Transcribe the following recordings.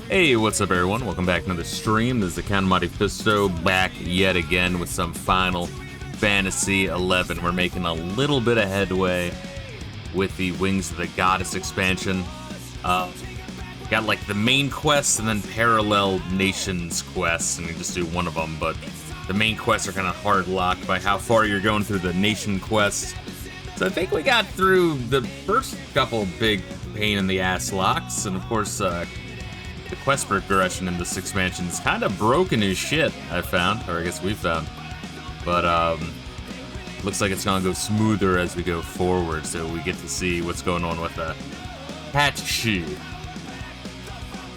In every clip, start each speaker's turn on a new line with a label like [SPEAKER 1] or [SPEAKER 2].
[SPEAKER 1] Hey, what's up everyone? Welcome back to another stream. This is the Count Monte Fisto back yet again with some Final Fantasy 11. We're making a little bit of headway with the Wings of the Goddess expansion. Got like the main quest and then parallel nations quests, and you just do one of them, but the main quests are kind of hard locked by how far you're going through the nation quests. So I think we got through the first couple big pain in the ass locks, and of course, the quest progression in this expansion is kind of broken as shit, I found, or I guess we found. But, looks like it's gonna go smoother as we go forward, so we get to see what's going on with Cat She.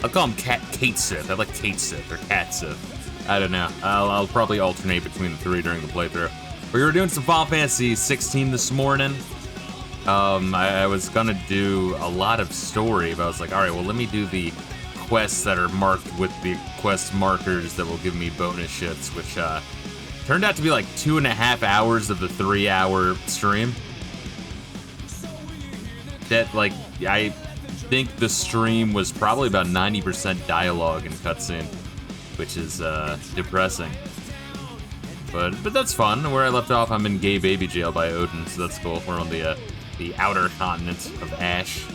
[SPEAKER 1] I'll call him Kate Sith. I like Kate Sith, or Cat Sith. I don't know. I'll probably alternate between the three during the playthrough. We were doing some Final Fantasy 16 this morning. I was gonna do a lot of story, but I was like, alright, well, let me do the quests that are marked with the quest markers that will give me bonus shits, which turned out to be like 2.5 hours of the 3-hour stream. That, like, I think the stream was probably about 90% dialogue and cutscene, which is depressing. But that's fun. Where I left off, I'm in gay baby jail by Odin, so that's cool. We're on the outer continent of Ash.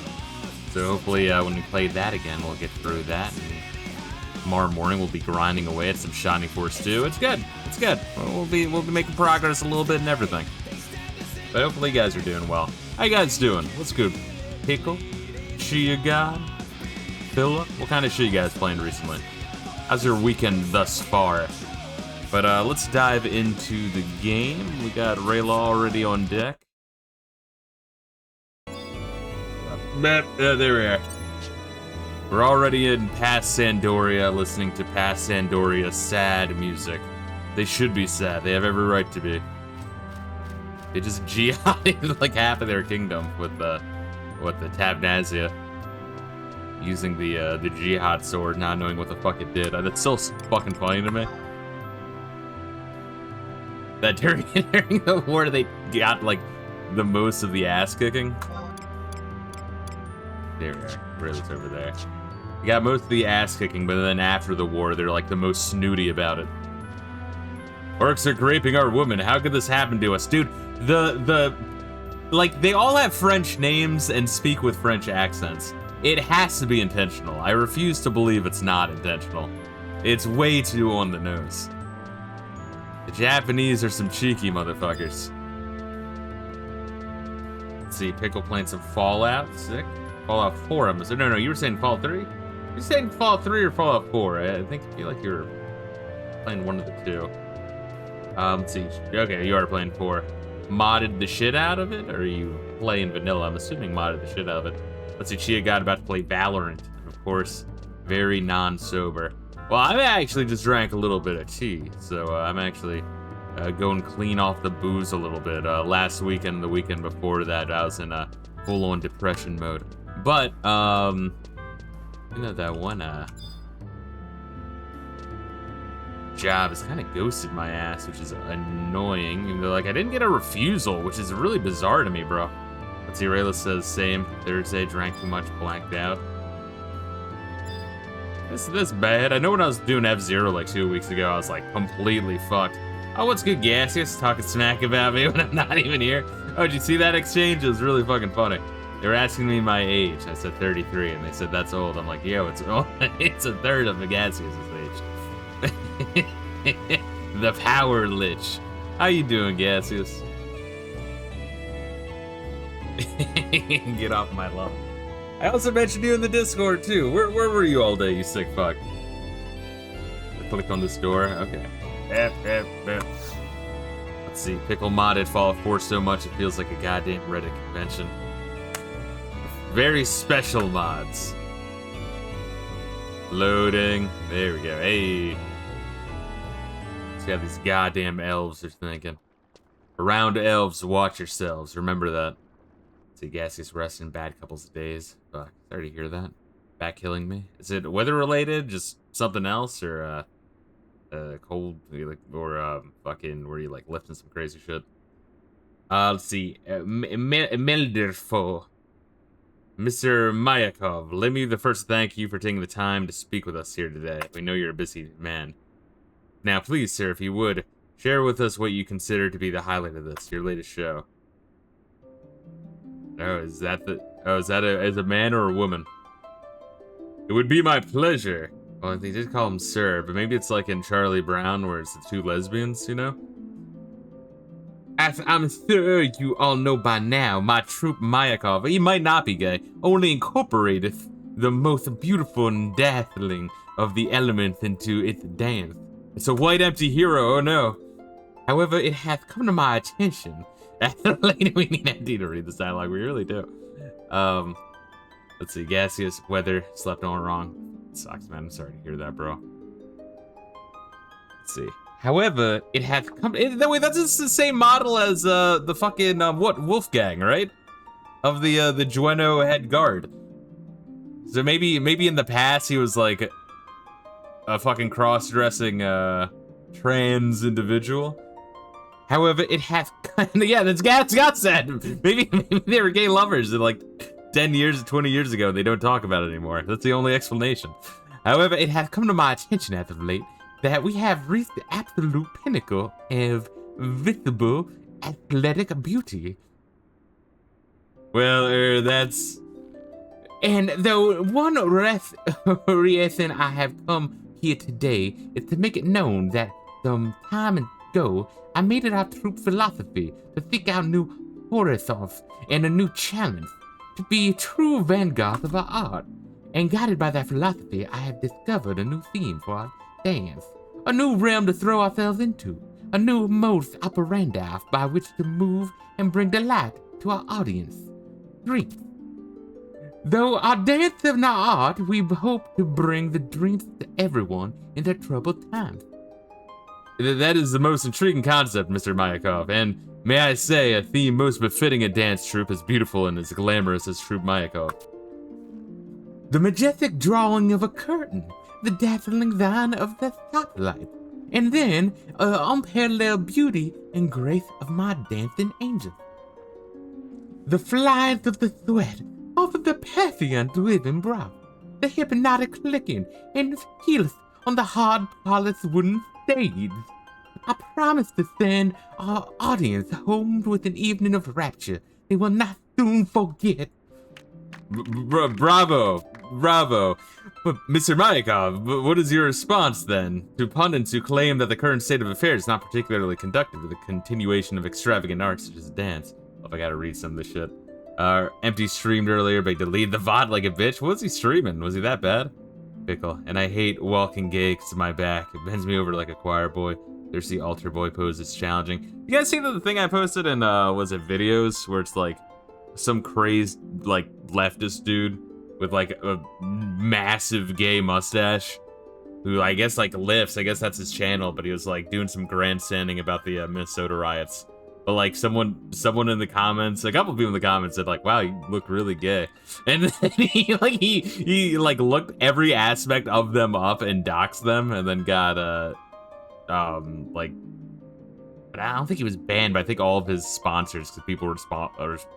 [SPEAKER 1] So hopefully when we play that again, we'll get through that. And tomorrow morning, we'll be grinding away at some Shining Force 2. It's good. It's good. We'll be making progress a little bit and everything. But hopefully you guys are doing well. How you guys doing? What's good? Pickle? Chia God? Philip? What kind of shit you guys playing recently? How's your weekend thus far? But let's dive into the game. We got Reila already on deck. There we are. We're already in past Sandoria, listening to past Sandoria's sad music. They should be sad. They have every right to be. They just jihaded like half of their kingdom with the Tabnazia, using the jihad sword, not knowing what the fuck it did. That's so fucking funny to me. That during the war they got like the most of the ass kicking. There we are. Rayla's over there. They got most of the ass kicking, but then after the war, they're like the most snooty about it. Orcs are raping our women. How could this happen to us, dude? Like, they all have French names and speak with French accents. It has to be intentional. I refuse to believe it's not intentional. It's way too on the nose. The Japanese are some cheeky motherfuckers. Let's see, Pickle playing some Fallout. Sick. Fallout 4, I'm assuming. No, you were saying Fallout 3? You're saying Fallout 3 or Fallout 4? I feel like you were playing one of the two. Let's see. Okay, you are playing 4. Modded the shit out of it, or are you playing vanilla? I'm assuming modded the shit out of it. Let's see, Chia got about to play Valorant. Of course, very non-sober. Well, I actually just drank a little bit of tea, so I'm actually going clean off the booze a little bit. Last weekend, the weekend before that, I was in a full-on depression mode. But, you know, that one, job has kind of ghosted my ass, which is annoying. Even though, like, I didn't get a refusal, which is really bizarre to me, bro. Let's see, Rayla says, same. Thursday, drank too much, blanked out. This bad. I know when I was doing F-Zero, like, 2 weeks ago, I was, like, completely fucked. Oh, what's good, Gaseous? Talking smack about me when I'm not even here. Oh, did you see that exchange? It was really fucking funny. They were asking me my age. I said 33, and they said, that's old. I'm like, yo, it's old. It's a third of the Gaseous' age. The Power Lich. How you doing, Gaseous? Get off my lawn. I also mentioned you in the Discord, too. Where were you all day, you sick fuck? I clicked on this door. Okay. Let's see. Pickle modded Fallout 4 so much it feels like a goddamn Reddit convention. Very special mods. Loading. There we go. Hey. Let's got these goddamn elves are thinking. Around elves, watch yourselves. Remember that. See, Gaseous resting bad couples of days. Fuck. Sorry to hear that. Back killing me. Is it weather related? Just something else? Or, cold? Or, fucking, were you, like, lifting some crazy shit? Let's see. Melderfo. Mr. Mayakov, let me the first thank you for taking the time to speak with us here today. We know you're a busy man. Now, please, sir, if you would, share with us what you consider to be the highlight of this, your latest show. Oh, is that a man or a woman? It would be my pleasure. Well, they did call him sir, but maybe it's like in Charlie Brown where it's the two lesbians, you know? As I'm sure you all know by now, my troupe Mayakov, he might not be gay, only incorporateth the most beautiful and dazzling of the elements into its dance. It's a white empty hero, oh no. However, it has come to my attention. We need Andy to read this dialogue, we really do. Let's see, gaseous, weather, slept on wrong. It sucks, man, I'm sorry to hear that, bro. Let's see. However, it has come. Wait, that's just the same model as the fucking Wolfgang, right? Of the Jueno head guard. So maybe in the past he was like a fucking cross-dressing trans individual. However, it has yeah, that's Scott said. Maybe they were gay lovers like 10 years, 20 years ago. They don't talk about it anymore. That's the only explanation. However, it has come to my attention as of late that we have reached the absolute pinnacle of visible athletic beauty. Well, that's... And though one reason I have come here today is to make it known that some time ago, I made it our troop philosophy to seek out new horizons and a new challenge, to be a true vanguard of our art. And guided by that philosophy, I have discovered a new theme for our dance, a new realm to throw ourselves into, a new modus operandi by which to move and bring delight to our audience. Dreams. Though our dance is not art, we hope to bring the dreams to everyone in their troubled times. That is the most intriguing concept, Mr. Mayakov, and may I say, a theme most befitting a dance troupe as beautiful and as glamorous as Troupe Mayakov. The majestic drawing of a curtain, the dazzling shine of the spotlight, and then unparalleled beauty and grace of my dancing angels. The flies of the sweat off of the passion's living brow, the hypnotic clicking and heels on the hard polished wooden stage. I promise to send our audience home with an evening of rapture they will not soon forget. Bravo. But Mr. Mayakov, what is your response then to pundits who claim that the current state of affairs is not particularly conducive to the continuation of extravagant arts such as dance? Oh, I gotta read some of this shit. Empty streamed earlier, but he deleted the VOD like a bitch. What was he streaming? Was he that bad? Pickle. And I hate walking gay because of my back. It bends me over like a choir boy. There's the altar boy pose. It's challenging. You guys see the thing I posted in, was it videos where it's like some crazed, like, leftist dude with like a massive gay mustache who I guess like lifts. I guess that's his channel, but he was like doing some grandstanding about the Minnesota riots. But like someone in the comments, a couple people in the comments said like, "Wow, you look really gay," and then he like looked every aspect of them up and doxed them, and then got like, but I don't think he was banned, but I think all of his sponsors, because people were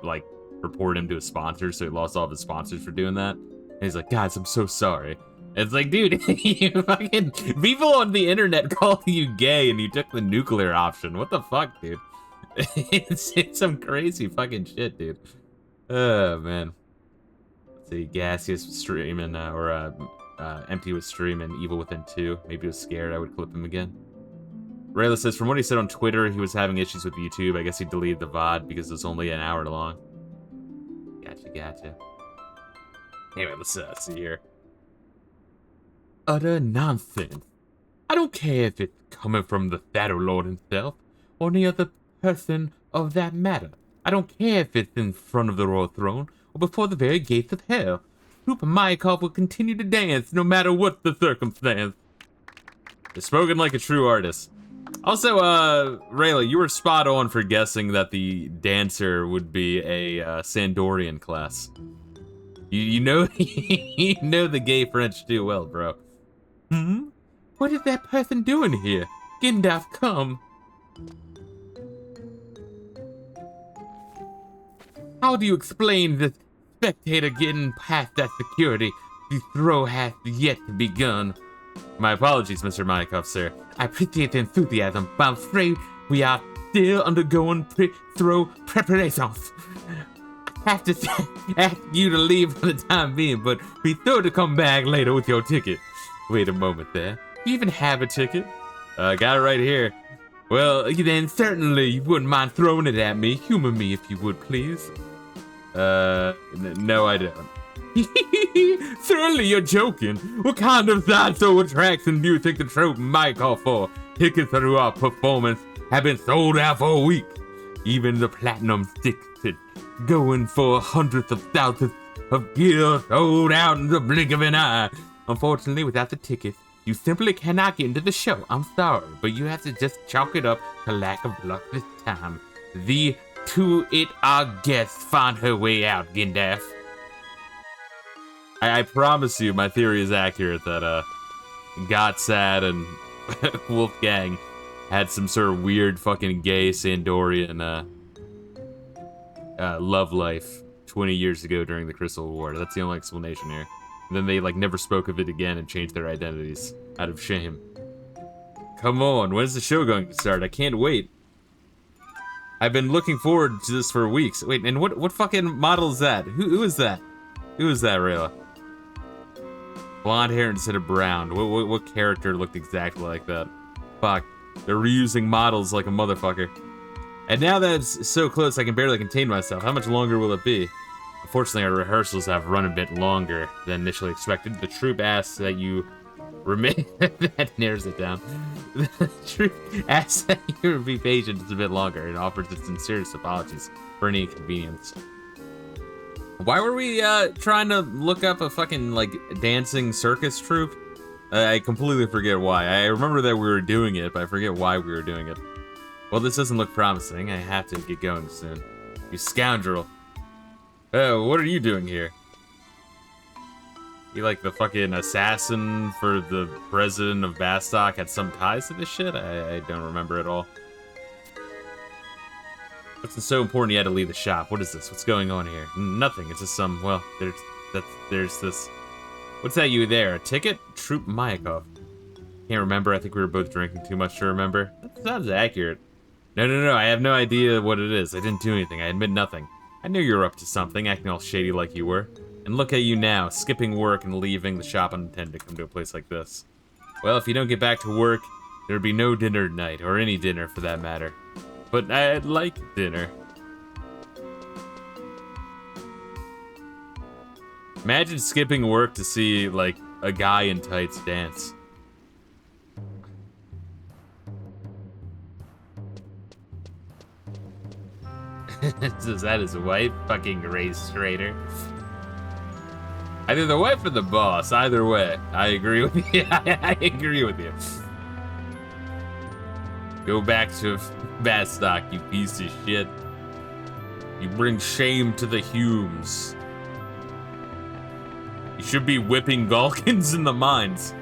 [SPEAKER 1] like report him to his sponsors, so he lost all of his sponsors for doing that. And he's like, "Guys, I'm so sorry." It's like, dude, you fucking people on the internet call you gay, and you took the nuclear option. What the fuck, dude? It's some crazy fucking shit, dude. Oh, man. Let's see, Gaseous was streaming, Empty was streaming Evil Within 2. Maybe he was scared I would clip him again. Reila says, from what he said on Twitter, he was having issues with YouTube. I guess he deleted the VOD because it's only an hour long. Gotcha. Anyway, let's see here. Utter nonsense. I don't care if it's coming from the Shadow Lord himself, or any other person of that matter. I don't care if it's in front of the royal throne or before the very gates of hell. Troupe Mayakov will continue to dance no matter what the circumstance. You're spoken like a true artist. Also, Reila, you were spot on for guessing that the dancer would be a Sandorian class. You know you know the gay French too well, bro. What is that person doing here? Gandalf, come. How do you explain this spectator getting past that security. The throw has yet to begun. My apologies, Mr. Mykoff, sir. I appreciate the enthusiasm, but I'm afraid we are still undergoing throw preparations. I have to ask you to leave for the time being, but be sure to come back later with your ticket. Wait a moment there. You even have a ticket? Got it right here. Well, then certainly you wouldn't mind throwing it at me. Humor me if you would, please. No, I don't. Certainly you're joking. What kind of sideshow attraction do you think the trope might call for? Tickets to our performance have been sold out for a week. Even the platinum ticket going for hundreds of thousands of gear sold out in the blink of an eye. Unfortunately, without the ticket, you simply cannot get into the show. I'm sorry, but you have to just chalk it up to lack of luck this time. Our guest find her way out, Gindaf. I promise you, my theory is accurate that Gotsad and Wolfgang had some sort of weird fucking gay Sandorian love life 20 years ago during the Crystal War. That's the only explanation here. And then they like never spoke of it again and changed their identities out of shame. Come on, when's the show going to start? I can't wait. I've been looking forward to this for weeks. Wait, and what fucking model is that? Who is that? Who is that, Reila? Blonde hair instead of brown. What character looked exactly like that? Fuck. They're reusing models like a motherfucker. And now that it's so close, I can barely contain myself. How much longer will it be? Unfortunately, our rehearsals have run a bit longer than initially expected. The troupe asks that you remain... that narrows it down. The troupe asks that you be patient just a bit longer and offers its sincerest apologies for any inconvenience. Why were we trying to look up a fucking, like, dancing circus troupe? I completely forget why. I remember that we were doing it, but I forget why we were doing it. Well, this doesn't look promising. I have to get going soon. You scoundrel. Oh, what are you doing here? You like the fucking assassin for the president of Bastok had some ties to this shit? I don't remember at all. What's so important you had to leave the shop? What is this? What's going on here? Nothing. It's just some, well, there's this. What's that you there? A ticket? Troop Mayakov. Can't remember. I think we were both drinking too much to remember. That sounds accurate. No. I have no idea what it is. I didn't do anything. I admit nothing. I knew you were up to something, acting all shady like you were. And look at you now, skipping work and leaving the shop unattended to come to a place like this. Well, if you don't get back to work, there'd be no dinner tonight, or any dinner for that matter. But I'd like dinner. Imagine skipping work to see, like, a guy in tights dance. Is that his wife? Fucking race traitor. Either the wife or the boss. Either way. I agree with you. I agree with you. Go back to Bastok, you piece of shit. You bring shame to the Humes. You should be whipping Galkins in the mines.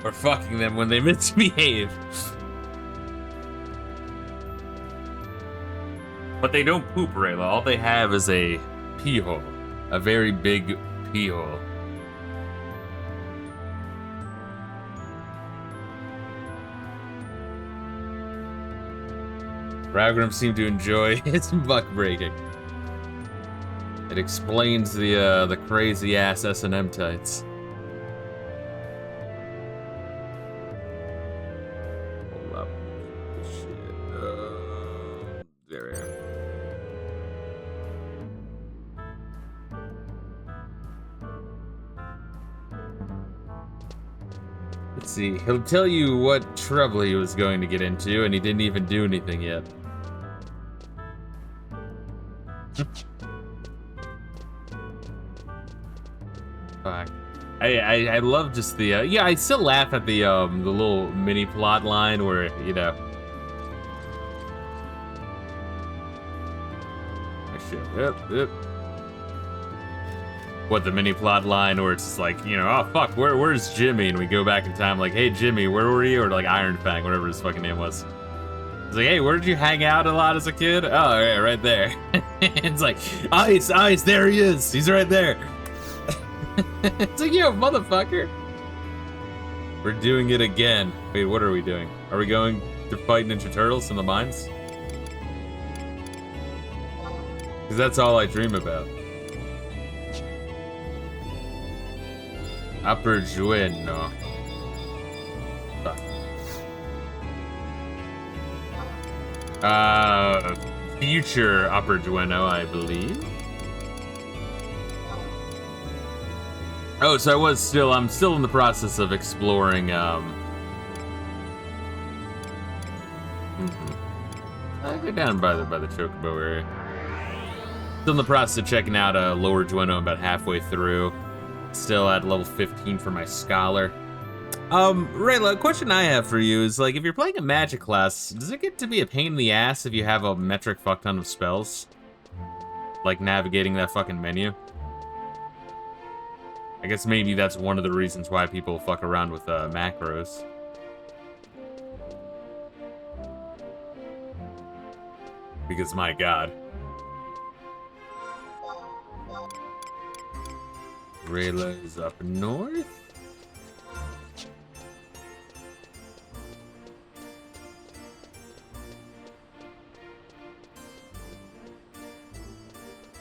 [SPEAKER 1] Or fucking them when they misbehave. But they don't poop, Reila. All they have is a pee hole. A very big pee hole. Ragram seemed to enjoy his buck breaking. It explains the crazy ass S&M tights. Hold up. Shit. There we are. Let's see. He'll tell you what trouble he was going to get into, and he didn't even do anything yet. Fuck. I love just the yeah, I still laugh at the little mini plot line where, you know. Oh shit. Yep. what, the mini plot line where it's just like, you know, oh fuck, where's Jimmy? And we go back in time like, hey Jimmy, where were you? Or like Iron Fang, whatever his fucking name was. It's like, hey, where did you hang out a lot as a kid? Oh, yeah, right there. It's like, Ice, there he is. He's right there. It's like, yo, motherfucker. We're doing it again. Wait, what are we doing? Are we going to fight Ninja Turtles in the mines? Because that's all I dream about. Upper Jueno. Future Upper Jueno, I believe. Oh, so I'm still in the process of exploring, I go down by the Chocobo area. Still in the process of checking out Lower Jueno, about halfway through. Still at level 15 for my Scholar. Reila, a question I have for you is, like, if you're playing a magic class, does it get to be a pain in the ass if you have a metric fuck ton of spells? Like, navigating that fucking menu? I guess maybe that's one of the reasons why people fuck around with macros. Because, my god. Reila is up north?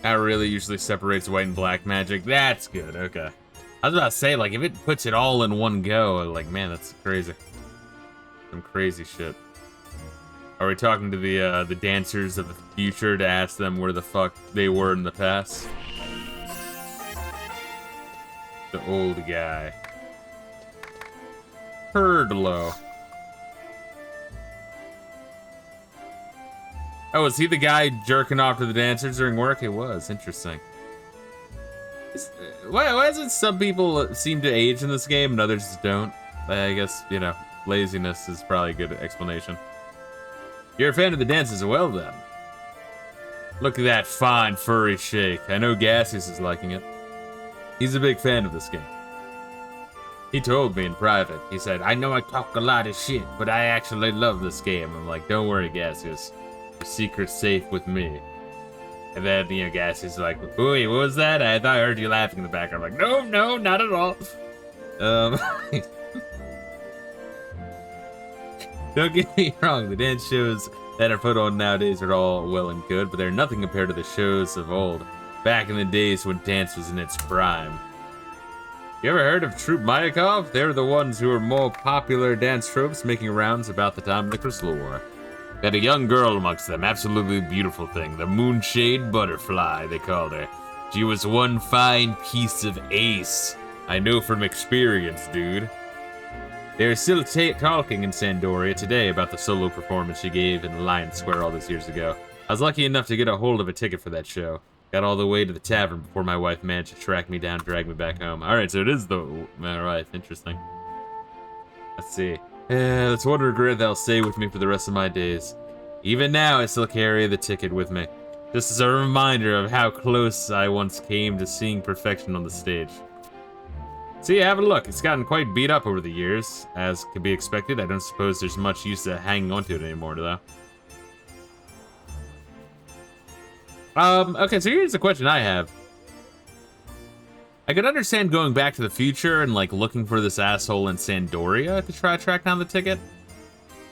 [SPEAKER 1] That really usually separates white and black magic. That's good, okay. I was about to say, like, if it puts it all in one go, like, man, that's crazy. Some crazy shit. Are we talking to the dancers of the future to ask them where the fuck they were in the past? The old guy. Hurdlo. Oh, was he the guy jerking off to the dancers during work? It was. Interesting. Why doesn't some people seem to age in this game and others don't? I guess, you know, laziness is probably a good explanation. You're a fan of the dance as well, then. Look at that fine, furry shake. I know Gaseous is liking it. He's a big fan of this game. He told me in private. He said, I know I talk a lot of shit, but I actually love this game. I'm like, don't worry, Gaseous. Your secret's safe with me. And then, you know, Gaseous is like, wait, what was that? I thought I heard you laughing in the background. I'm like, no, not at all. Don't get me wrong, the dance shows that are put on nowadays are all well and good, but they're nothing compared to the shows of old, back in the days when dance was in its prime. You ever heard of Troupe Mayakov? They're the ones who were more popular dance tropes making rounds about the time of the Crystal War. They had a young girl amongst them, absolutely beautiful thing, the Moonshade Butterfly, they called her. She was one fine piece of ace. I know from experience, dude. They're still talking in Sandoria today about the solo performance she gave in Lion Square all those years ago. I was lucky enough to get a hold of a ticket for that show. Got all the way to the tavern before my wife managed to track me down and drag me back home. Alright, so it is the... Alright, interesting. Let's see. That's one regret that'll stay with me for the rest of my days. Even now, I still carry the ticket with me. Just as a reminder of how close I once came to seeing perfection on the stage. See, have a look. It's gotten quite beat up over the years, as could be expected. I don't suppose there's much use to hanging onto it anymore, though. Okay, so here's the question I have. I could understand going back to the future and, like, looking for this asshole in Sandoria to try to track down the ticket.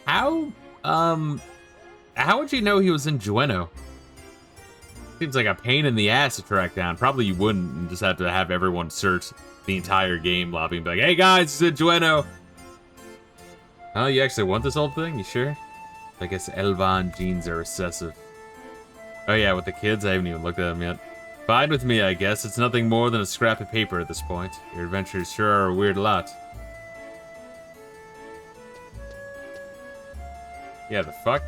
[SPEAKER 1] How would you know he was in Jueno? Seems like a pain in the ass to track down. Probably you wouldn't, and just have to have everyone search the entire game lobby and be like, hey guys, it's in Jueno. Oh, you actually want this whole thing? You sure? I guess Elvan genes are recessive. Oh yeah, with the kids, I haven't even looked at them yet. Fine with me, I guess. It's nothing more than a scrap of paper at this point. Your adventures sure are a weird lot. Yeah, the fuck?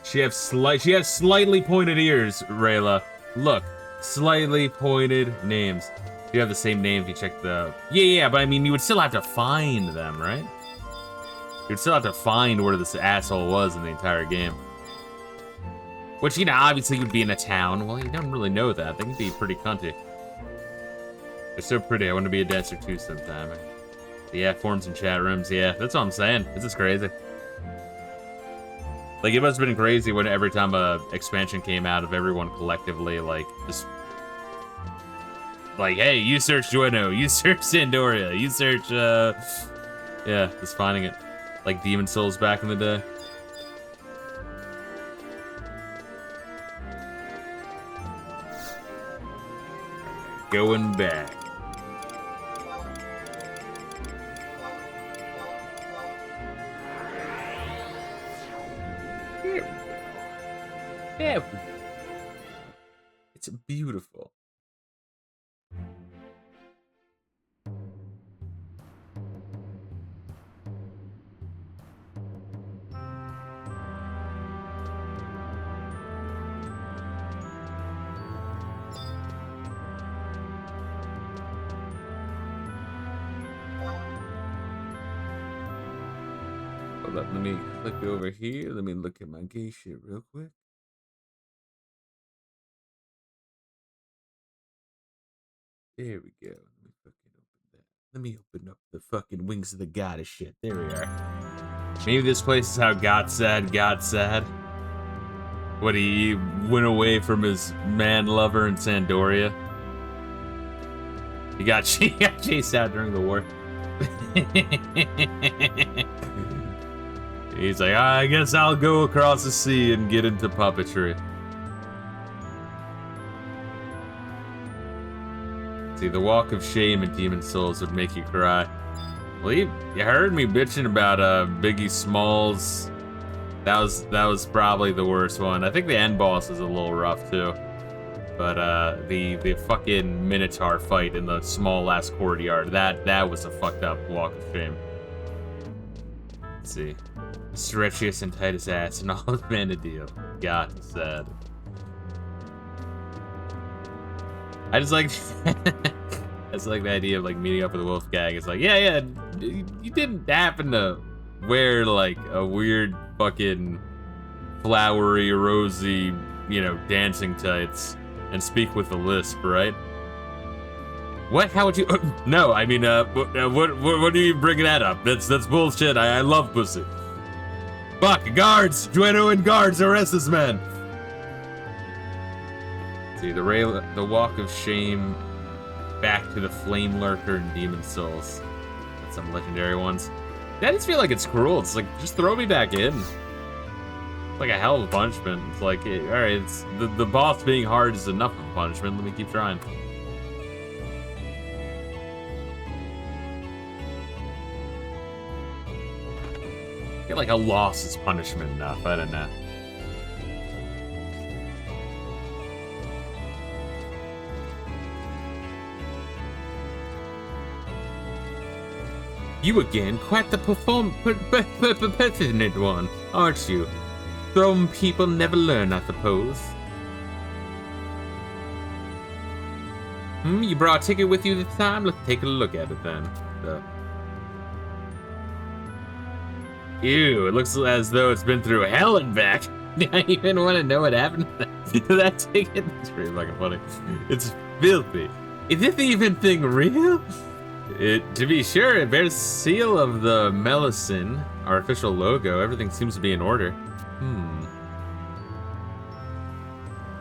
[SPEAKER 1] She has slightly pointed ears, Reila. Look, slightly pointed names. You have the same name if you check the... Yeah, but I mean, you would still have to find them, right? You'd still have to find where this asshole was in the entire game. Which, you know, obviously would be in a town. Well, you don't really know that. They can be pretty cunty. They're so pretty. I want to be a dancer too sometime. Yeah, forums and chat rooms. Yeah, that's what I'm saying. This is crazy. Like, it must have been crazy when every time a expansion came out of everyone collectively, like, just... Like, hey, you search Dueno, you search Sandoria, you search, yeah, just finding it. Like Demon Souls back in the day. Going back. Yeah. It's beautiful. Hold up, let me click over here. Let me look at my gay shit real quick. There we go. Let me fucking open that. Let me open up the fucking Wings of the Goddess shit. There we are. Maybe this place is how God said. What, he went away from his man lover in Sandoria? He got chased out during the war. He's like, I guess I'll go across the sea and get into puppetry. See, the walk of shame in Demon Souls would make you cry. Well, you heard me bitching about Biggie Smalls. That was probably the worst one. I think the end boss is a little rough too. But the fucking Minotaur fight in the small last courtyard, that was a fucked up walk of shame. Let's see. Stretchiest and tightest ass in all of Vanadil. God, sad. I just like the idea of like meeting up with a Wolfgang. It's like, yeah, you didn't happen to wear like a weird fucking flowery, rosy, you know, dancing tights and speak with a lisp, right? What? How would you? No, I mean, what are you bringing that up? That's bullshit. I love pussy. Fuck, guards! Dueno and guards, arrest this man! See, the walk of shame, back to the flame lurker and Demon Souls. That's some legendary ones. I just feel like it's cruel. It's like, just throw me back in. It's like a hell of a punishment. It's like, all right, it's the boss being hard is enough of a punishment. Let me keep trying. I feel like a loss is punishment enough. I don't know. You again, quite the pertinent one, aren't you? Some people never learn, I suppose. You brought a ticket with you this time? Let's take a look at it then. Ew, it looks as though it's been through hell and back. I even want to know what happened to that ticket. That's pretty fucking funny. It's filthy. Is this even thing real? To be sure, it bears seal of the Melicin, our official logo. Everything seems to be in order.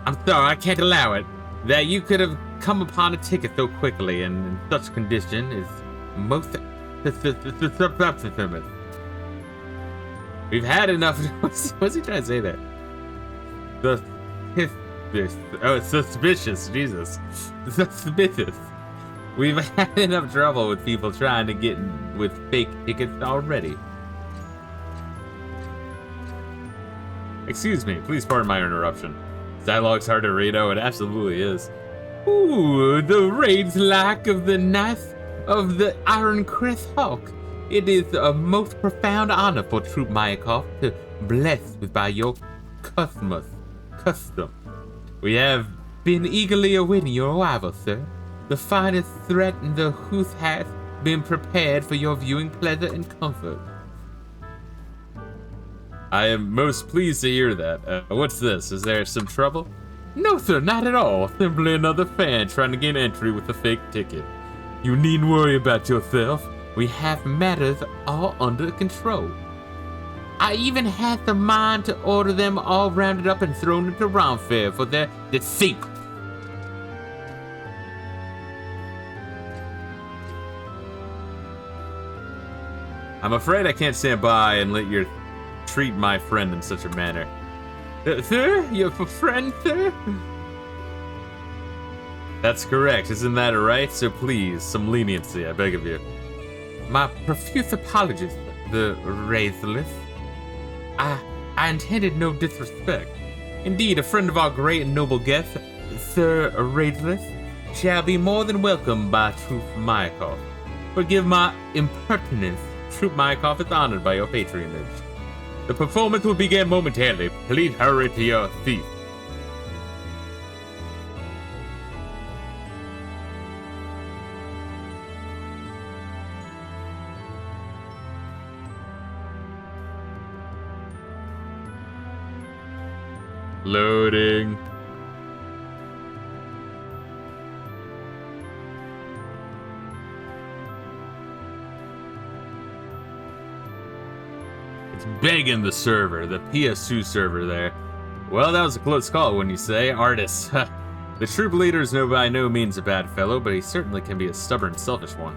[SPEAKER 1] I'm sorry, I can't allow it. That you could have come upon a ticket so quickly and in such condition is most suspicious. We've had enough. What's he trying to say there? Suspicious. Jesus. Suspicious. We've had enough trouble with people trying to get in with fake tickets already. Excuse me, please pardon my interruption. Dialogue's hard to read. Oh, it absolutely is. Ooh, the raid's lack of the knife of the Iron Crest Hawk. It is a most profound honor for Troop Mayakov to bless with by your custom. We have been eagerly awaiting your arrival, sir. The finest threat in the Huth has been prepared for your viewing pleasure and comfort. I am most pleased to hear that. What's this? Is there some trouble? No, sir, not at all. Simply another fan trying to gain entry with a fake ticket. You needn't worry about yourself. We have matters all under control. I even had the mind to order them all rounded up and thrown into round fair for their deceit. I'm afraid I can't stand by and let you treat my friend in such a manner. Sir? Your friend, sir? That's correct, isn't that right? So please, some leniency, I beg of you. My profuse apologies, the Wraithless. I intended no disrespect. Indeed, a friend of our great and noble guest, Sir Wraithless, shall be more than welcomed by Troop Myakov. Forgive my impertinence. Troop Myakov is honored by your patronage. The performance will begin momentarily. Please hurry to your seat. Loading. It's begging the server, the PS2 server there. Well, that was a close call when you say. Artists. The troop leader is by no means a bad fellow, but he certainly can be a stubborn, selfish one.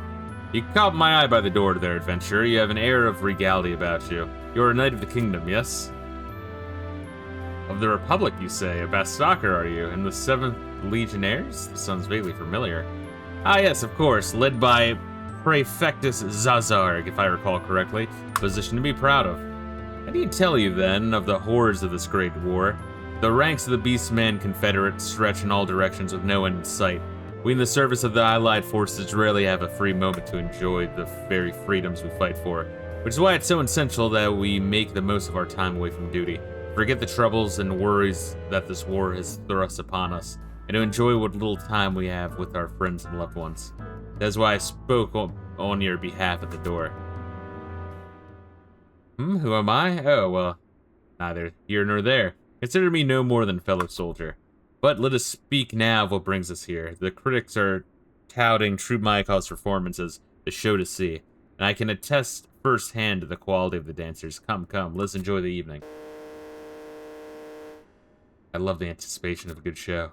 [SPEAKER 1] He caught my eye by the door to their adventure. You have an air of regality about you. You're a knight of the kingdom, yes? Of the Republic, you say? A Bastoker, are you? In the 7th Legionnaires? This sounds vaguely familiar. Ah, yes, of course. Led by Praefectus Zazarg, if I recall correctly. A position to be proud of. I need tell you, then, of the horrors of this great war. The ranks of the Beastman Confederates stretch in all directions with no end in sight. We in the service of the Allied forces rarely have a free moment to enjoy the very freedoms we fight for, which is why it's so essential that we make the most of our time away from duty. Forget the troubles and worries that this war has thrust upon us, and to enjoy what little time we have with our friends and loved ones. That's why I spoke on your behalf at the door. Who am I? Oh, well, neither here nor there. Consider me no more than a fellow soldier. But let us speak now of what brings us here. The critics are touting Troop Myakov's performance as the show to see, and I can attest firsthand to the quality of the dancers. Come, let's enjoy the evening. I love the anticipation of a good show.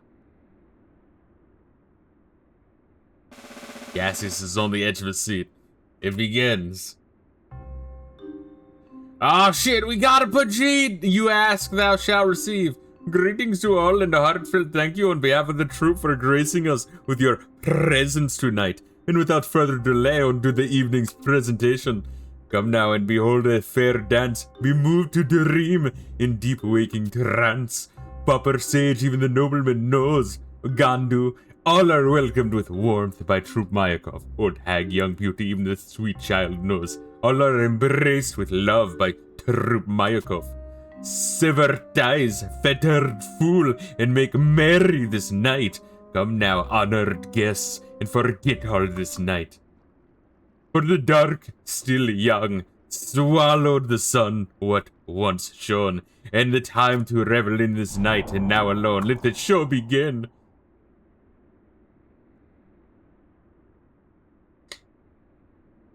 [SPEAKER 1] Gaseous is on the edge of his seat. It begins. Ah, shit, we gotta put G! You ask, thou shalt receive. Greetings to all and a heartfelt thank you on behalf of the troop for gracing us with your presence tonight. And without further delay, on to the evening's presentation. Come now and behold a fair dance. Be moved to dream in deep waking trance. Pauper sage, even the nobleman knows. Gandu, all are welcomed with warmth by Troop Myakov. Old hag, young beauty, even the sweet child knows. All are embraced with love by Troop Myakov. Sever ties, fettered fool, and make merry this night. Come now, honored guests, and forget all this night. For the dark, still young, swallowed the sun what once shone, and the time to revel in this night, and now alone, let the show begin.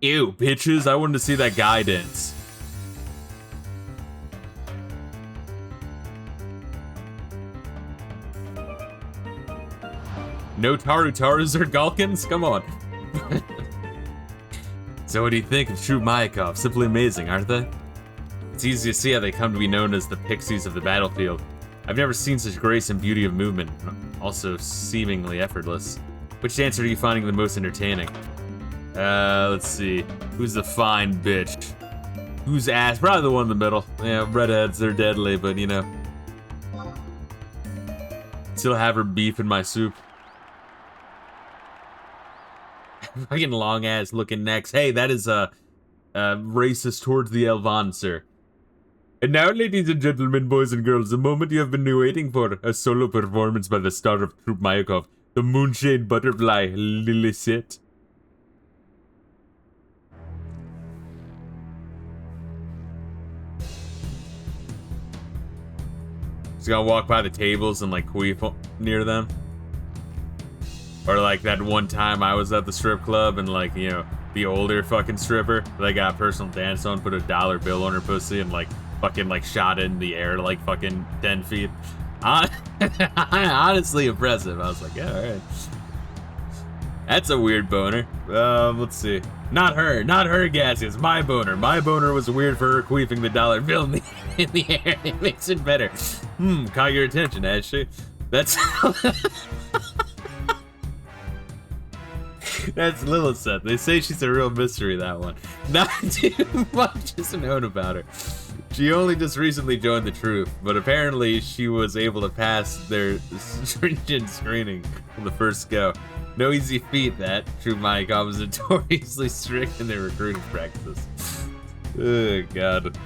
[SPEAKER 1] Ew, bitches, I wanted to see that guy dance. No Taru-Tarus or Galkins? Come on. So what do you think of Troop Myakov? Simply amazing, aren't they? It's easy to see how they come to be known as the pixies of the battlefield. I've never seen such grace and beauty of movement, also seemingly effortless. Which dancer are you finding the most entertaining? Let's see. Who's the fine bitch? Who's ass? Probably the one in the middle. Yeah, redheads, they're deadly, but you know. Still have her beef in my soup. Fucking long ass looking necks. Hey, that is racist towards the Elvan, sir. And now, ladies and gentlemen, boys and girls, the moment you have been waiting for, a solo performance by the star of Troop Myakov, the Moonshade Butterfly, Lilisette. He's gonna walk by the tables and like queef near them. Or like that one time I was at the strip club and like, you know, the older fucking stripper that got personal dance on, put a dollar bill on her pussy and like fucking like shot it in the air like fucking 10 feet. Honestly impressive. I was like, yeah, alright. That's a weird boner. Let's see. Not her, Gaseous. My boner. My boner was weird for her queefing the dollar bill in the air. It makes it better. Caught your attention, Ashley. That's... That's Lilisette. They say she's a real mystery, that one. Not too much is known about her. She only just recently joined the troop, but apparently she was able to pass their stringent screening on the first go. No easy feat, that. Troop Mike was notoriously strict in their recruiting practices. Oh, God.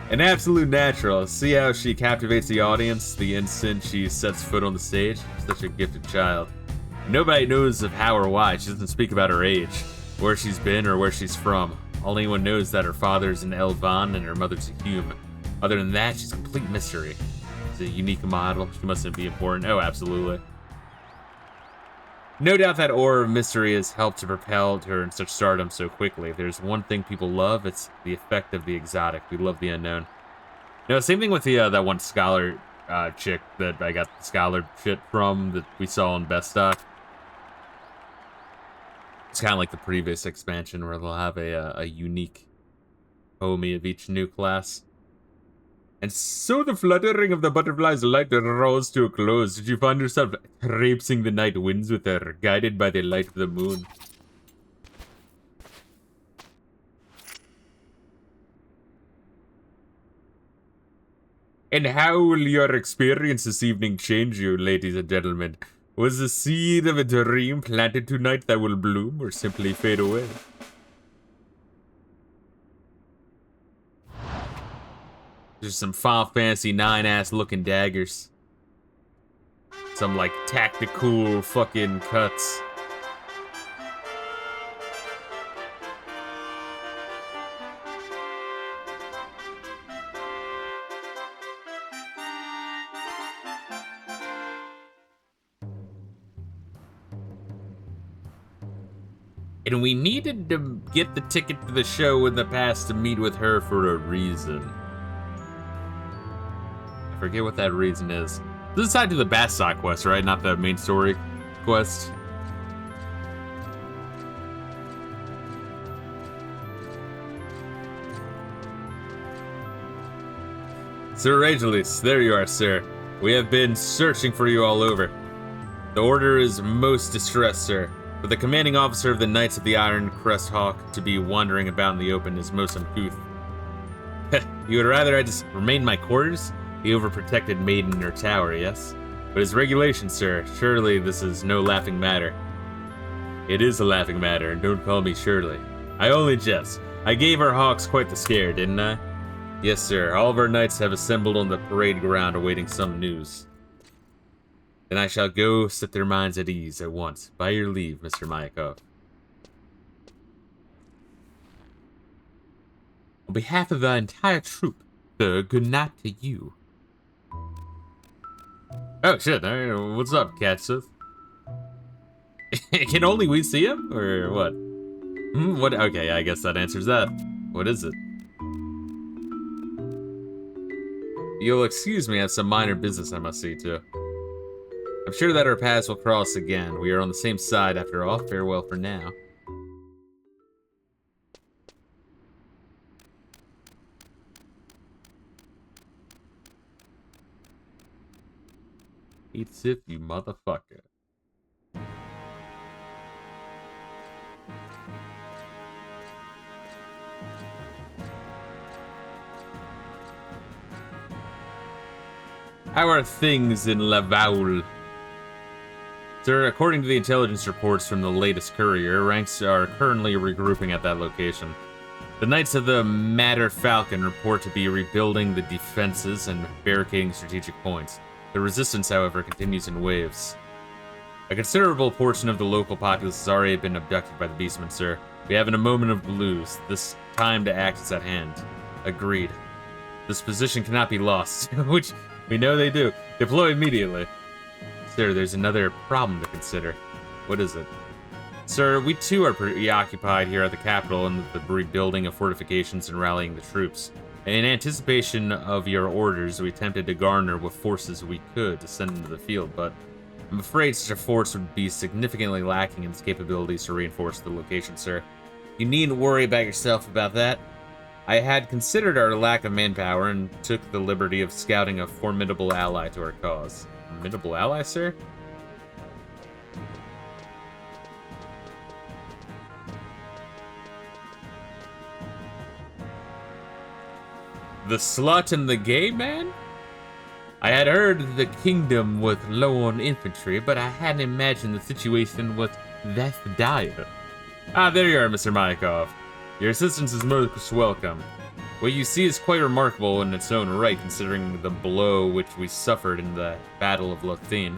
[SPEAKER 1] An absolute natural. See how she captivates the audience the instant she sets foot on the stage? Such a gifted child. Nobody knows of how or why. She doesn't speak about her age, where she's been, or where she's from. All anyone knows that her father's an Elvan and her mother's a human. Other than that, she's a complete mystery. She's a unique model. She mustn't be important. Oh, absolutely. No doubt that aura of mystery has helped to propel her in such stardom so quickly. If there's one thing people love, it's the effect of the exotic. We love the unknown. No, same thing with the that one scholar chick that I got the scholar shit from that we saw in Bastok. It's kind of like the previous expansion where they'll have a unique homie of each new class. And so the fluttering of the butterfly's light rose to a close. Did you find yourself traipsing the night winds with her, guided by the light of the moon? And how will your experience this evening change you, ladies and gentlemen? Was the seed of a dream planted tonight that will bloom or simply fade away? There's some Final Fantasy 9 ass looking daggers. Some like tactical fucking cuts. And we needed to get the ticket to the show in the past to meet with her for a reason. I forget what that reason is. This is tied to the Bastok quest, right? Not the main story quest. Sir Ragelis, there you are, sir. We have been searching for you all over. The order is most distressed, sir. But the commanding officer of the Knights of the Iron Crest Hawk to be wandering about in the open is most uncouth. You would rather I just remain in my quarters? The overprotected maiden in her tower, yes? But as regulation, sir, surely this is no laughing matter. It is a laughing matter, and don't call me Shirley. I only jest. I gave our hawks quite the scare, didn't I? Yes, sir. All of our knights have assembled on the parade ground awaiting some news. Then I shall go set their minds at ease at once. By your leave, Mr. Mayakov. On behalf of the entire troop, sir, good night to you. Oh shit, what's up, Katsith? Can only we see him? Or what? What? Okay, I guess that answers that. What is it? You'll excuse me, I have some minor business I must see to. I'm sure that our paths will cross again. We are on the same side after all. Farewell for now. Eat sip, you motherfucker. How are things in Laval? Sir, according to the intelligence reports from the latest courier, ranks are currently regrouping at that location. The Knights of the Matter Falcon report to be rebuilding the defenses and barricading strategic points. The resistance, however, continues in waves. A considerable portion of the local populace has already been abducted by the Beastmen, sir. We haven't a moment of lose. This time to act is at hand. Agreed. This position cannot be lost. Which We know they do. Deploy immediately. Sir, there's another problem to consider. What is it? Sir, we too are preoccupied here at the capital in the rebuilding of fortifications and rallying the troops. In anticipation of your orders, we attempted to garner what forces we could to send into the field, but I'm afraid such a force would be significantly lacking in its capabilities to reinforce the location, sir. You needn't worry about yourself about that. I had considered our lack of manpower and took the liberty of scouting a formidable ally to our cause. Formidable ally, sir? The slut and the gay man? I had heard the kingdom was low on infantry, but I hadn't imagined the situation was that dire. Ah, there you are, Mr. Mayakov. Your assistance is most welcome. What you see is quite remarkable in its own right, considering the blow which we suffered in the Battle of Lothin.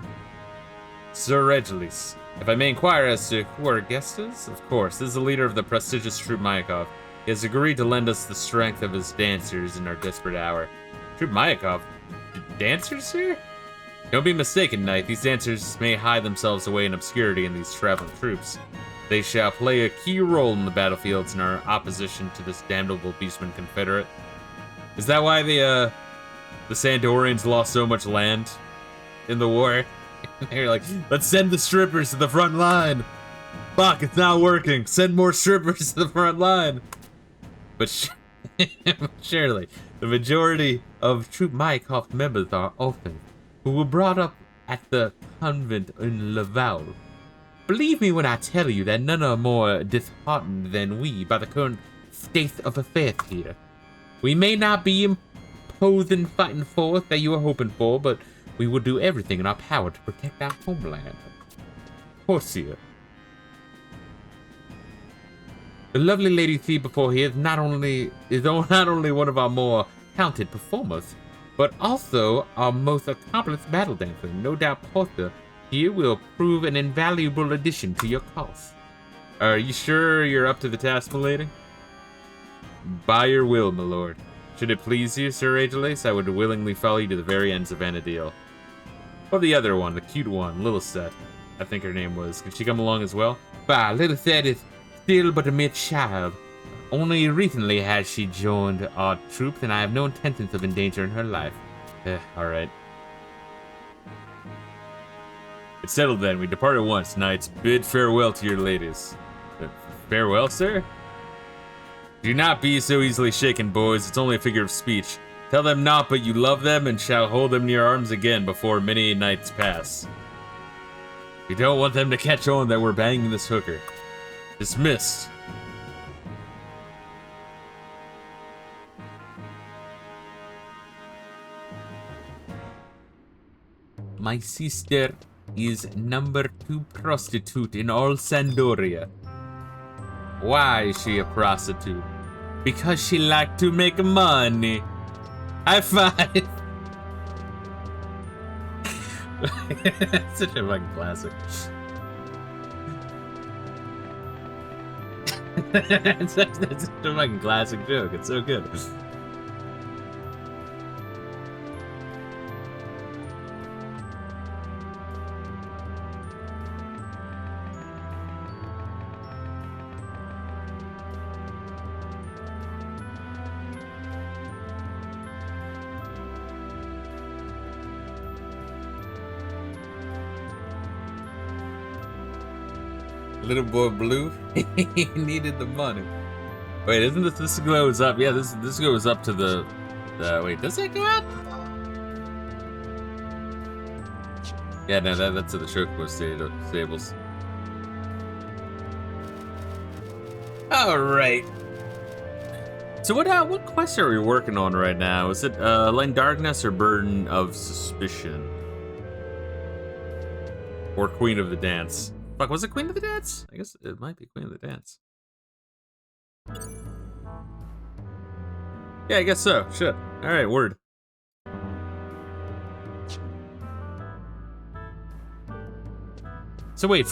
[SPEAKER 1] Sir Regulus, if I may inquire as to who our guest is? Of course, this is the leader of the prestigious troop Mayakov. He has agreed to lend us the strength of his dancers in our desperate hour. Troop Mayakov? Dancers, sir? Don't be mistaken, Knight. These dancers may hide themselves away in obscurity in these traveling troops. They shall play a key role in the battlefields in our opposition to this damnable beastman Confederate. Is that why the Sandorians lost so much land in the war? They're like, let's send the strippers to the front line. Fuck, it's not working. Send more strippers to the front line. But surely, the majority of Troop Mayakov members are orphans who were brought up at the convent in Laval. Believe me when I tell you that none are more disheartened than we by the current state of affairs here. We may not be imposing fighting force that you are hoping for, but we will do everything in our power to protect our homeland. Horsia. The lovely lady you see before here is not only one of our more talented performers, but also our most accomplished battle dancer. No doubt Portia here will prove an invaluable addition to your cause. Are you sure you're up to the task, milady? By your will, my lord. Should it please you, Sir Agelais, I would willingly follow you to the very ends of Vanadil. Or the other one, the cute one, Lilisette. I think her name was. Can she come along as well? Bah, Lilisette is still but a mere child. Only recently has she joined our troops, and I have no intentions of endangering her life. Alright. It's settled then. We depart at once, knights. Bid farewell to your ladies. Farewell, sir? Do not be so easily shaken, boys. It's only a figure of speech. Tell them not but you love them, and shall hold them in your arms again before many nights pass. We don't want them to catch on that we're banging this hooker. Dismissed. My sister is number 2 prostitute in all Sandoria. Why is she a prostitute? Because she like to make money. High five. Such a fucking classic. That's such a fucking classic joke. It's so good. Little boy Blue, he needed the money. Wait, isn't this goes up? Yeah, this goes up to the wait, does that go out? Yeah, no, that's to the Chocobo stables. All right. So what quest are we working on right now? Is it Light Darkness or Burden of Suspicion? Or Queen of the Dance? Fuck, was it Queen of the Dance? I guess it might be Queen of the Dance. Yeah, I guess so. Shit. Alright, word. So wait,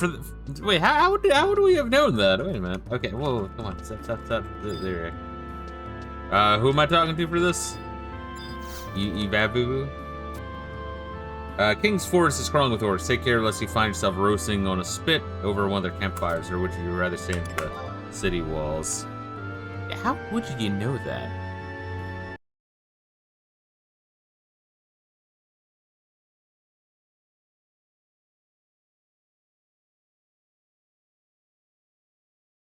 [SPEAKER 1] wait, how would we have known that? Wait a minute. Okay, whoa, come on. Stop. There. Who am I talking to for this? You babu? King's Forest is crawling with orcs. Take care lest you find yourself roasting on a spit over one of their campfires, or would you rather stay into the city walls? How would you know that?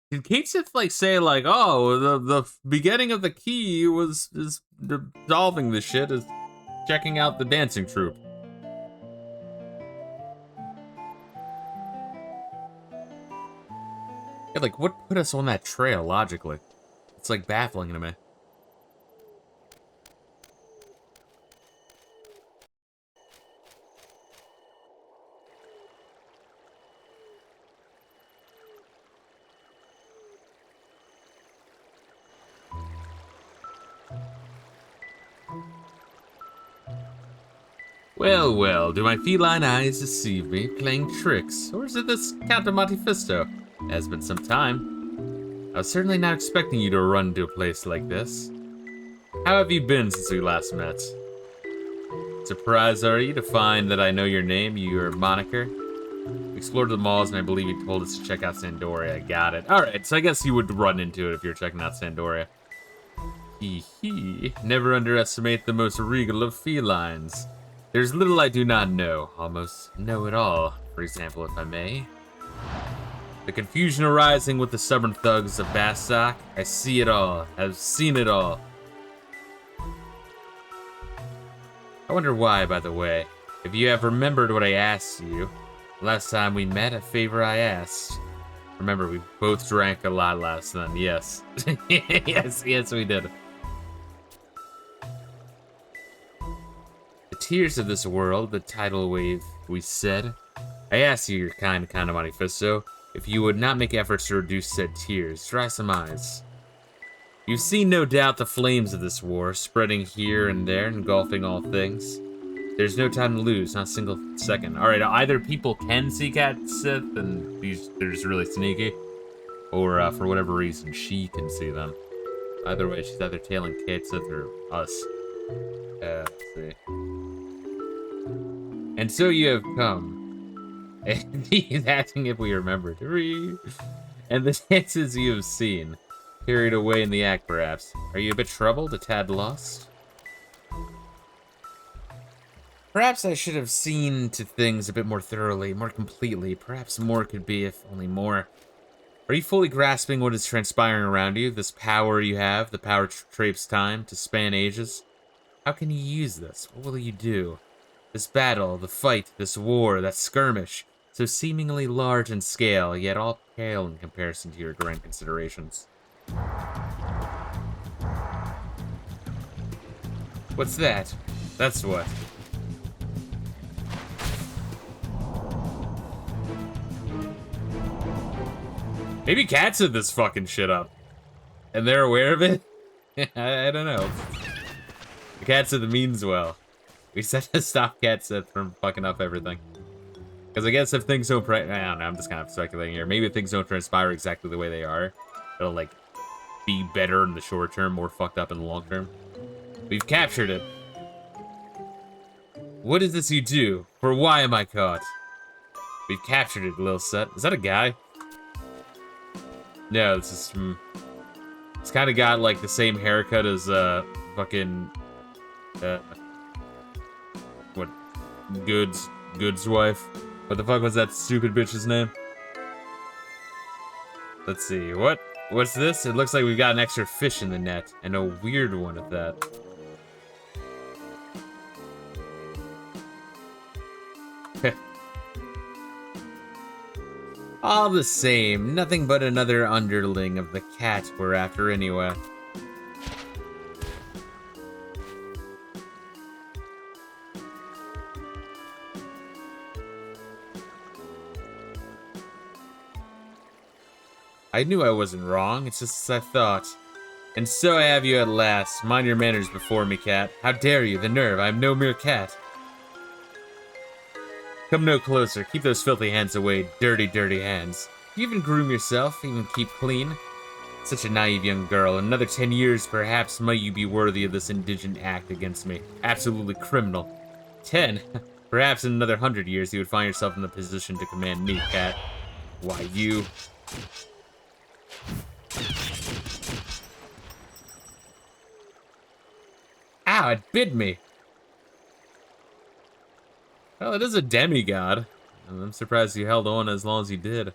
[SPEAKER 1] Did Kate Sith like say like, oh, the beginning of the key was dissolving the shit is checking out the dancing troupe? Yeah, like what put us on that trail logically? It's like baffling to me. Well, well, do my feline eyes deceive me, playing tricks? Or is it this Count of Monte Fisto? It has been some time. I was certainly not expecting you to run to a place like this. How have you been since we last met? Surprised are you to find that I know your name, your moniker? We explored the malls and I believe you told us to check out Sandoria. Got it. Alright, so I guess you would run into it if you're checking out Sandoria. Hee hee. Never underestimate the most regal of felines. There's little I do not know, almost know it all, for example, if I may. The confusion arising with the stubborn thugs of Bastok, I see it all, I've seen it all. I wonder why, by the way, if you have remembered what I asked you. Last time we met, a favor I asked. Remember, we both drank a lot last night, yes. yes, we did. Tears of this world, the tidal wave, we said. I asked you, your kind of Monte Fisto, if you would not make efforts to reduce said tears. Dry some eyes. You've seen, no doubt, the flames of this war, spreading here and there, engulfing all things. There's no time to lose, not a single second. Alright, either people can see Cat Sith, and they're just really sneaky, or for whatever reason, she can see them. Either way, she's either tailing Cat Sith or us. Let's see. And so you have come. And he's asking if we remembered. And the chances you have seen. Carried away in the act, perhaps. Are you a bit troubled, a tad lost? Perhaps I should have seen to things a bit more thoroughly, more completely. Perhaps more could be, if only more. Are you fully grasping what is transpiring around you? This power you have, the power traipse time, to span ages? How can you use this? What will you do? This battle, the fight, this war, that skirmish, so seemingly large in scale, yet all pale in comparison to your grand considerations. What's that? That's what. Maybe Cat said this fucking shit up. And they're aware of it? I don't know. The Cat said the means well. We said to stop Cat Sith from fucking up everything. Because I guess if things don't I don't know, I'm just kind of speculating here. Maybe if things don't transpire exactly the way they are, it'll, like, be better in the short term, more fucked up in the long term. We've captured it. What is this you do? For why am I caught? We've captured it, Lilisette. Is that a guy? No, this is from... It's kind of got, like, the same haircut as, fucking... what? Good's wife? What the fuck was that stupid bitch's name? Let's see, what's this? It looks like we've got an extra fish in the net, and a weird one at that. All the same, nothing but another underling of the cat we're after anyway. I knew I wasn't wrong, it's just as I thought. And so I have you at last. Mind your manners before me, cat. How dare you, the nerve, I am no mere cat. Come no closer, keep those filthy hands away, dirty, dirty hands. You even groom yourself, even keep clean. Such a naive young girl, in another 10 years perhaps might you be worthy of this indigent act against me. Absolutely criminal. 10? Perhaps in another 100 years, you would find yourself in the position to command me, cat. Why, you... Ow, it bit me. Well, it is a demigod. I'm surprised you held on as long as you did.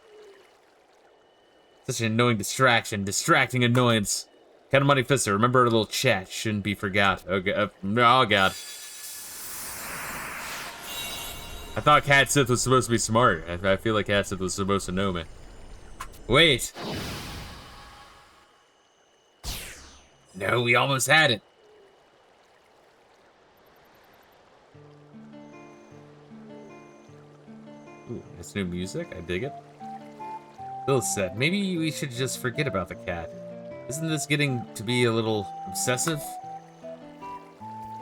[SPEAKER 1] Such an annoying distraction. Distracting annoyance. Kind of money Fisto, remember our little chat. Shouldn't be forgot. Okay, oh god. I thought Cat Sith was supposed to be smart. I feel like Cat Sith was supposed to know me. Wait. No, we almost had it. Ooh, nice new music. I dig it. Lilisette, maybe we should just forget about the cat. Isn't this getting to be a little obsessive?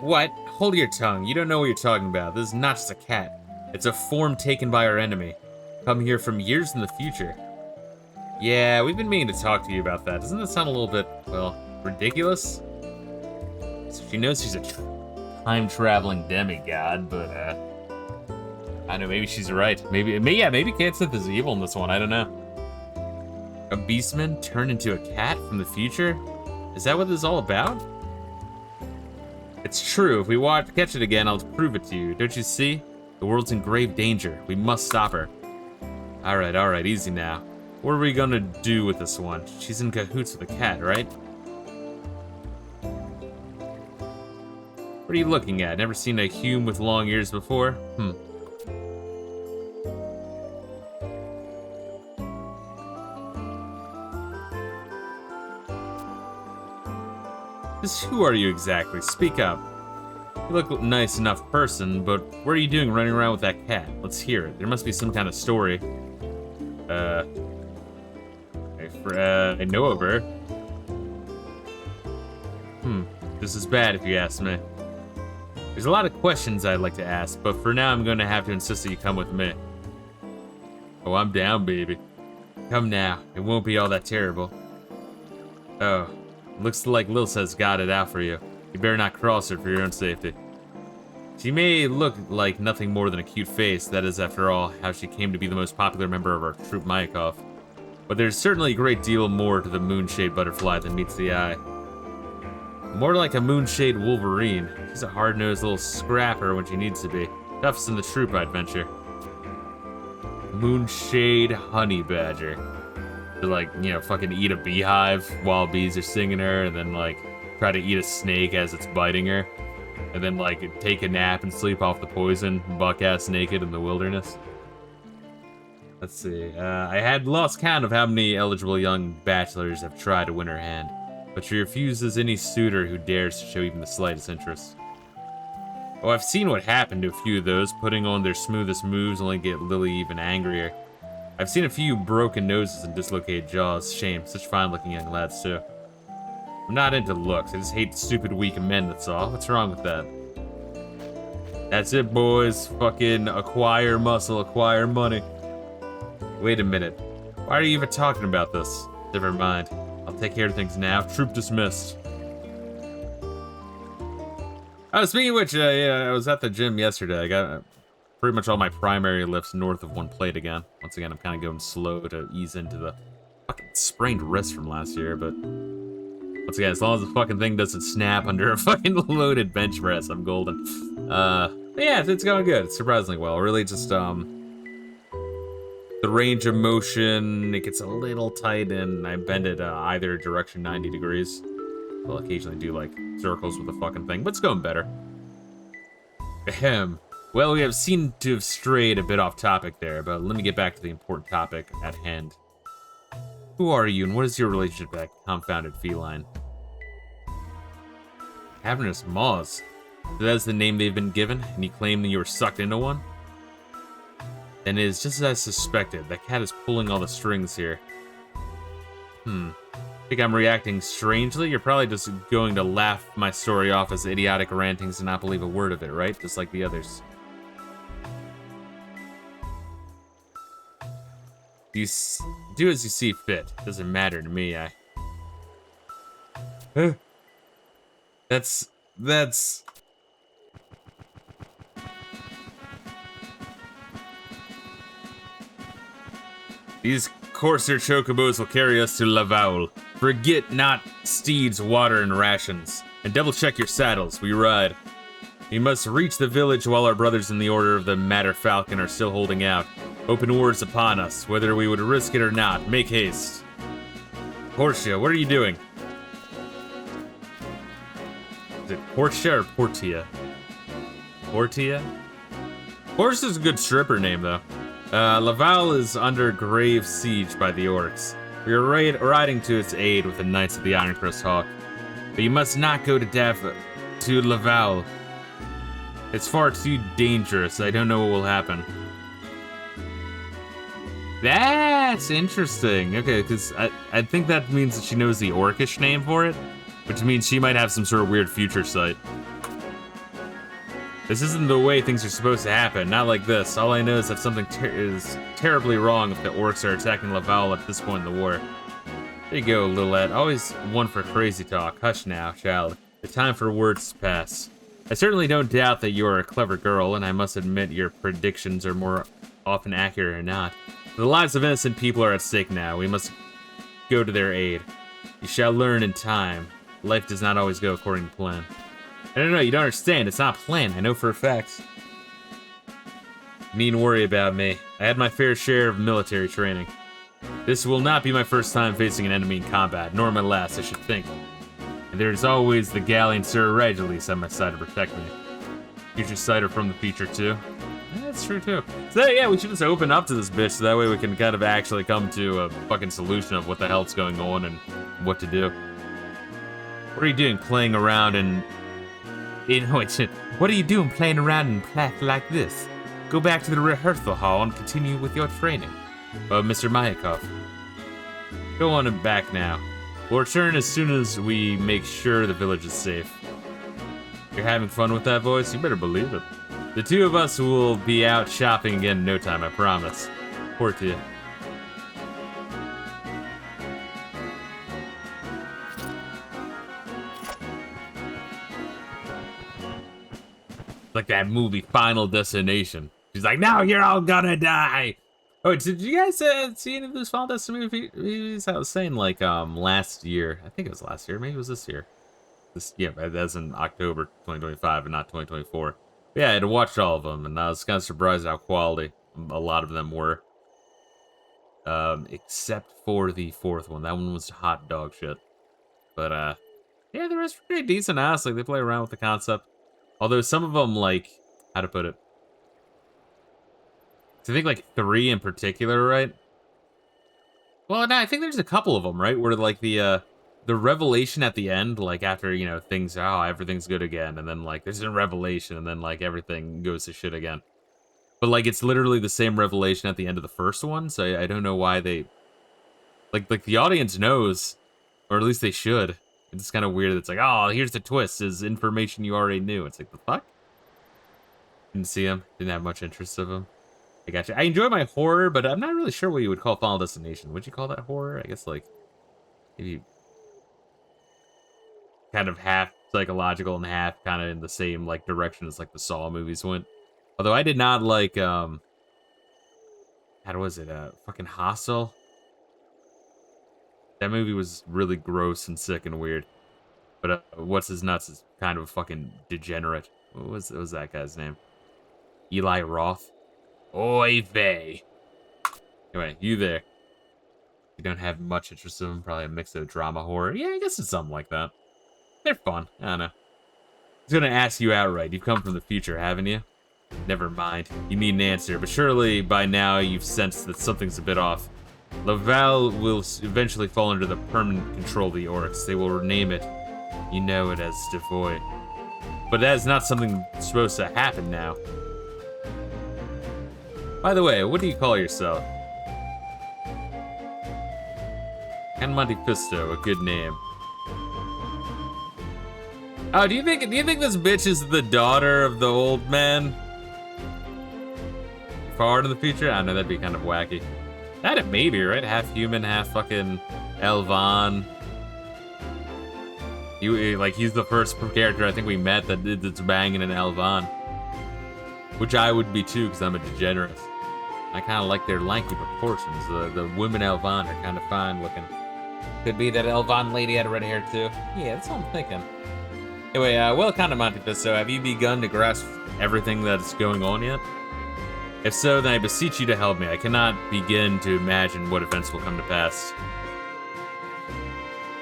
[SPEAKER 1] What? Hold your tongue. You don't know what you're talking about. This is not just a cat. It's a form taken by our enemy. Come here from years in the future. Yeah, we've been meaning to talk to you about that. Doesn't that sound a little bit, well, ridiculous? So she knows she's a time-traveling demigod, but, I don't know, maybe she's right. Maybe Cat Sith is evil in this one, I don't know. A beastman turned into a cat from the future? Is that what this is all about? It's true. If we catch it again, I'll prove it to you. Don't you see? The world's in grave danger. We must stop her. Alright, easy now. What are we gonna do with this one? She's in cahoots with the cat, right? What are you looking at? Never seen a hume with long ears before? Just who are you exactly? Speak up. You look a nice enough person, but what are you doing running around with that cat? Let's hear it. There must be some kind of story. I know of her. This is bad if you ask me. There's a lot of questions I'd like to ask, but for now I'm going to have to insist that you come with me. Oh, I'm down, baby. Come now. It won't be all that terrible. Oh. Looks like Lilisette's got it out for you. You better not cross her for your own safety. She may look like nothing more than a cute face. That is, after all, how she came to be the most popular member of our troop Mayakov. But there's certainly a great deal more to the moonshade butterfly than meets the eye. More like a moonshade wolverine. She's a hard-nosed little scrapper when she needs to be. Toughest in the troop, I'd venture. Moonshade honey badger. To, like, you know, fucking eat a beehive while bees are stinging her, and then, like, try to eat a snake as it's biting her, and then, like, take a nap and sleep off the poison, buck-ass naked in the wilderness. Let's see, I had lost count of how many eligible young bachelors have tried to win her hand, but she refuses any suitor who dares to show even the slightest interest. Oh, I've seen what happened to a few of those. Putting on their smoothest moves only get Lily even angrier. I've seen a few broken noses and dislocated jaws. Shame, such fine-looking young lads, too. I'm not into looks. I just hate stupid, weak men, that's all. What's wrong with that? That's it, boys. Fucking acquire muscle, acquire money. Wait a minute. Why are you even talking about this? Never mind. I'll take care of things now. Troop dismissed. Oh, speaking of which, yeah, I was at the gym yesterday. I got pretty much all my primary lifts north of one plate again. Once again, I'm kind of going slow to ease into the fucking sprained wrist from last year, but once again, as long as the fucking thing doesn't snap under a fucking loaded bench press, I'm golden. But yeah, it's going good. It's surprisingly well. Really just, the range of motion, it gets a little tight, and I bend it either direction 90 degrees. I'll occasionally do, like, circles with the fucking thing, but it's going better. Ahem. Well, we have seemed to have strayed a bit off topic there, but let me get back to the important topic at hand. Who are you, and what is your relationship to that confounded feline? Cavernous maws. So that is the name they've been given, and you claim that you were sucked into one? Then it is just as I suspected. That cat is pulling all the strings here. Think I'm reacting strangely? You're probably just going to laugh my story off as idiotic rantings and not believe a word of it, right? Just like the others. You do as you see fit. Doesn't matter to me. That's These courser chocobos will carry us to Laval. Forget not steeds, water, and rations. And double check your saddles, we ride. We must reach the village while our brothers in the Order of the Matter Falcon are still holding out. Open wars upon us, whether we would risk it or not. Make haste. Portia, what are you doing? Is it Portia or Portia? Portia? Portia's a good stripper name, though. Laval is under grave siege by the orcs. We are riding to its aid with the Knights of the Ironcrest Hawk. But you must not go to Laval. It's far too dangerous. I don't know what will happen. That's interesting. Okay, because I think that means that she knows the orcish name for it, which means she might have some sort of weird future sight. This isn't the way things are supposed to happen. Not like this. All I know is that something is terribly wrong if the orcs are attacking Laval at this point in the war. There you go, Lilisette. Always one for crazy talk. Hush now, child. The time for words to pass. I certainly don't doubt that you are a clever girl, and I must admit your predictions are more often accurate or not. The lives of innocent people are at stake now. We must go to their aid. You shall learn in time. Life does not always go according to plan. No, you don't understand. It's not planned. I know for a fact. Needn't worry about me. I had my fair share of military training. This will not be my first time facing an enemy in combat, nor my last, I should think. And there's always the gallant Sir Regulus at my side to protect me. Future sighter from the future, too. Yeah, that's true, too. So, yeah, we should just open up to this bitch, so that way we can kind of actually come to a fucking solution of what the hell's going on and what to do. What are you doing playing around and... What are you doing playing around in class like this? Go back to the rehearsal hall and continue with your training. Mr. Mayakov. Go on and back now. We'll return as soon as we make sure the village is safe. You're having fun with that voice? You better believe it. The two of us will be out shopping again in no time, I promise. Portia. Like that movie Final Destination. She's like, now you're all gonna die. Oh, did you guys see any of those Final Destination movies? I was saying like last year. I think it was last year. Maybe it was this year. Yeah, that's in October 2025 and not 2024. But yeah, I had watched all of them, and I was kind of surprised how quality a lot of them were. Except for the fourth one. That one was hot dog shit. But yeah, the rest were pretty decent, honestly. They play around with the concept. Although some of them, like, how to put it? I think, like, 3 in particular, right? Well, no, I think there's a couple of them, right? Where, like, the revelation at the end, like, after, you know, things, oh, everything's good again. And then, like, there's a revelation, and then, like, everything goes to shit again. But, like, it's literally the same revelation at the end of the first one, so I don't know why they... Like, the audience knows, or at least they should. It's kind of weird. It's like, oh, here's the twist. Is information you already knew. It's like, the fuck? Didn't see him. Didn't have much interest of him. I gotcha. I enjoy my horror, but I'm not really sure what you would call Final Destination. Would you call that horror? I guess, like, maybe kind of half psychological and half kind of in the same, like, direction as, like, the Saw movies went. Although I did not like, how was it? Fucking Hostel? That movie was really gross and sick and weird. But What's His Nuts is kind of a fucking degenerate. What was that guy's name? Eli Roth? Oy vey. Anyway, you there. You don't have much interest in them. Probably a mix of drama, horror. Yeah, I guess it's something like that. They're fun. I don't know. I was gonna ask you outright. You've come from the future, haven't you? Never mind. You need an answer. But surely by now you've sensed that something's a bit off. Laval will eventually fall under the permanent control of the orcs. They will rename it. You know it as Devoy. But that is not something that's supposed to happen now. By the way, what do you call yourself? Monte Fisto, a good name. Oh, do you think this bitch is the daughter of the old man? Far into the future? I don't know, that'd be kind of wacky. That maybe, right? Half human, half fucking Elvan. He's the first character I think we met that's banging an Elvan. Which I would be too, because I'm a degenerate. I kind of like their lanky proportions. The women Elvan are kind of fine looking. Could be that Elvan lady had red hair too. Yeah, that's what I'm thinking. Anyway, well, kind of Monte Fisto, have you begun to grasp everything that's going on yet? If so, then I beseech you to help me. I cannot begin to imagine what events will come to pass.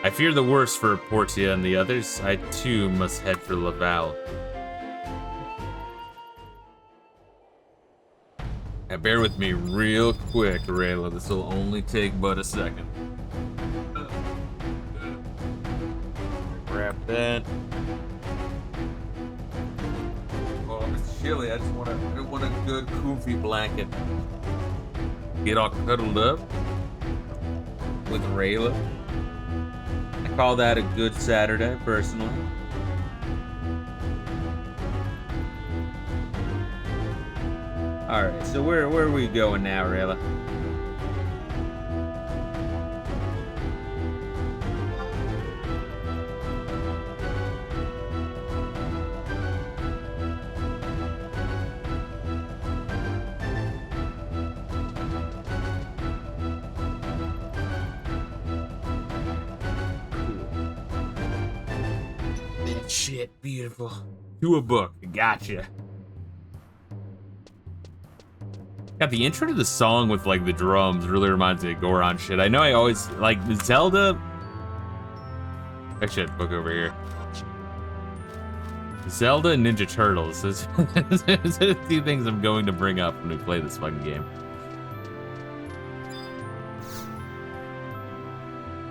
[SPEAKER 1] I fear the worst for Portia and the others. I too must head for Laval. Now bear with me real quick, Reila. This will only take but a second. Grab that. Oh, it's chilly. I want a good comfy blanket. Get all cuddled up with Reila. I call that a good Saturday, personally. Alright, so where are we going now, Reila? That shit, beautiful. To a book, gotcha. God, the intro to the song with, like, the drums really reminds me of Goron shit. I know I always, like, Zelda... Actually, I had a book over here. Zelda and Ninja Turtles. Those are the two things I'm going to bring up when we play this fucking game.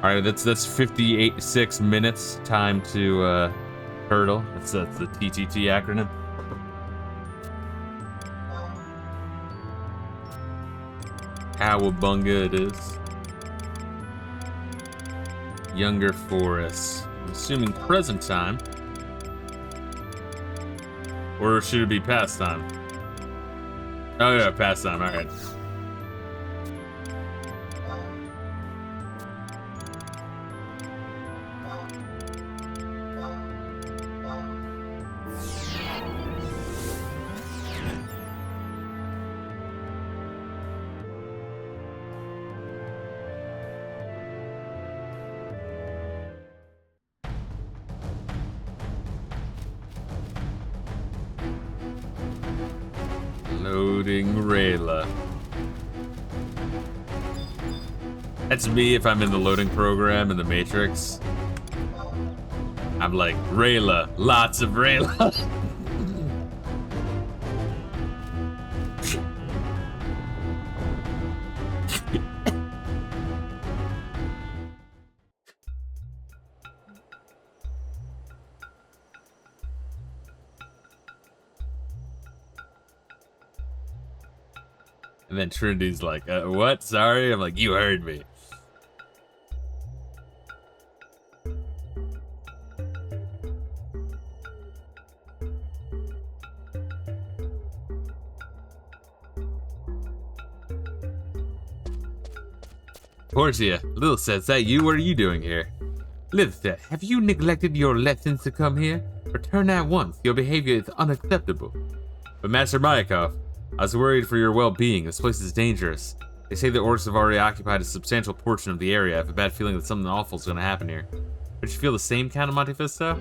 [SPEAKER 1] Alright, that's 56 minutes time to, turtle. That's the TTT acronym. Cowabunga it is. Younger Forest. I'm assuming present time. Or should it be past time? Oh yeah, past time, alright. Loading Reila. That's me if I'm in the loading program in the Matrix. I'm like, Reila, lots of Reila. And then Trinity's like, what? Sorry? I'm like, you heard me. Portia, Lilisette, is that you? What are you doing here? Lilisette, have you neglected your lessons to come here? Return at once. Your behavior is unacceptable. But Master Mayakov, I was worried for your well-being. This place is dangerous. They say the orcs have already occupied a substantial portion of the area. I have a bad feeling that something awful is going to happen here. Don't you feel the same, Count of Monte Fisto?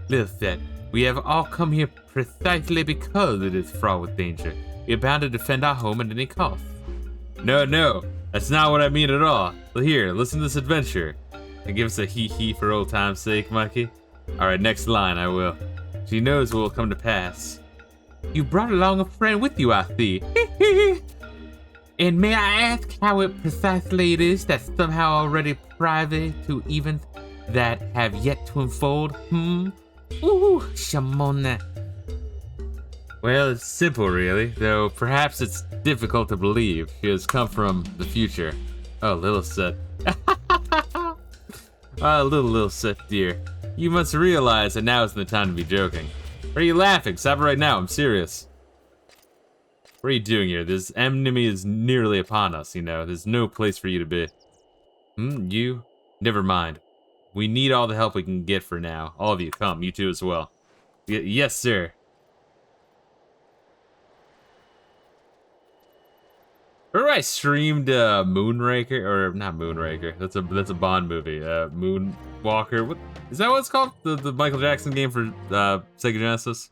[SPEAKER 1] Lilisette, we have all come here precisely because it is fraught with danger. We are bound to defend our home at any cost. No, that's not what I mean at all. Well, here, listen to this adventure. And give us a hee-hee for old time's sake, Mikey. Alright, next line, I will. She knows what will come to pass. You brought along a friend with you, I see. And may I ask how it precisely it is that's somehow already private to events that have yet to unfold? Ooh, Shamona. Well, it's simple, really, though perhaps it's difficult to believe. She has come from the future. Oh, Lilisette. Lilisette, dear. You must realize that now isn't the time to be joking. Why are you laughing? Stop it right now, I'm serious. What are you doing here? This enemy is nearly upon us, you know. There's no place for you to be. You? Never mind. We need all the help we can get for now. All of you, come. You too as well. Yes, sir. I streamed Moonraker, or not Moonraker? That's a Bond movie. Moonwalker. What is that? What it's called? The Michael Jackson game for Sega Genesis.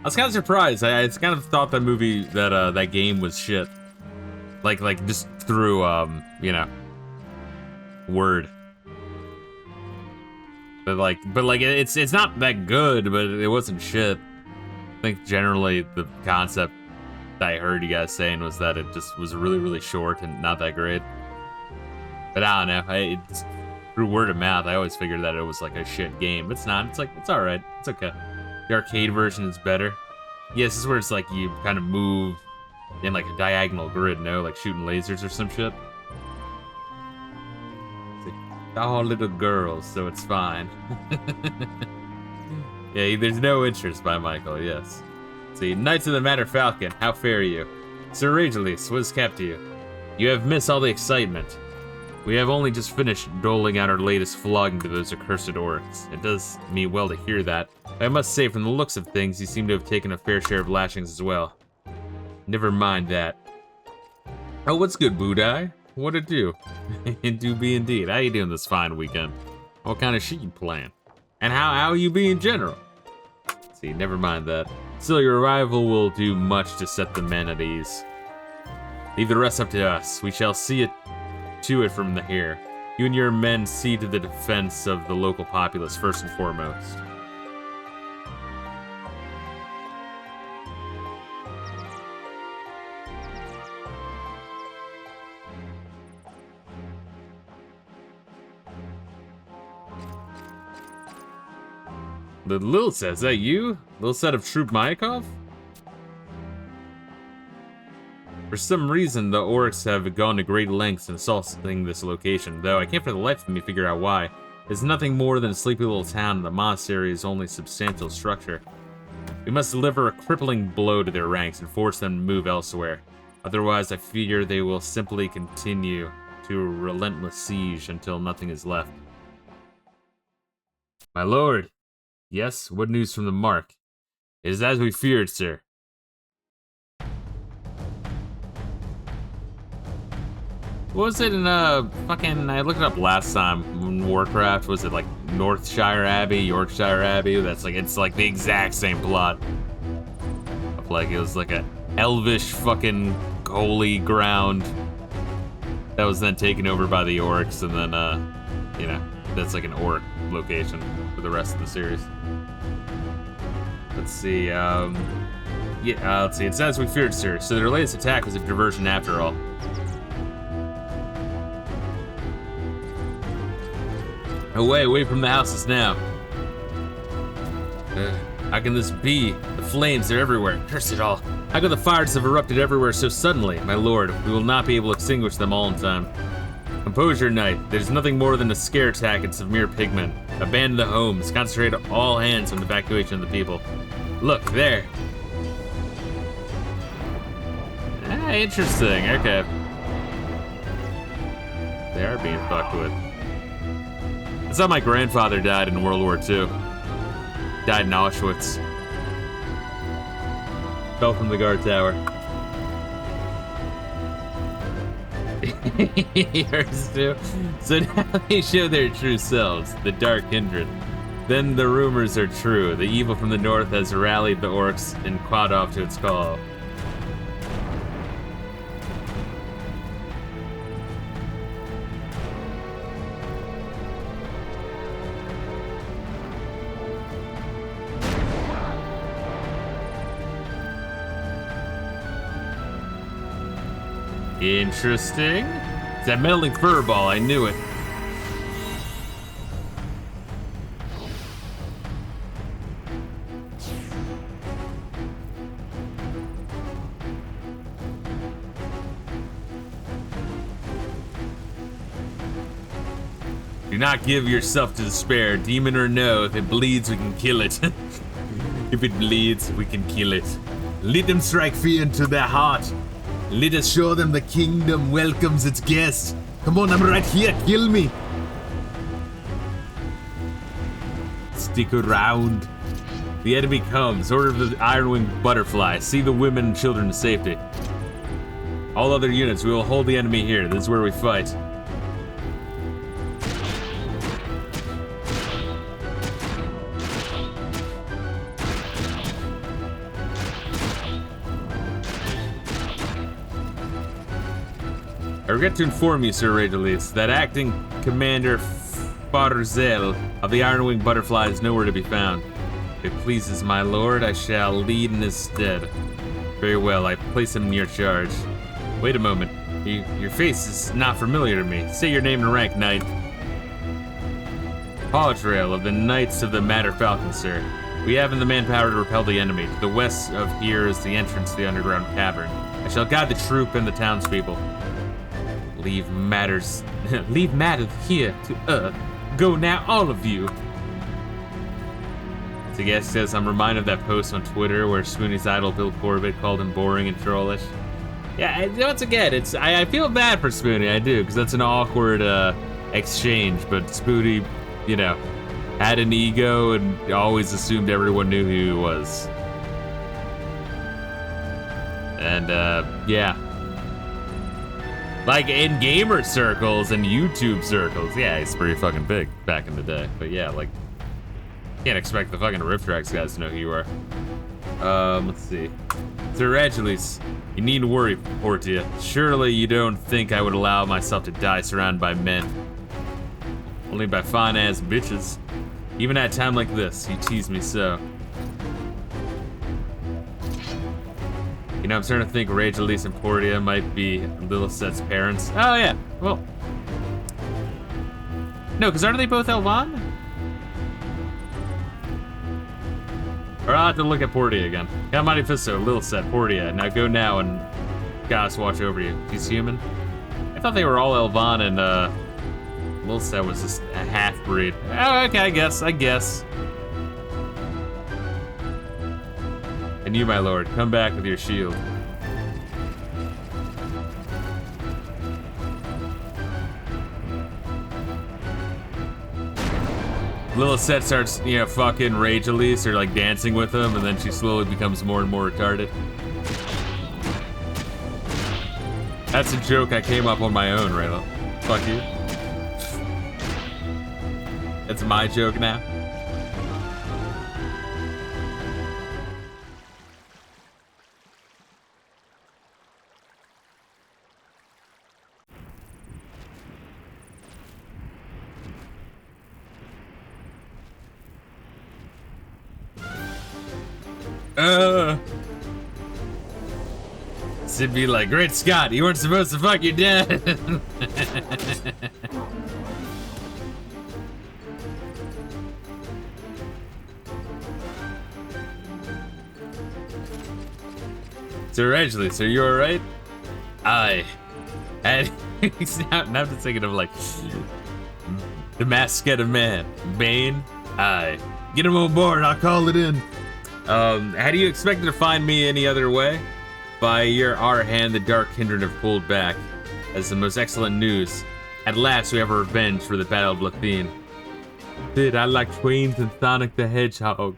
[SPEAKER 1] I was kind of surprised. I kind of thought that movie, that game was shit. Like just through you know, word. But like it's not that good, but it wasn't shit. I think generally the concept that I heard you guys saying was that it just was really, really short and not that great. But I don't know. It's through word of mouth, I always figured that it was like a shit game. It's not. It's like, it's alright. It's okay. The arcade version is better. Yeah, this is where it's like you kind of move in like a diagonal grid, no? Like shooting lasers or some shit. It's like, all little girls, so it's fine. Yeah, there's no interest by Michael, yes. See, Knights of the Matter Falcon, how fare you? Sir Ragelis, what has kept you? You have missed all the excitement. We have only just finished doling out our latest flogging to those accursed orcs. It does me well to hear that. But I must say, from the looks of things, you seem to have taken a fair share of lashings as well. Never mind that. Oh, what's good, Budai? What'd it do? It do be indeed. How you doing this fine weekend? What kind of shit you playing? And how you be in general? See, never mind that. Still, your arrival will do much to set the men at ease. Leave the rest up to us. We shall see it to it from here. You and your men see to the defense of the local populace first and foremost. The Lilisette, is that you? Lilisette of Troop Mayakov? For some reason, the orcs have gone to great lengths in assaulting this location, though I can't for the life of me figure out why. It's nothing more than a sleepy little town, and the monastery is only substantial structure. We must deliver a crippling blow to their ranks and force them to move elsewhere. Otherwise, I fear they will simply continue to a relentless siege until nothing is left. My lord! Yes, what news from the mark? It is as we feared, sir. What was it in fucking, I looked it up last time in Warcraft, was it like Northshire Abbey, Yorkshire Abbey? That's like, it's like the exact same plot. Like it was like a elvish fucking holy ground that was then taken over by the orcs, and then you know, that's like an orc location for the rest of the series. Let's see, let's see, it says we feared, sir, so their latest attack was a diversion after all. Away from the houses now. How can this be? The flames, they're everywhere. Curse it all. How can the fires have erupted everywhere so suddenly? My lord, we will not be able to extinguish them all in time. Composure, knight. There's nothing more than a scare tactics of mere pigmen. Abandon the homes. Concentrate all hands on the evacuation of the people. Look, there. Ah, interesting. Okay. They are being fucked with. That's how my grandfather died in World War II. Died in Auschwitz. Fell from the guard tower. Yours too. So now they show their true selves, the Dark Kindred. Then the rumors are true. The evil from the north has rallied the orcs and caught off to its call. Interesting. It's that meddling furball, I knew it. Do not give yourself to despair, demon or no. If it bleeds, we can kill it. If it bleeds, we can kill it. Let them strike fear into their heart. Let us show them the kingdom welcomes its guests. Come on, I'm right here, kill me. Stick around. The enemy comes. Order of the Iron-Winged Butterfly. See the women and children to safety. All other units, we will hold the enemy here. This is where we fight. I regret to inform you, Sir Reila, that acting Commander Farzel of the Iron-Winged Butterfly is nowhere to be found. If it pleases my lord, I shall lead in his stead. Very well, I place him in your charge. Wait a moment. Your face is not familiar to me. Say your name and rank, knight. Paudrail of the Knights of the Matter Falcon, sir. We haven't the manpower to repel the enemy. To the west of here is the entrance to the underground cavern. I shall guide the troop and the townspeople. Leave matters here to Earth. Go now, all of you. So I guess says I'm reminded of that post on Twitter where Spoonie's idol Bill Corbett called him boring and trollish. Yeah, once again, I feel bad for Spoonie, I do, because that's an awkward exchange. But Spoonie, you know, had an ego and always assumed everyone knew who he was. And yeah. Like, in gamer circles and YouTube circles. Yeah, he's pretty fucking big back in the day. But yeah, like, can't expect the fucking Rift Tracks guys to know who you are. Let's see. Sir Angelis, you needn't worry, Portia. Surely you don't think I would allow myself to die surrounded by men. Only by fine-ass bitches. Even at a time like this, you tease me so. You know, I'm starting to think Rage, Elise, and Portia might be Lilisette's parents. Oh, yeah. Well. No, because aren't they both Elvan? Or I'll have to look at Portia again. Monte, Fisto, Lilisette, Portia. Now go now and Goddess watch over you. She's human. I thought they were all Elvan and Lilisette was just a half-breed. Oh, okay, I guess. And you, my lord, come back with your shield. Lilisette starts, you know, fucking Rage Elise or like dancing with him, and then she slowly becomes more and more retarded. That's a joke I came up on my own, Reila. Fuck you. That's my joke now. It'd be like, great Scott, you weren't supposed to fuck your dad. So Rangeley, so you alright? Aye. And now I'm just thinking of like the mascot of man. Bane? Aye. Get him on board, I'll call it in. How do you expect to find me any other way? By our hand, the Dark Kindred have pulled back. As the most excellent news. At last, we have a revenge for the Battle of Lathine. Dude, I like trains and Sonic the Hedgehog.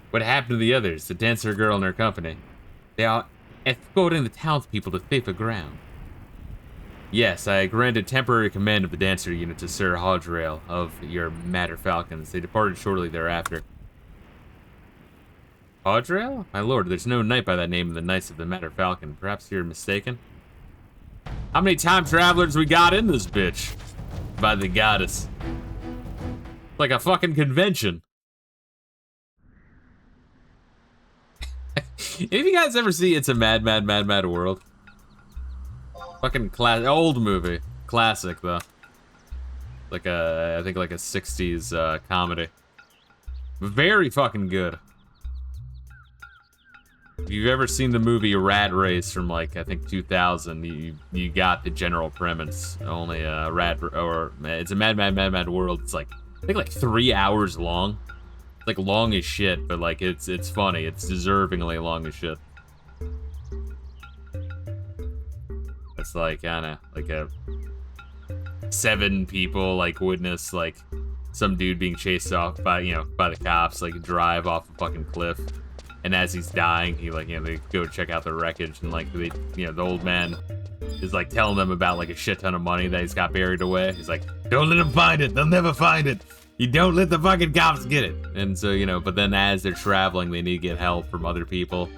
[SPEAKER 1] What happened to the others, the dancer girl and her company? They are escorting the townspeople to safer ground. Yes, I granted temporary command of the dancer unit to Sir Paudrail of your Matter Falcons. They departed shortly thereafter. Paudrail? My lord, there's no knight by that name in the Knights of the Matter Falcon. Perhaps you're mistaken? How many time travelers we got in this bitch? By the goddess. Like a fucking convention. Have you guys ever see It's a Mad, Mad, Mad, Mad World? Fucking old movie. Classic, though. Like I think like a 60s comedy. Very fucking good. If you've ever seen the movie Rat Race from like, I think 2000, you got the general premise. Only It's a Mad, Mad, Mad, Mad World. It's like, I think like 3 hours long. Like long as shit, but like it's funny. It's deservingly long as shit. It's like, I don't know, like a 7 people like witness like some dude being chased off by, you know, by the cops, like drive off a fucking cliff. And as he's dying, he like, you know, they go check out the wreckage, and like they, you know, the old man is like telling them about like a shit ton of money that he's got buried away. He's like, don't let them find it. They'll never find it. You don't let the fucking cops get it. And so, you know, but then as they're traveling, they need to get help from other people.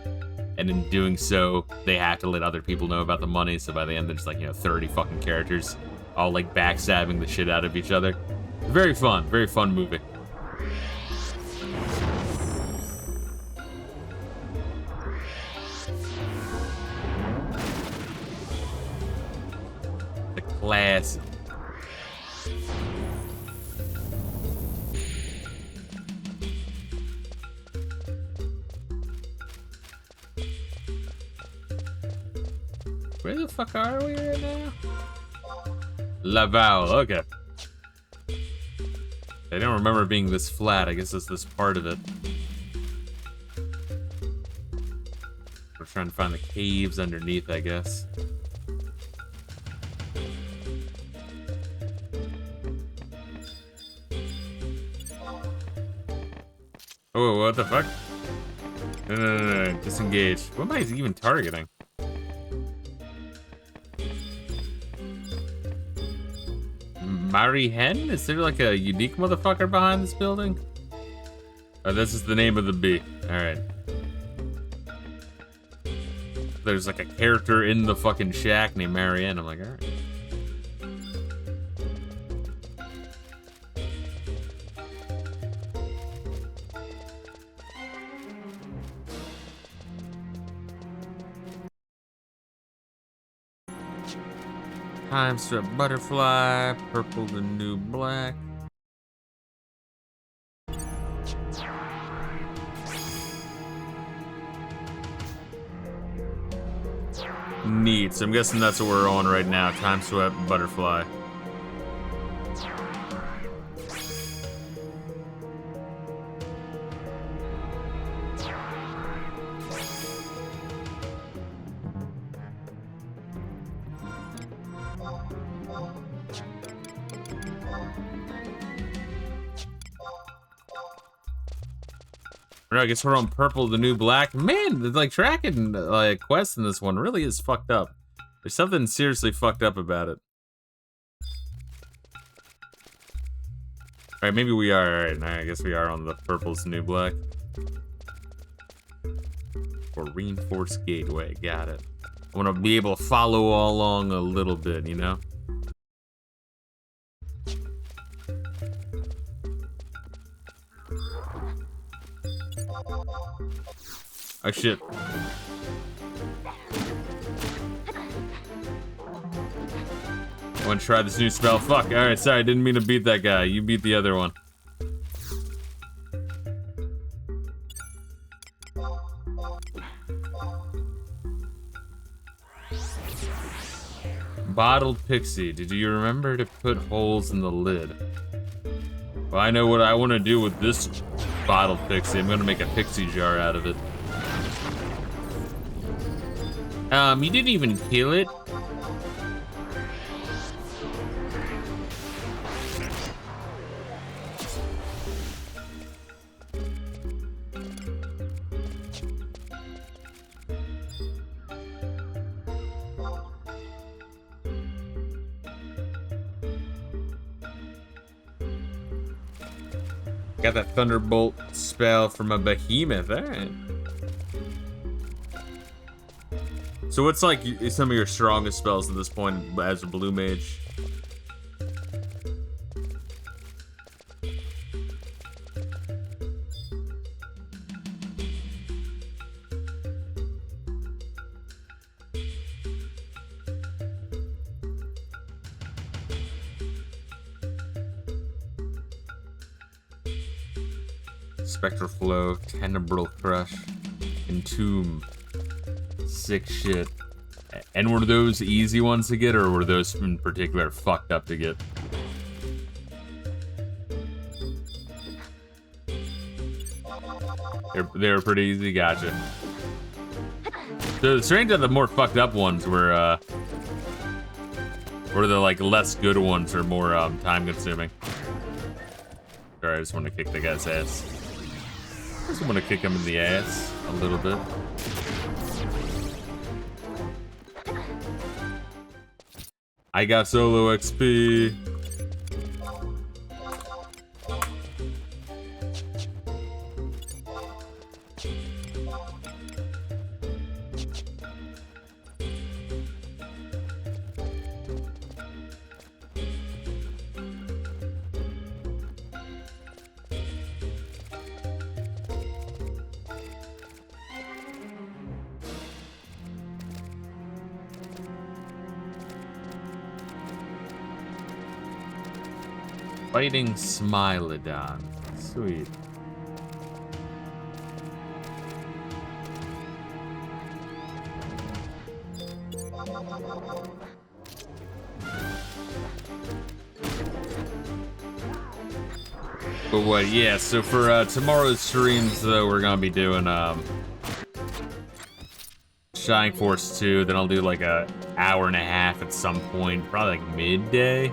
[SPEAKER 1] And in doing so, they have to let other people know about the money. So by the end, there's like, you know, 30 fucking characters all like backstabbing the shit out of each other. Very fun movie. The classic. Where the fuck are we right now? Laval, okay. I don't remember it being this flat. I guess it's this part of it. We're trying to find the caves underneath, I guess. Oh, what the fuck? No, disengage. What am I even targeting? Mari Hen? Is there like a unique motherfucker behind this building? Oh, this is the name of the bee. Alright. There's like a character in the fucking shack named Marianne. I'm like, alright. Time strip butterfly, purple the new black. Neat. So I'm guessing that's what we're on right now. Time swept butterfly. I guess we're on purple, the new black. Man, the like tracking like quest in this one really is fucked up. There's something seriously fucked up about it. Alright, maybe we are. Alright, I guess we are on the purple's new black. Or reinforced gateway, got it. I want to be able to follow along a little bit, you know? Oh shit. I want to try this new spell. Fuck. Alright, sorry, I didn't mean to beat that guy. You beat the other one. Bottled pixie. Did you remember to put holes in the lid? Well, I know what I want to do with this bottled pixie. I'm gonna make a pixie jar out of it. You didn't even kill it. Got that Thunderbolt spell from a behemoth, alright. So what's like some of your strongest spells at this point as a blue mage? Spectral Flow, Tenebral Crush, Entomb. Sick shit. And were those easy ones to get, or were those in particular fucked up to get? They were pretty easy, gotcha. So the strange that the more fucked up ones were Or the like less good ones are more time consuming. Alright, I just want to kick the guy's ass. I just want to kick him in the ass a little bit. I got solo XP. Fighting Smilodon. Sweet. But what, yeah, so for tomorrow's streams, though, we're gonna be doing Shining Force 2, then I'll do like a hour and a half at some point, probably like midday,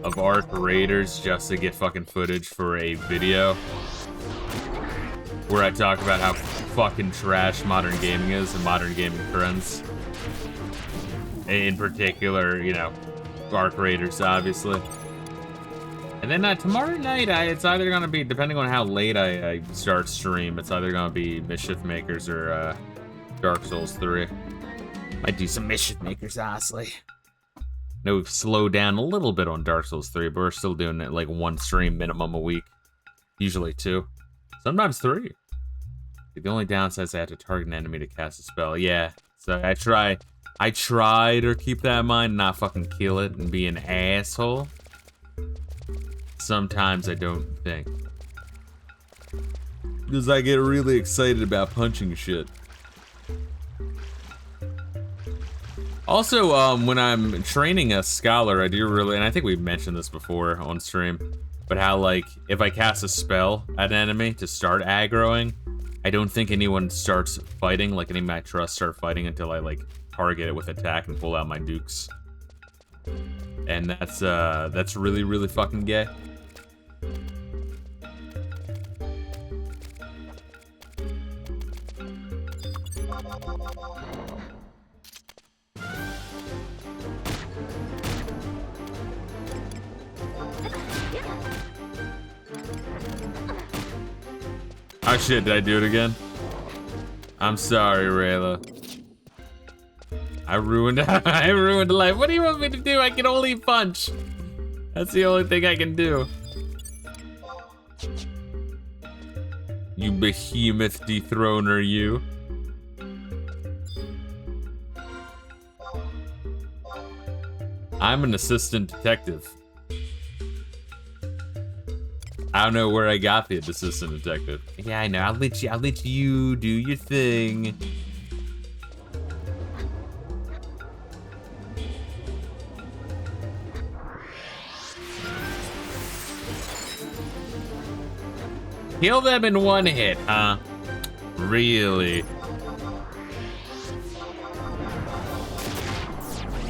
[SPEAKER 1] of Arc Raiders just to get fucking footage for a video where I talk about how fucking trash modern gaming is and modern gaming trends. In particular, you know, Arc Raiders, obviously. And then tomorrow night, it's either gonna be, depending on how late I start stream, it's either gonna be Mischief Makers or Dark Souls 3. Might do some Mischief Makers, honestly. I know we've slowed down a little bit on Dark Souls 3, but we're still doing it like one stream minimum a week. Usually 2. Sometimes 3. The only downside is I have to target an enemy to cast a spell. Yeah, so I try to keep that in mind and not fucking kill it and be an asshole. Sometimes I don't think. Because I get really excited about punching shit. Also, when I'm training a scholar, I do really, and I think we've mentioned this before on stream, but how, like, if I cast a spell at an enemy to start aggroing, I don't think anyone starts fighting, like any of my trust start fighting until I, like, target it with attack and pull out my dukes. And that's really, really fucking gay. Oh shit, did I do it again? I'm sorry, Reila. I ruined life. What do you want me to do? I can only punch. That's the only thing I can do. You behemoth dethroner, you. I'm an assistant detective. I don't know where I got the assistant detective. Yeah, I know. I'll let you do your thing. Kill them in one hit, huh? Really?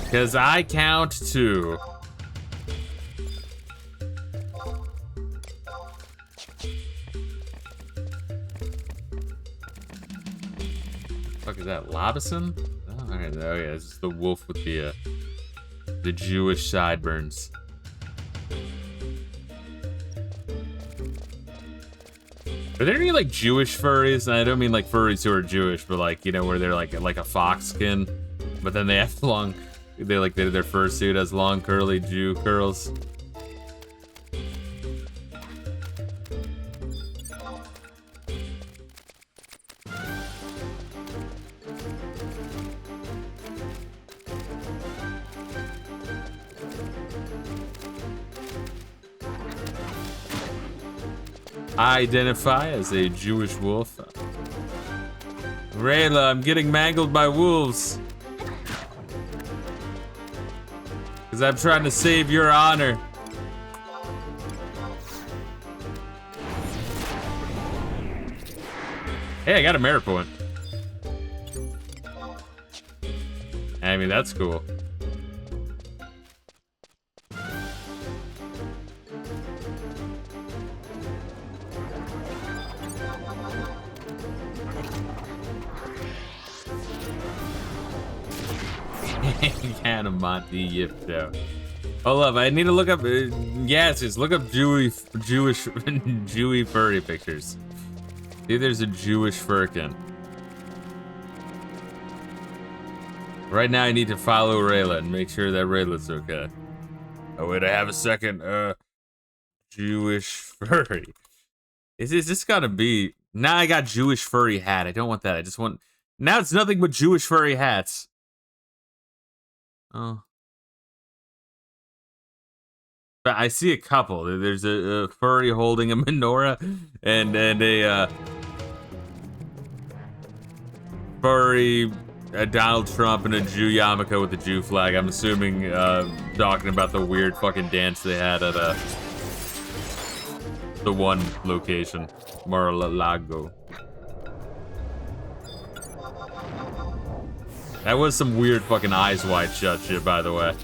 [SPEAKER 1] Because I count 2. Fuck is that, Lobison? Oh, alright, oh yeah, this is the wolf with the Jewish sideburns. Are there any like Jewish furries? And I don't mean like furries who are Jewish, but like, you know, where they're like a fox skin, but then they have long, their fursuit has long curly Jew curls. I identify as a Jewish wolf. Reila, I'm getting mangled by wolves. Because I'm trying to save your honor. Hey, I got a merit point. I I mean, that's cool. Can of Monte Yipto. Hold up, I need to look up. Yes, just look up Jewish Jewy furry pictures. See, there's a Jewish furkin. Right now, I need to follow Reila and make sure that Reila's okay. Oh wait, I have a second. Jewish furry. Is this gotta be? Now I got Jewish furry hat. I don't want that. I just want. Now it's nothing but Jewish furry hats. Oh. But I see a couple. There's a furry holding a menorah and a furry Donald Trump and a Jew yarmulke with the Jew flag. I'm assuming talking about the weird fucking dance they had at the one location, Mar-a-Lago. That was some weird fucking eyes wide shut shit, by the way.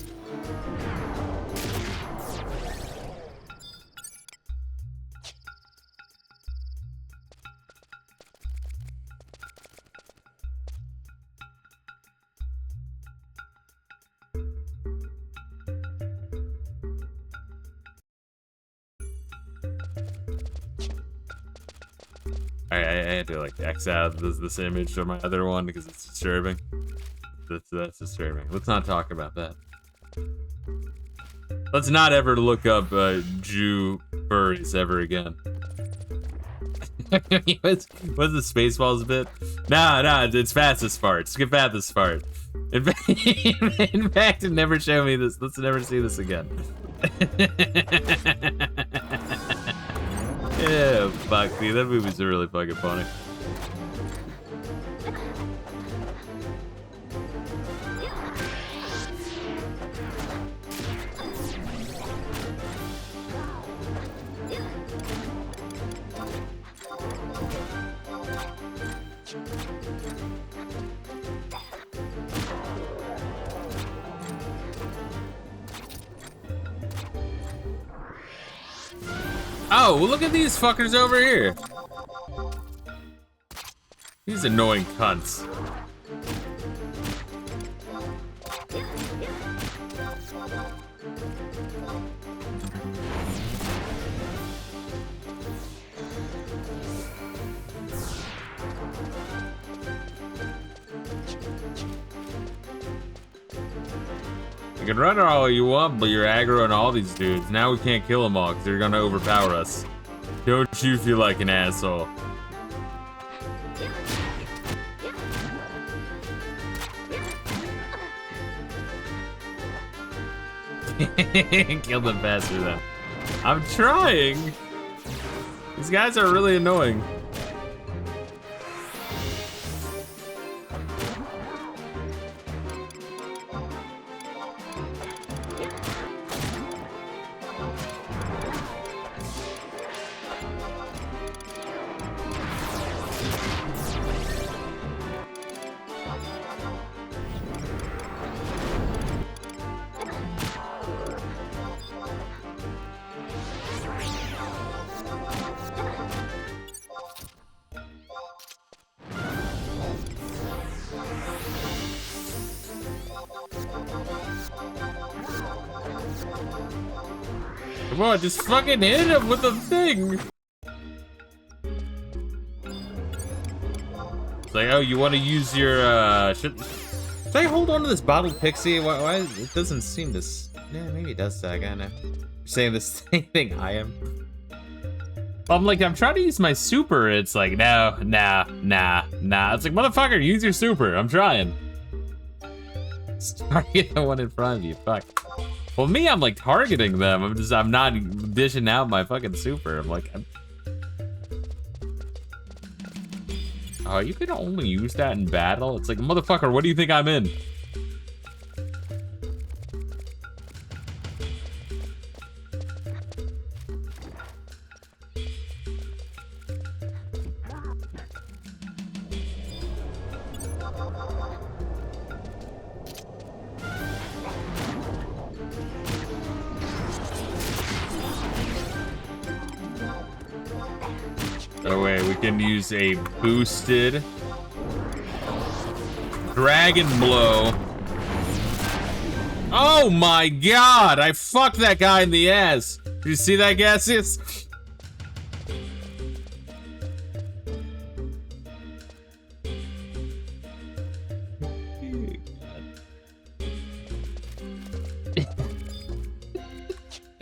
[SPEAKER 1] I had to like X out this image from my other one because it's disturbing. That's disturbing. Let's not talk about that. Let's not ever look up Jew furries ever again. what's the Spaceballs bit? Nah, it's fastest fart. Skip fastest fart. In fact, never show me this. Let's never see this again. Yeah, fuck, dude. That movie's really fucking funny. Oh, well, look at these fuckers over here. These annoying cunts. You can run all you want, but you're aggro on all these dudes. Now we can't kill them all because they're gonna overpower us. Don't you feel like an asshole? Kill them faster then. I'm trying. These guys are really annoying. Come on, just fucking hit him with the thing. It's like, oh, you want to use your, should I hold on to this bottled pixie? Why it doesn't seem to, yeah, maybe it does suck, I know. You're saying the same thing I am. I'm like, I'm trying to use my super. It's like, no. It's like, motherfucker, use your super. I'm trying. Target the one in front of you, fuck. Well, me, I'm like targeting them. I'm not dishing out my fucking super. I'm like, oh, you can only use that in battle? It's like, motherfucker, what do you think I'm in? Oh wait, we can use a boosted Dragon Blow. Oh my god! I fucked that guy in the ass. Did you see that, Gaseous?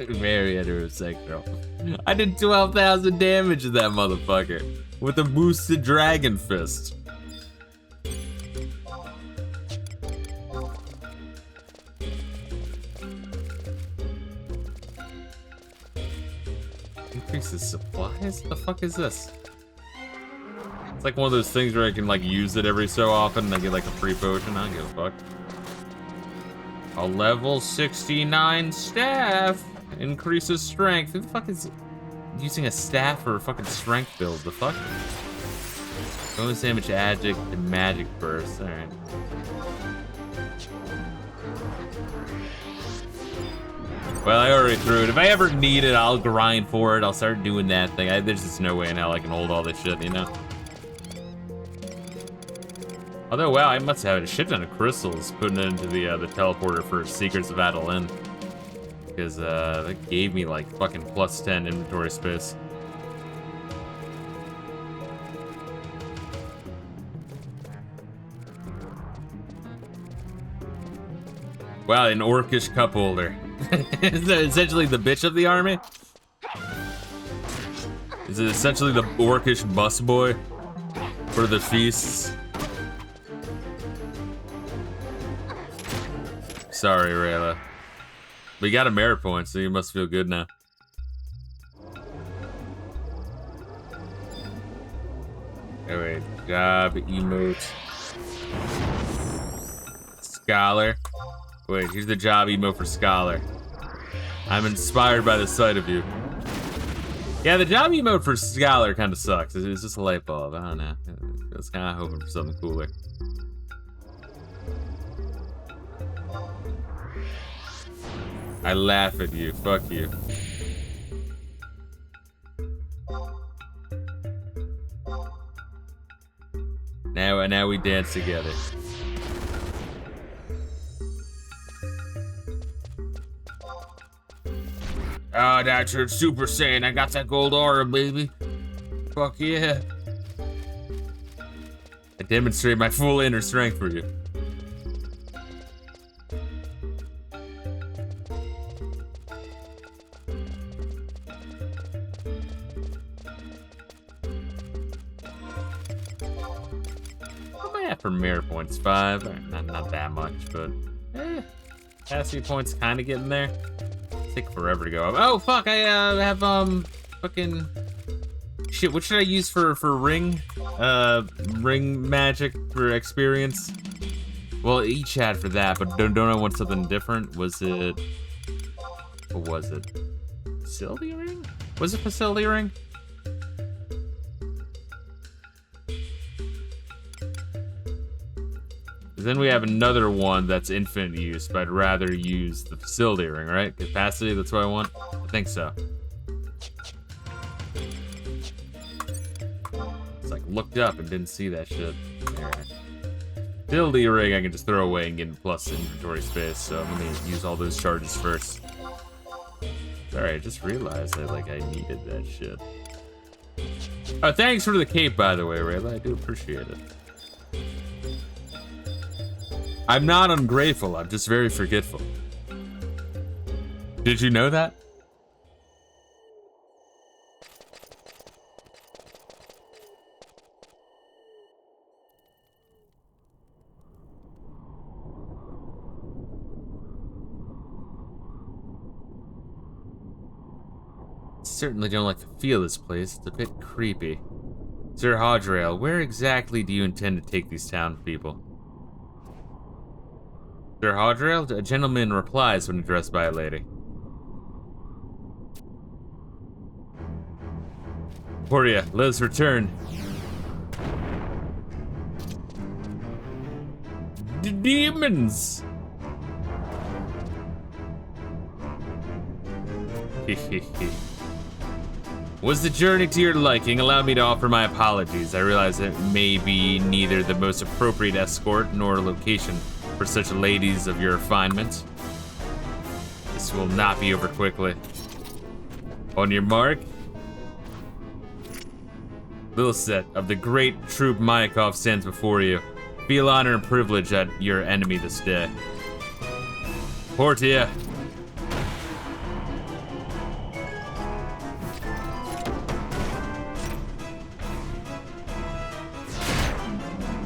[SPEAKER 1] Very heterosexual. I did 12,000 damage to that motherfucker with a boosted Dragon Fist. Increases supplies? The fuck is this? It's like one of those things where I can like use it every so often and I get like a free potion. I don't give a fuck. A level 69 staff increases strength. Who the fuck is using a staff for a fucking strength build? The fuck? Bonus damage addict and magic burst. Alright. Well, I already threw it. If I ever need it, I'll grind for it. I'll start doing that thing. There's just no way in hell I can hold all this shit, you know? Although, wow, I must have a shit ton of crystals putting it into the teleporter for Secrets of Adolin. Because that gave me like fucking plus 10 inventory space. Wow, an orcish cup holder. Is that essentially the bitch of the army? Is it essentially the orcish busboy for the feasts? Sorry, Reila. We got a merit point, so you must feel good now. Alright, job, emote. Scholar. Wait, here's the job emote for Scholar. I'm inspired by the sight of you. Yeah, the job emote for Scholar kind of sucks. It's just a light bulb. I don't know. I was kind of hoping for something cooler. I laugh at you. Fuck you. Now we dance together. Oh, that's your Super Saiyan. I got that gold aura, baby. Fuck yeah. I demonstrate my full inner strength for you. For merit points, 5. Not that much, but capacity points kind of getting there. Take forever to go up. Oh fuck! I have fucking shit. What should I use for ring? Ring magic for experience. Well, each had for that, but don't I want something different? Was it? What was it? Facility ring? Was it facility ring? Then we have another one that's infinite use, but I'd rather use the facility ring, right? Capacity, that's what I want? I think so. It's like looked up and didn't see that shit. Alright. Facility ring I can just throw away and get plus inventory space, so I'm gonna use all those charges first. Sorry, I just realized that I needed that shit. Oh, thanks for the cape, by the way, Reila. I do appreciate it. I'm not ungrateful, I'm just very forgetful. Did you know that? Certainly don't like to feel this place, it's a bit creepy. Sir Hoddrail, where exactly do you intend to take these townspeople? Sir Hoddrail, a gentleman replies when addressed by a lady. Portia, let us return. Demons! Was the journey to your liking? Allow me to offer my apologies. I realize it may be neither the most appropriate escort nor location for such ladies of your refinement. This will not be over quickly. On your mark. Lilisette of the great troop Mayakov stands before you. Feel honor and privilege at your enemy this day. Portia.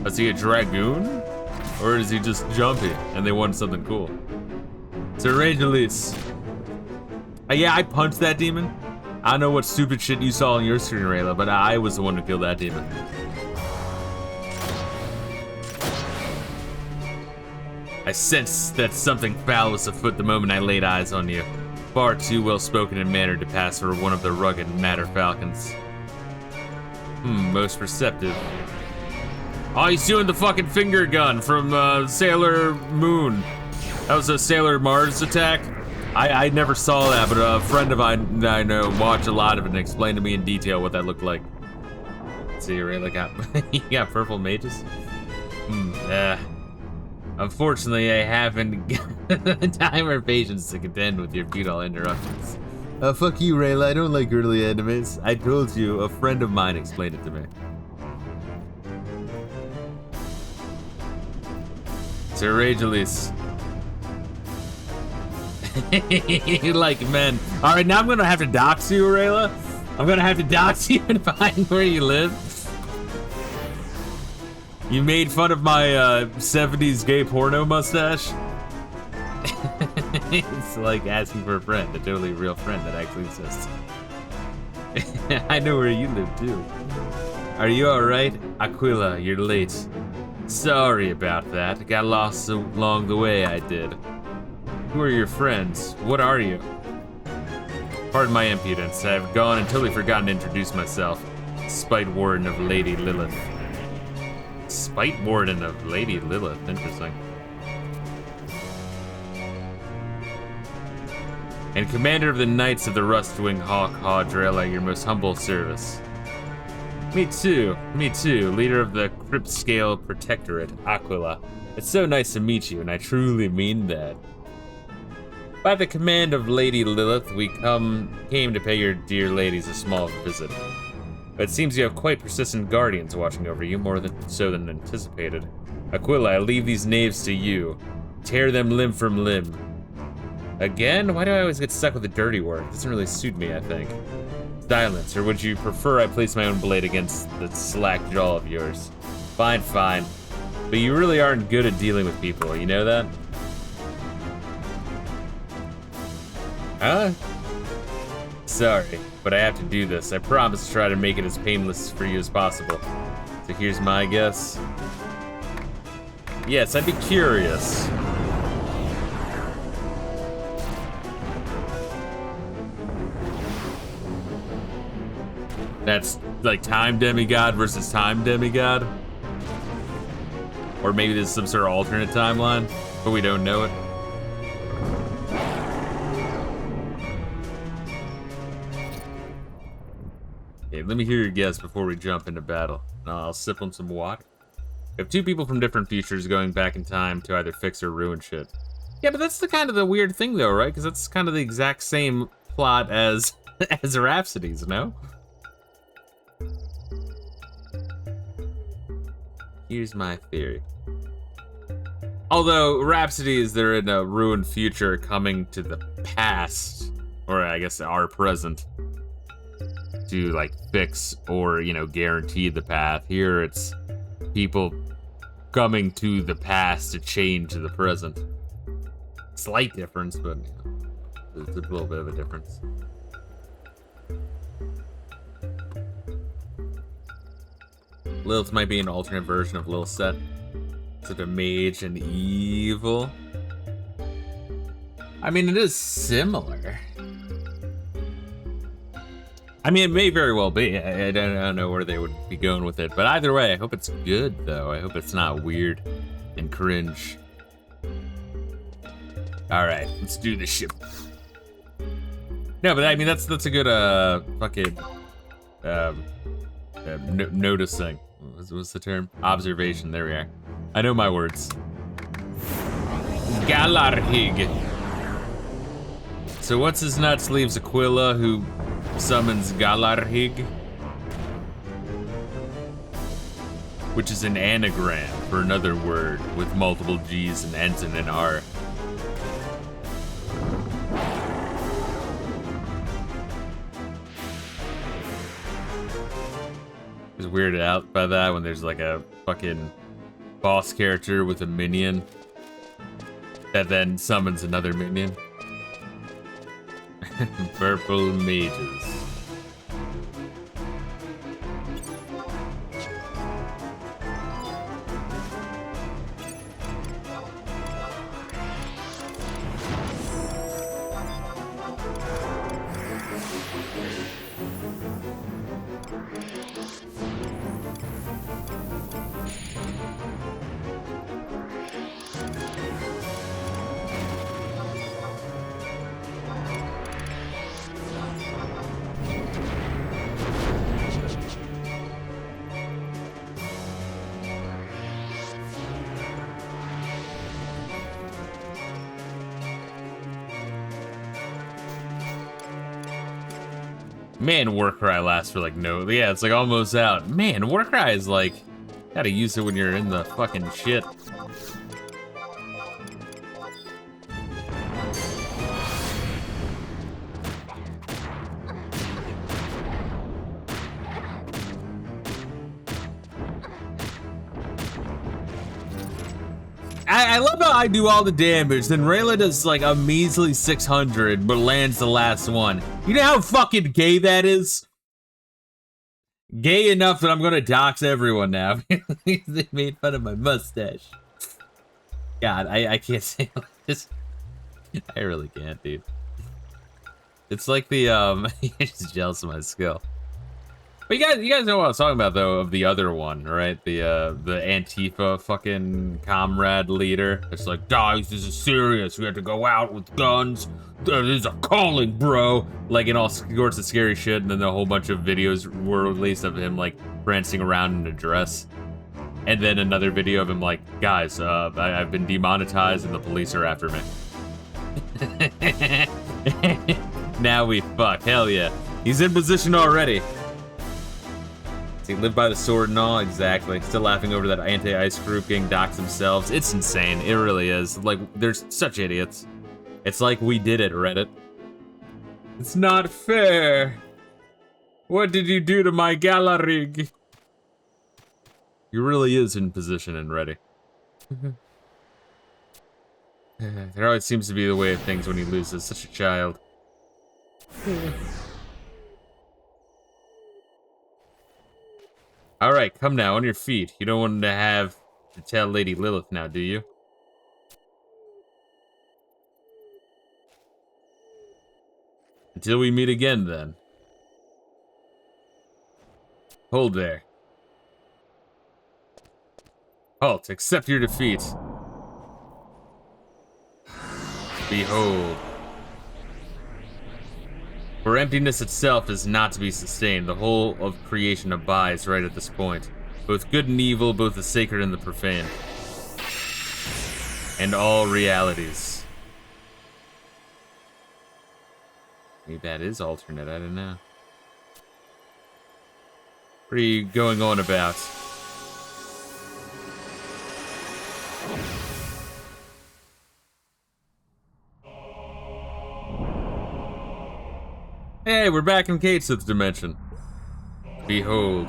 [SPEAKER 1] Is he a dragoon? Or is he just jumpy and they want something cool? Sir Angelis. Yeah, I punched that demon. I don't know what stupid shit you saw on your screen, Reila, but I was the one who killed that demon. I sensed that something foul was afoot the moment I laid eyes on you. Far too well-spoken and mannered to pass for one of the rugged Matter Falcons. Most perceptive. Oh, he's doing the fucking finger gun from Sailor Moon. That was a Sailor Mars attack. I never saw that, but a friend of mine that I know watched a lot of it and explained to me in detail what that looked like. Let's see, Reila got you got purple mages? Unfortunately, I haven't got the time or patience to contend with your futile interruptions. Fuck you, Reila. I don't like early enemies. I told you, a friend of mine explained it to me. Sir Angelis. You like men. Alright, now I'm gonna have to dox you, Reila. I'm gonna have to dox you and find where you live. You made fun of my 70s gay porno mustache. It's like asking for a friend, a totally real friend that actually exists. I know where you live too. Are you alright? Aquila, you're late. Sorry about that. Got lost along the way, I did. Who are your friends? What are you? Pardon my impudence. I've gone and totally forgotten to introduce myself. Spite Warden of Lady Lilith. Spite Warden of Lady Lilith. Interesting. And Commander of the Knights of the Rustwing Hawk Hadrel at your most humble service. Me too. Leader of the Crypt Scale Protectorate, Aquila. It's so nice to meet you, and I truly mean that. By the command of Lady Lilith, we came to pay your dear ladies a small visit. But it seems you have quite persistent guardians watching over you, more than anticipated. Aquila, I leave these knaves to you. Tear them limb from limb. Again? Why do I always get stuck with the dirty work? It doesn't really suit me, I think. Silence, or would you prefer I place my own blade against the slack jaw of yours? Fine. But you really aren't good at dealing with people, you know that? Huh? Sorry, but I have to do this. I promise to try to make it as painless for you as possible. So here's my guess. Yes, I'd be curious. That's like time demigod versus time demigod? Or maybe there's some sort of alternate timeline, but we don't know it. Okay, let me hear your guess before we jump into battle. I'll sip on some water. We have two people from different futures going back in time to either fix or ruin shit. Yeah, but that's the kind of the weird thing though, right? Because that's kind of the exact same plot as as Rhapsody's, no? Here's my theory. Although Rhapsody is they're in a ruined future coming to the past, or I guess our present, to like fix or, you know, guarantee the path. Here it's people coming to the past to change the present. Slight difference, but you know, there's a little bit of a difference. Lilith might be an alternate version of Lilisette. Such a mage and evil. I mean, it is similar. I mean, it may very well be. I don't know where they would be going with it. But either way, I hope it's good, though. I hope it's not weird and cringe. Alright, let's do this shit. No, but I mean, that's a good, fucking noticing. What's the term? Observation. There we are. I know my words. Galarhig. So what's his nuts leaves Aquila, who summons Galarhig, which is an anagram for another word with multiple G's and ends in an R. Is weirded out by that when there's like a fucking boss character with a minion that then summons another minion. Purple mages. Man, Warcry lasts for like no... Yeah, it's like almost out. Man, Warcry is like... Gotta use it when you're in the fucking shit. I love how I do all the damage, then Reila does like a measly 600, but lands the last one. You know how fucking gay that is? Gay enough that I'm gonna dox everyone now. They made fun of my mustache. God, I can't say this. I really can't, dude. It's like the, you're just jealous of my skill. But you guys know what I was talking about, though, of the other one, right? The Antifa fucking comrade leader. It's like, guys, this is serious. We have to go out with guns. This is a calling, bro. Like, in all sorts of scary shit. And then a whole bunch of videos were released of him, like, prancing around in a dress. And then another video of him like, guys, I've been demonetized and the police are after me. Now we fuck. Hell yeah. He's in position already. He lived by the sword and all, exactly. Still laughing over that anti-ice group getting doxed themselves. It's insane, it really is. Like, there's such idiots. It's like we did it, Reddit. It's not fair. What did you do to my Galarig? He really is in position and ready. There always seems to be the way of things when he loses such a child. Alright, come now, on your feet. You don't want to tell Lady Lilith now, do you? Until we meet again, then. Hold there. Halt, accept your defeat. Behold. For emptiness itself is not to be sustained. The whole of creation abides right at this point. Both good and evil, both the sacred and the profane. And all realities. Maybe that is alternate, I don't know. What are you going on about? Hey, we're back in Kate's dimension. Behold.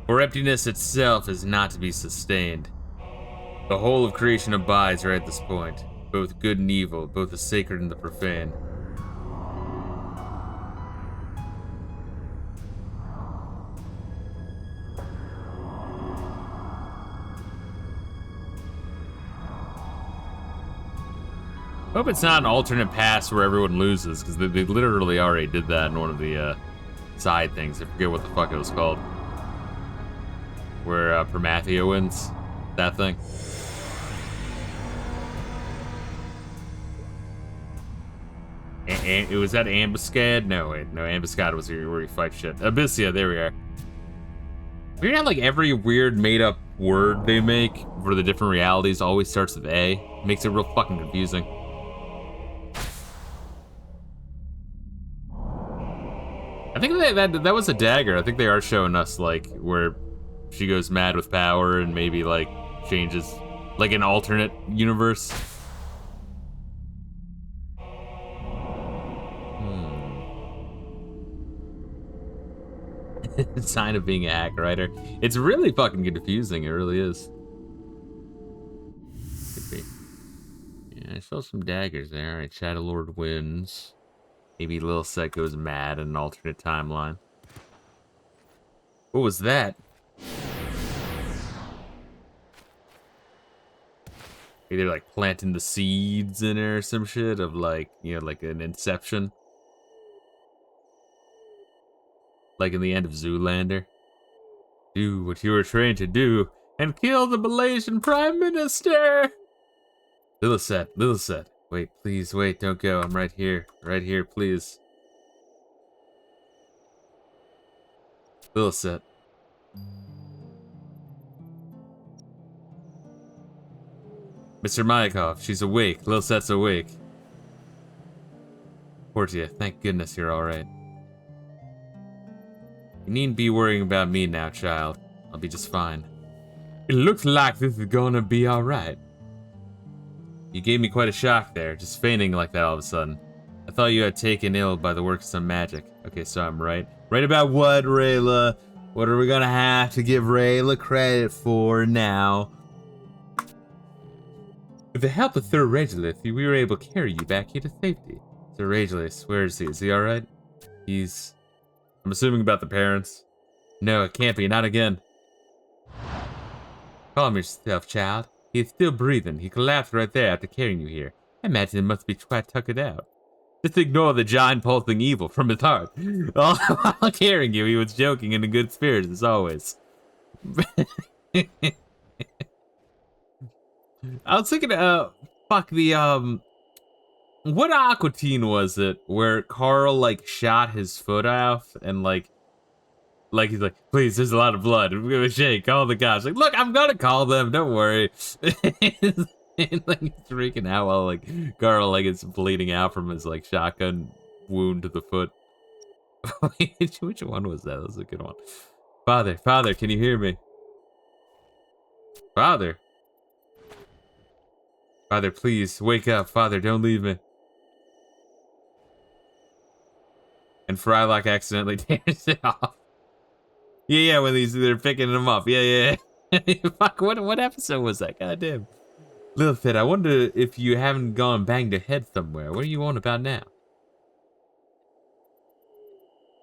[SPEAKER 1] For emptiness itself is not to be sustained. The whole of creation abides right at this point. Both good and evil, both the sacred and the profane. I hope it's not an alternate pass where everyone loses, because they literally already did that in one of the side things. I forget what the fuck it was called. Where Promathia wins. That thing. it was that Ambuscade? No, wait, no, Ambuscade was where you fight shit. Abyssia, there we are. We got like every weird made-up word they make for the different realities always starts with A. Makes it real fucking confusing. I think that was a dagger. I think they are showing us like where she goes mad with power and maybe like changes, like an alternate universe. Sign of being a hack writer. It's really fucking confusing. It really is. Could be. Yeah, I saw some daggers there. Alright, Shadow Lord wins. Maybe Lilisette goes mad in an alternate timeline. What was that? Maybe they're like planting the seeds in there or some shit of like, you know, like an Inception. Like in the end of Zoolander. Do what you were trained to do and kill the Malaysian Prime Minister! Lilisette, Lilisette. Wait, please, wait, don't go. I'm right here. Right here, please. Lilisette. Mr. Mayakov, she's awake. Lilisette's awake. Portia, thank goodness you're alright. You needn't be worrying about me now, child. I'll be just fine. It looks like this is gonna be alright. You gave me quite a shock there, just fainting like that all of a sudden. I thought you had taken ill by the work of some magic. Okay, so I'm right. Right about what, Reila? What are we gonna have to give Reila credit for now? With the help of Sir Regilith, we were able to carry you back here to safety. Sir Regilith, where is he? Is he alright? He's... I'm assuming about the parents. No, it can't be. Not again. Calm yourself, child. He is still breathing. He collapsed right there after carrying you here. I imagine it must be quite tuckered out. Just ignore the giant pulsing evil from his heart. All while carrying you, he was joking and in good spirits as always. I was thinking, fuck the, what Aqua Teen was it where Carl, like, shot his foot off and, like, he's like, please, there's a lot of blood. I'm gonna shake, call the cops. Like, look, I'm gonna call them, don't worry. And, like, he's freaking out while, like, Carl, like, is bleeding out from his, like, shotgun wound to the foot. Which one was that? That was a good one. Father, Father, can you hear me? Father. Father, please, wake up. Father, don't leave me. And Frylock accidentally tears it off. Yeah, when they're picking him up. Yeah. Fuck, what episode was that? Goddamn. Lilisette, I wonder if you haven't gone banged your head somewhere. What are you on about now?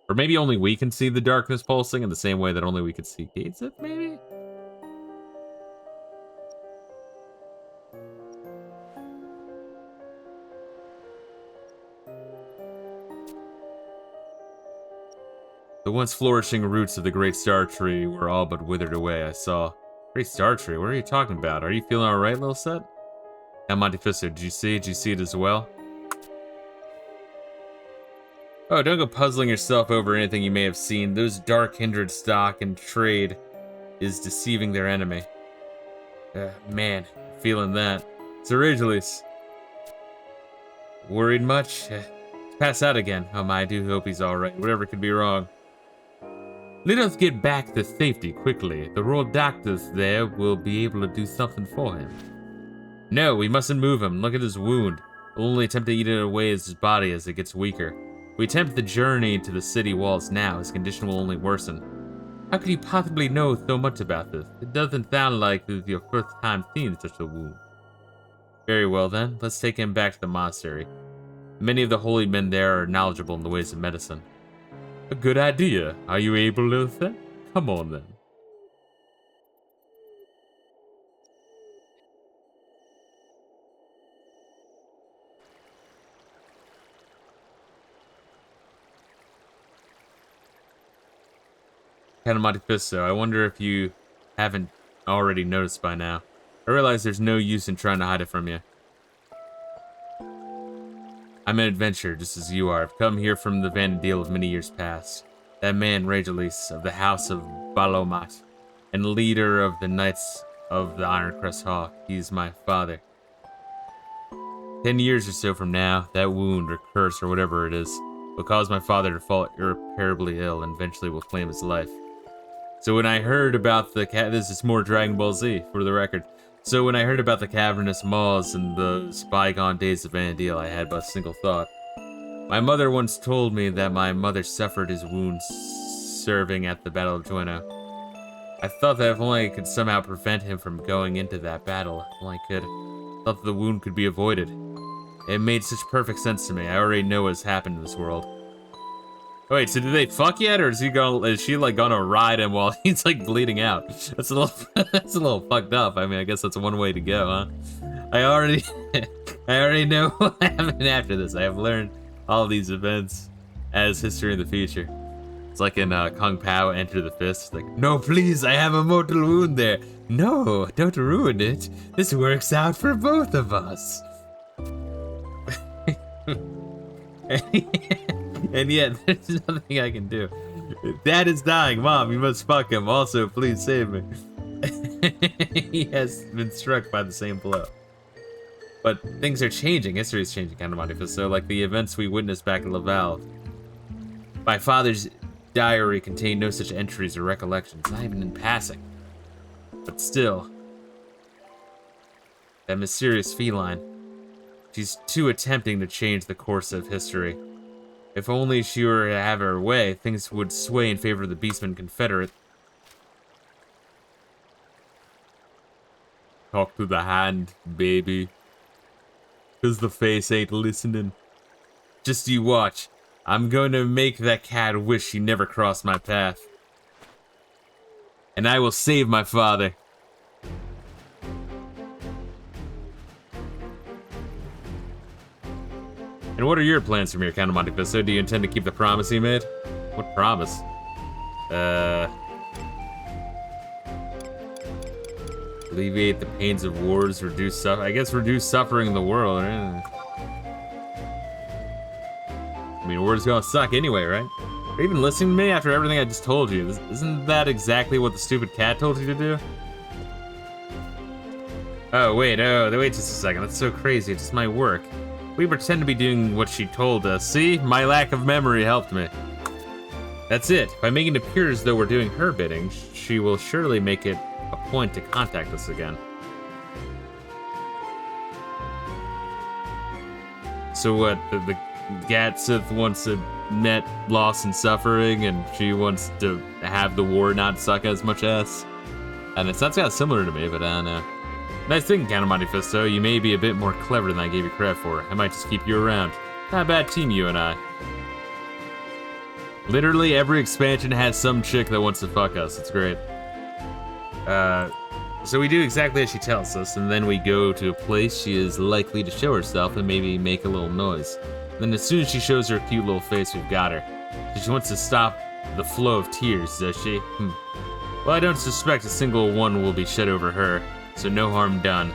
[SPEAKER 1] Or maybe only we can see the darkness pulsing in the same way that only we could see Gates it, maybe? The once flourishing roots of the great star tree were all but withered away, I saw. Great star tree? What are you talking about? Are you feeling alright, Lilisette? Now, Monte Fisto, did you see it? Did you see it as well? Oh, don't go puzzling yourself over anything you may have seen. Those dark hindered stock and trade is deceiving their enemy. Man, feeling that. Sir Regulus. Worried much? Pass out again. Oh my, I do hope he's alright. Whatever could be wrong. Let us get back to safety quickly. The royal doctors there will be able to do something for him. No, we mustn't move him. Look at his wound. We'll only attempt to eat it away as his body as it gets weaker. If we attempt the journey to the city walls now, his condition will only worsen. How could you possibly know so much about this? It doesn't sound like this is your first time seeing such a wound. Very well then, let's take him back to the monastery. Many of the holy men there are knowledgeable in the ways of medicine. A good idea. Are you able, Lilisette? Come on then. Count of Monte Fisto, I wonder if you haven't already noticed by now. I realize there's no use in trying to hide it from you. I'm an adventurer, just as you are. I've come here from the Vanadil of many years past. That man, Regelis, of the House of Bahamut, and leader of the Knights of the Ironcrest Hawk. He's my father. 10 years or so from now, that wound or curse or whatever it is will cause my father to fall irreparably ill and eventually will claim his life. So when I heard about the this is more Dragon Ball Z, for the record. So when I heard about the cavernous maws and those bygone days of Vanadil, I had but a single thought. My mother once told me that my mother suffered his wounds serving at the Battle of Jueno. I thought that if only I could somehow prevent him from going into that battle, if only I could, thought that the wound could be avoided. It made such perfect sense to me. I already know what's happened in this world. Wait, so did they fuck yet, or is she like gonna ride him while he's like bleeding out? That's a little, that's a little fucked up. I mean, I guess that's one way to go, huh? I already know what happened after this. I have learned all of these events as history in the future. It's like in Kung Pao Enter the Fist. Like, no, please, I have a mortal wound there. No, don't ruin it. This works out for both of us. And yet, there's nothing I can do. Dad is dying. Mom, you must fuck him. Also, please save me. He has been struck by the same blow. But things are changing. History is changing, kind of, Monte Fisto. Like the events we witnessed back in Laval. My father's diary contained no such entries or recollections, not even in passing. But still, that mysterious feline, she's too tempting to change the course of history. If only she were to have her way, things would sway in favor of the Beastman Confederate. Talk to the hand, baby. 'Cause the face ain't listening. Just you watch. I'm going to make that cat wish she never crossed my path. And I will save my father. And what are your plans from here, Count of Monte Fisto? Do you intend to keep the promise you made? What promise? Alleviate the pains of wars, reduce suffering. I guess reduce suffering in the world, right? I mean, wars gonna suck anyway, right? Are you even listening to me after everything I just told you? Isn't that exactly what the stupid cat told you to do? Oh, wait just a second. That's so crazy. It's just my work. We pretend to be doing what she told us. See? My lack of memory helped me. That's it. By making it appear as though we're doing her bidding, she will surely make it a point to contact us again. So what? The Gatsith wants to net loss and suffering, and she wants to have the war not suck as much ass? And it sounds kind of similar to me, but I don't know. Nice thinking, Count of Monte Fisto. You may be a bit more clever than I gave you credit for. I might just keep you around. Not a bad team, you and I. Literally every expansion has some chick that wants to fuck us. It's great. So we do exactly as she tells us, and then we go to a place she is likely to show herself and maybe make a little noise. Then as soon as she shows her cute little face, we've got her. So she wants to stop the flow of tears, does she? Well, I don't suspect a single one will be shed over her. So no harm done.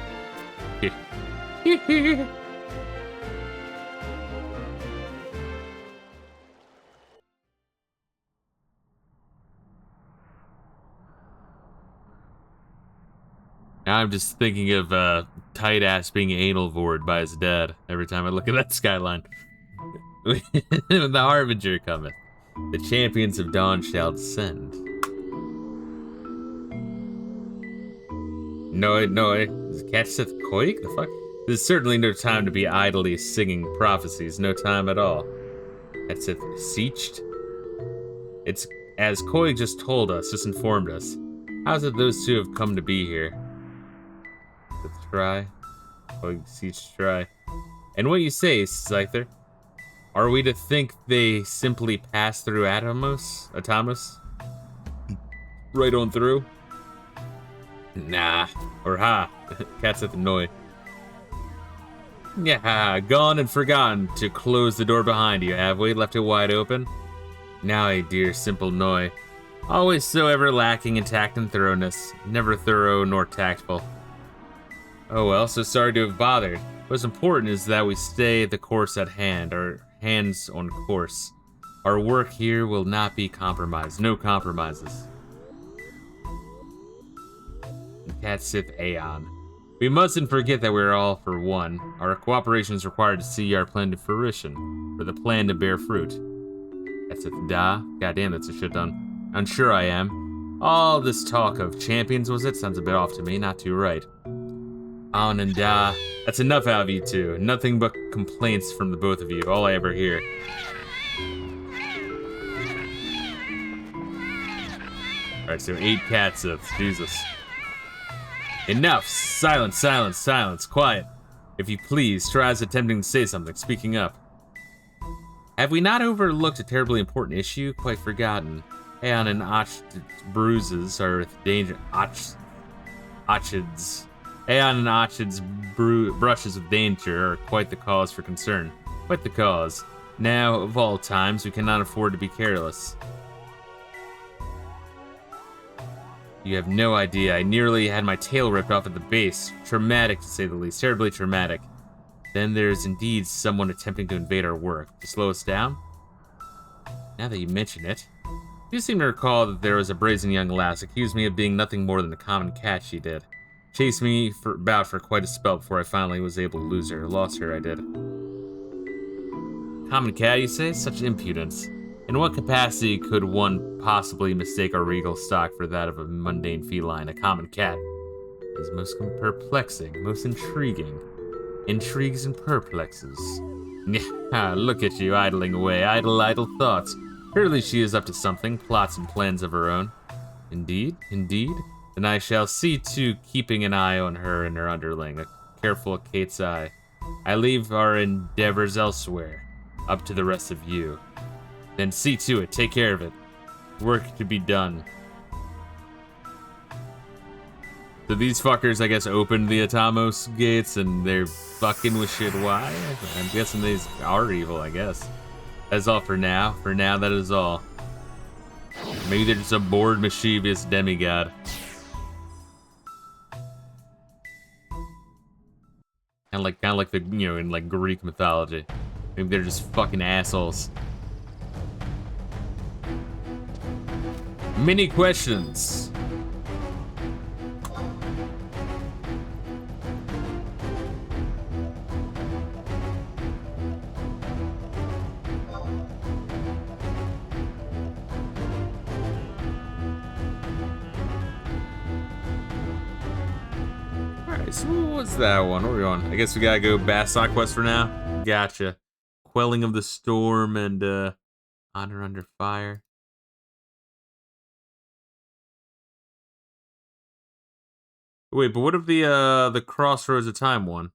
[SPEAKER 1] Now I'm just thinking of tight ass being anal-vored by his dad every time I look at that skyline. The Harbinger cometh. The champions of dawn shall descend. No, is Gatsith Koik? The fuck? There's certainly no time to be idly singing prophecies. No time at all. Gatsith Seached? It's as Koik just told us, just informed us. How's it those two have come to be here? Let's try. Koik Seached try. And what you say, Scyther? Are we to think they simply pass through Atomos? Right on through? Nah. Or ha. Cat's at the Noi. Yeah, gone and forgotten to close the door behind you, have we? Left it wide open? Now, a dear simple Noi. Always so ever lacking in tact and thoroughness. Never thorough nor tactful. Oh well, so sorry to have bothered. What's important is that we stay the course at hand, our hands on course. Our work here will not be compromised. No compromises. Cat Sith Aeon. We mustn't forget that we're all for one. Our cooperation is required to see our plan to fruition, for the plan to bear fruit. Cat Sith Da? Goddamn, that's a shit ton. I'm sure I am. All this talk of champions, was it? Sounds a bit off to me, not too right. On and Da. That's enough out of you two. Nothing but complaints from the both of you, all I ever hear. Alright, so 8 Cat Siths, Jesus. Enough! Silence, silence, silence, quiet. If you please, tries attempting to say something, speaking up. Have we not overlooked a terribly important issue? Quite forgotten. Aeon and Och's bruises are with danger. Ochid's. Aeon and Ochid's brushes of danger are quite the cause for concern. Quite the cause. Now, of all times, we cannot afford to be careless. You have no idea. I nearly had my tail ripped off at the base. Traumatic, to say the least. Terribly traumatic. Then there's indeed someone attempting to invade our work. To slow us down? Now that you mention it. You seem to recall that there was a brazen young lass accused me of being nothing more than a common cat she did. Chased me about for quite a spell before I finally was able to lose her. Lost her, I did. Common cat, you say? Such impudence. In what capacity could one possibly mistake our regal stock for that of a mundane feline, a common cat? It is most perplexing, most intriguing. Intrigues and perplexes. Look at you, idling away, idle thoughts. Surely she is up to something, plots and plans of her own. Indeed, indeed. Then I shall see to keeping an eye on her and her underling, a careful Kate's eye. I leave our endeavors elsewhere, up to the rest of you. Then see to it, take care of it. Work to be done. So these fuckers, I guess, opened the Atamos gates and they're fucking with shit. Why? I'm guessing these are evil, I guess. That's all for now. For now, that is all. Maybe they're just a bored, mischievous demigod. Kind of like the, you know, in like Greek mythology. Maybe they're just fucking assholes. Many questions. Alright, so what's that one? What are we on? I guess we gotta go Bastok quest for now. Gotcha. Quelling of the Storm and Honor Under Fire. Wait, but what if the Crossroads of Time one?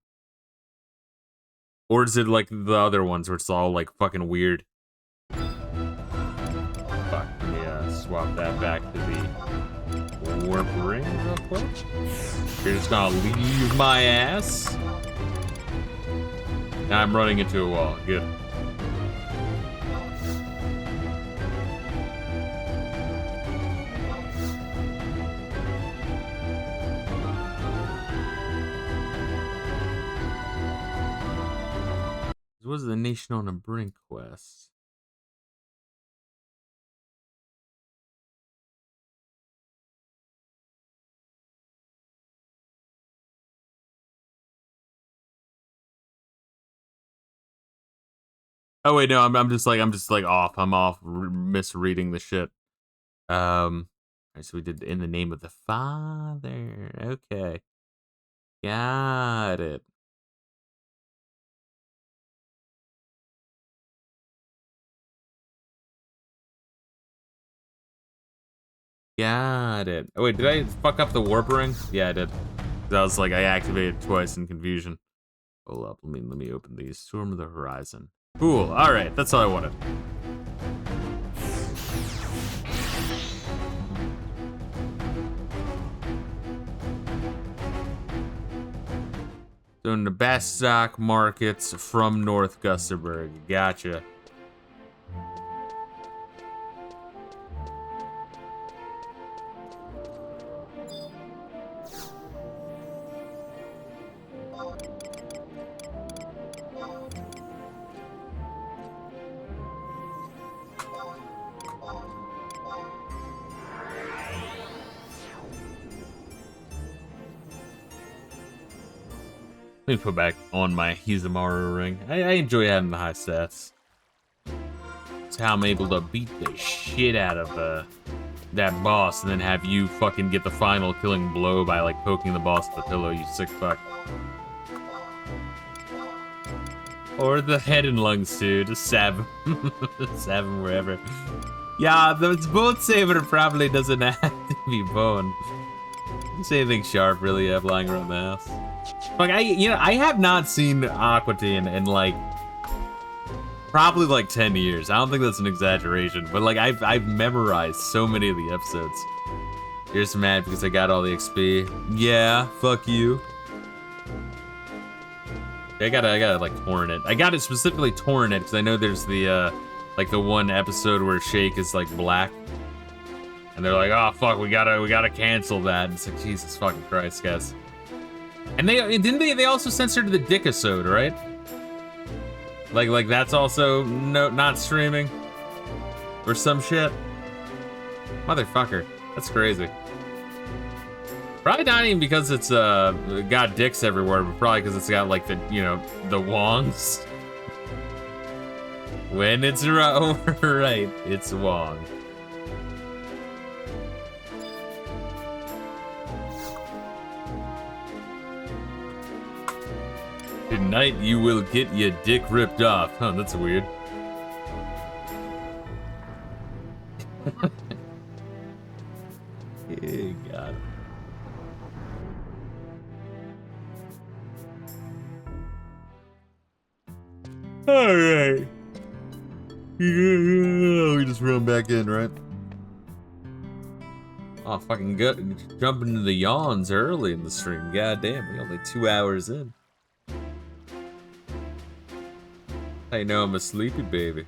[SPEAKER 1] Or is it like the other ones where it's all like fucking weird? Fuck, let me swap that back to the Warp Ring real quick. You're just gonna leave my ass? Now I'm running into a wall, good. What was the Nation on the Brink quest? Oh wait, no, I'm just like off. I'm off misreading the shit. Alright, so we did In the Name of the Father. Okay. Got it. Got it. Oh wait, did I fuck up the warp ring? Yeah, I did. That was like I activated twice in confusion. Hold up, let me open these. Storm of the Horizon. Cool. All right, that's all I wanted. So in the Bastok markets from North Gusterberg. Gotcha. Let me put back on my Hizumaru ring. I enjoy having the high stats. It's how I'm able to beat the shit out of that boss and then have you fucking get the final killing blow by like poking the boss with the pillow, you sick fuck. Or the head and lungs too, just stab him. Stab him wherever. Yeah, the bone saber probably doesn't have to be bone. Just anything sharp really have lying around the house. Like I have not seen Aqua Teen in like probably like 10 years. I don't think that's an exaggeration, but like I've memorized so many of the episodes. You're just mad because I got all the XP. Yeah, fuck you. I gotta like torrent it. I got it specifically torrent it because I know there's the like the one episode where Shake is like black. And they're like, oh fuck, we gotta cancel that. And it's like, Jesus fucking Christ, guys. And they also censored the Dickisode, right? Like that's also not streaming or some shit. Motherfucker, that's crazy. Probably not even because it's got dicks everywhere, but probably because it's got like the the Wongs. When it's right, it's Wong. Tonight you will get your dick ripped off. Huh, that's weird. Hey, God. Alright. We just run back in, right? Oh, fucking good. Jumping into the yawns early in the stream. God damn, we only 2 hours in. I know I'm a sleepy baby.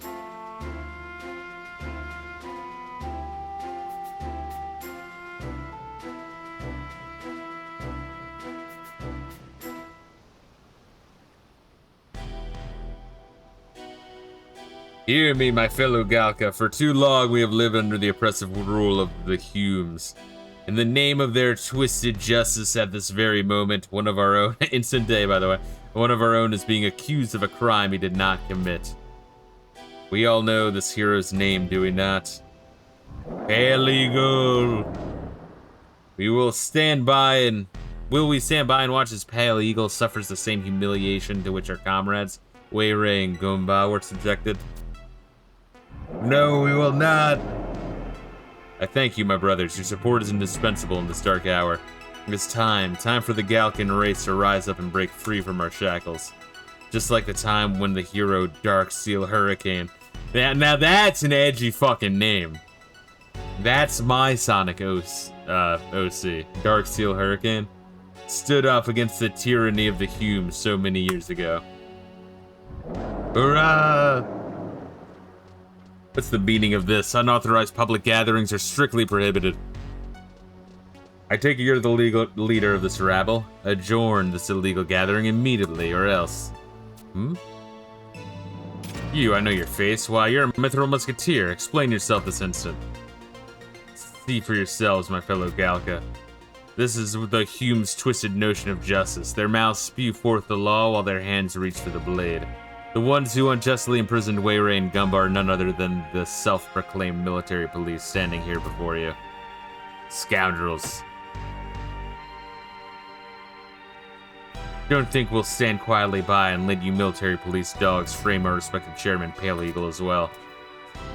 [SPEAKER 1] Hear me, my fellow Galka. For too long we have lived under the oppressive rule of the Humes. In the name of their twisted justice at this very moment, one of our own, instant day by the way, one of our own is being accused of a crime he did not commit. We all know this hero's name, do we not? Pale Eagle. Will we stand by and watch as Pale Eagle suffers the same humiliation to which our comrades, Wei Rei and Gomba, were subjected? No, we will not. I thank you, my brothers. Your support is indispensable in this dark hour. It's time for the Galkan race to rise up and break free from our shackles. Just like the time when the hero Dark Steel Hurricane. Now that's an edgy fucking name. That's my Sonic OC. Dark Steel Hurricane. Stood up against the tyranny of the Humes so many years ago. Hurrah! What's the meaning of this? Unauthorized public gatherings are strictly prohibited. I take it you're the legal leader of this rabble. Adjourn this illegal gathering immediately, or else. You, I know your face. Why, you're a Mithril Musketeer. Explain yourself this instant. See for yourselves, my fellow Galka. This is the Hume's twisted notion of justice. Their mouths spew forth the law while their hands reach for the blade. The ones who unjustly imprisoned Wei Rei and Gumba are none other than the self-proclaimed military police standing here before you. Scoundrels. Don't think we'll stand quietly by and let you military police dogs frame our respected chairman, Pale Eagle, as well.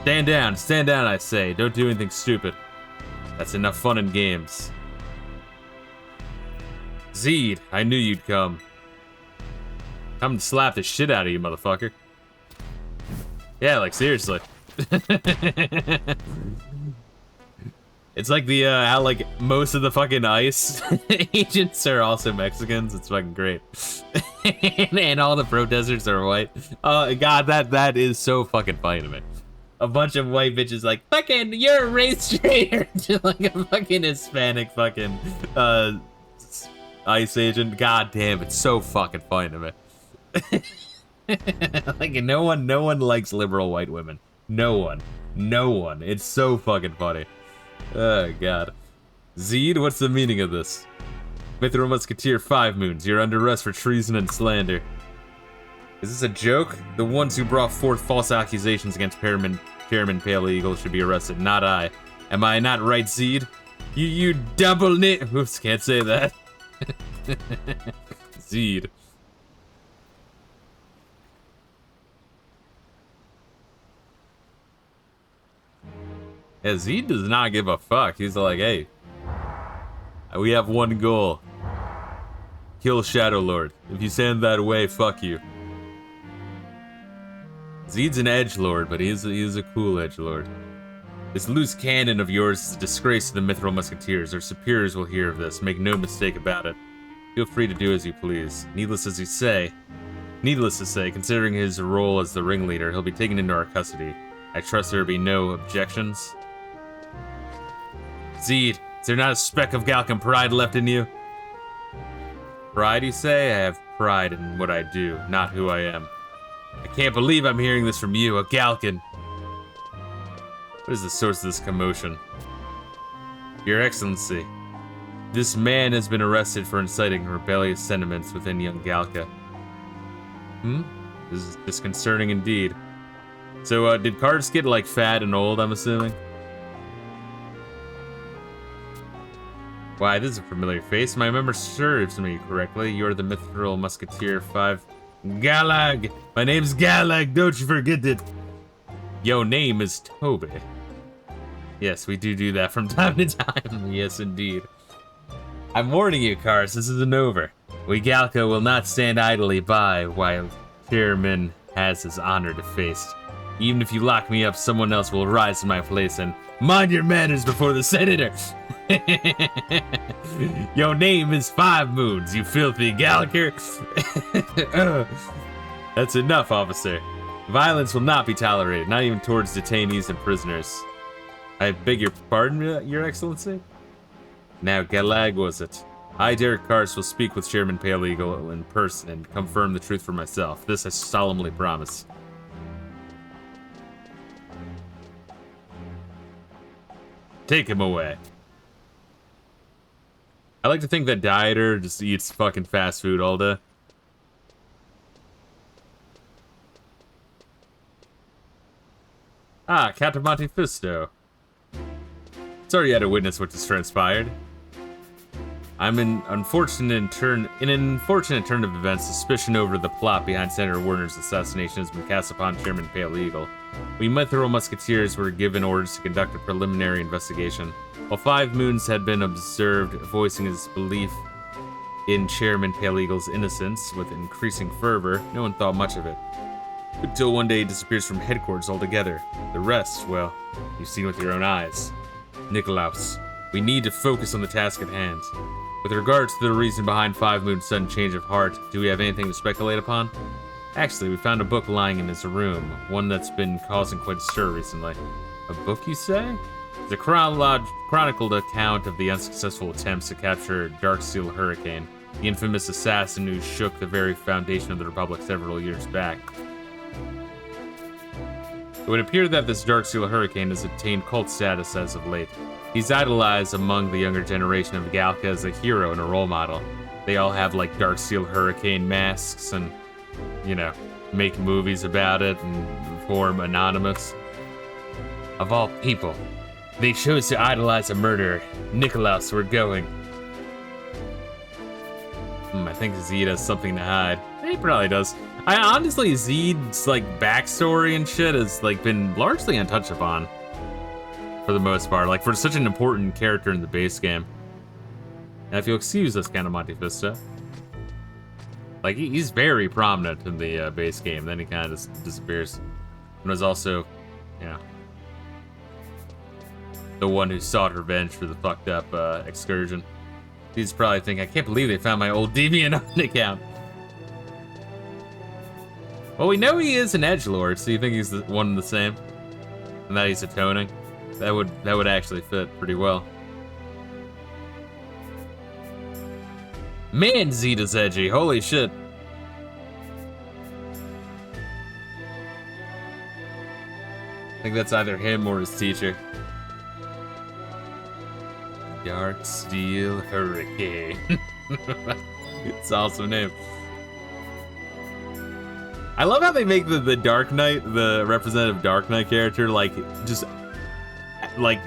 [SPEAKER 1] Stand down, I say. Don't do anything stupid. That's enough fun and games. Zeed, I knew you'd come. Come to slap the shit out of you, motherfucker. Yeah, like, seriously. It's like the, how, like, most of the fucking ICE agents are also Mexicans. It's fucking great. And all the protesters are white. Oh, God, that is so fucking funny to me. A bunch of white bitches like, fucking, you're a race traitor to, like, a fucking Hispanic fucking, ICE agent. God damn, it's so fucking funny to me. Like, no one likes liberal white women. No one. It's so fucking funny. Oh, God. Zeed, what's the meaning of this? Mithril Musketeer 5 Moons, you're under arrest for treason and slander. Is this a joke? The ones who brought forth false accusations against Chairman Pale Eagle should be arrested, not I. Am I not right, Zeed? You double knit. Oops, can't say that. Zeed. Yeah, Zeed does not give a fuck. He's like, hey, we have one goal. Kill Shadow Lord. If you stand that way, fuck you. Zeed's an edgelord, but he's a cool edgelord. This loose cannon of yours is a disgrace to the Mithril Musketeers. Their superiors will hear of this. Make no mistake about it. Feel free to do as you please. Needless to say, considering his role as the ringleader, he'll be taken into our custody. I trust there will be no objections. Zeed, is there not a speck of Galcan pride left in you? Pride, you say? I have pride in what I do, not who I am. I can't believe I'm hearing this from you, a Galcan. What is the source of this commotion? Your Excellency, this man has been arrested for inciting rebellious sentiments within young Galca. This is disconcerting indeed. So, did cards get, like, fat and old, I'm assuming? Why, this is a familiar face. My memory serves me correctly. You're the Mithril Musketeer 5... Galag! My name's Galag, don't you forget it! Yo name is Toby. Yes, we do that from time to time. Yes, indeed. I'm warning you, Cars, this isn't over. We Galca will not stand idly by while Chairman has his honor defaced. Even if you lock me up, someone else will rise in my place and mind your manners before the Senator! Your name is 5 Moons, you filthy Galliker. That's enough, officer. Violence will not be tolerated, not even towards detainees and prisoners. I beg your pardon, Your Excellency? Now, Galag was it? I, Derek Kars, will speak with Chairman Pale Eagle in person and confirm the truth for myself. This I solemnly promise. Take him away. I like to think that Dieter just eats fucking fast food all day. Ah, Captain Monte Fisto. Sorry you had to witness what just transpired. I'm in an unfortunate turn of events. Suspicion over the plot behind Senator Werner's assassination has been cast upon Chairman Pale Eagle. We Mithril Musketeers were given orders to conduct a preliminary investigation. While 5 Moons had been observed voicing his belief in Chairman Pale Eagle's innocence with increasing fervor, no one thought much of it. Until one day he disappears from headquarters altogether. The rest, well, you've seen with your own eyes. Nikolaus, we need to focus on the task at hand. With regards to the reason behind 5 Moon's sudden change of heart, do we have anything to speculate upon? Actually, we found a book lying in his room, one that's been causing quite a stir recently. A book, you say? It's a chronicled account of the unsuccessful attempts to capture Darksteel Hurricane, the infamous assassin who shook the very foundation of the Republic several years back. It would appear that this Darksteel Hurricane has attained cult status as of late. He's idolized among the younger generation of Galca as a hero and a role model. They all have, like, Darksteel Hurricane masks and, you know, make movies about it and form anonymous. Of all people, they chose to idolize a murderer. Nikolaus, we're going. I think Zeed has something to hide. He probably does. Honestly, Zeed's, like, backstory and shit has, like, been largely untouched upon. For the most part. Like, for such an important character in the base game. Now, if you'll excuse this kind of Monte Fisto. Like, he's very prominent in the base game. Then he kind of just disappears. And was also, you know, the one who sought revenge for the fucked up excursion. He's probably thinking, I can't believe they found my old DeviantArt account. Well, we know he is an edgelord, so you think he's one and the same? And that he's atoning? That would actually fit pretty well. Man, Zeta's edgy. Holy shit. I think that's either him or his teacher. Darksteel Hurricane. It's an awesome name. I love how they make the Dark Knight, the representative Dark Knight character, like, just, like,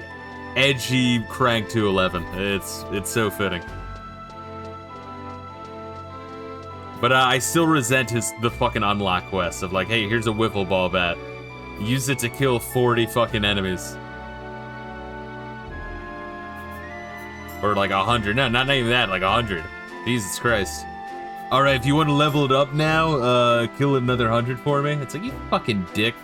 [SPEAKER 1] edgy crank to 11. It's so fitting. But I still resent the fucking unlock quest of like, hey, here's a wiffle ball bat. Use it to kill 40 fucking enemies. Or like 100. No, not even that, like 100. Jesus Christ. Alright, if you want to level it up now, kill another 100 for me. It's like, you fucking dick.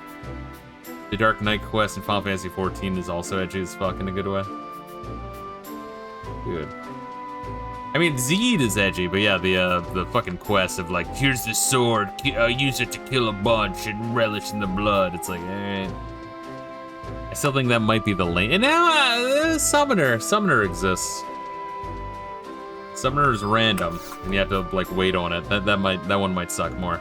[SPEAKER 1] The Dark Knight quest in Final Fantasy XIV is also edgy as fuck in a good way. Good. I mean, Zed is edgy, but yeah, the fucking quest of like, here's the sword, use it to kill a bunch and relish in the blood. It's like, alright. I still think that might be the lane. And now, Summoner exists. Summoner is random, and you have to like wait on it. That one might suck more.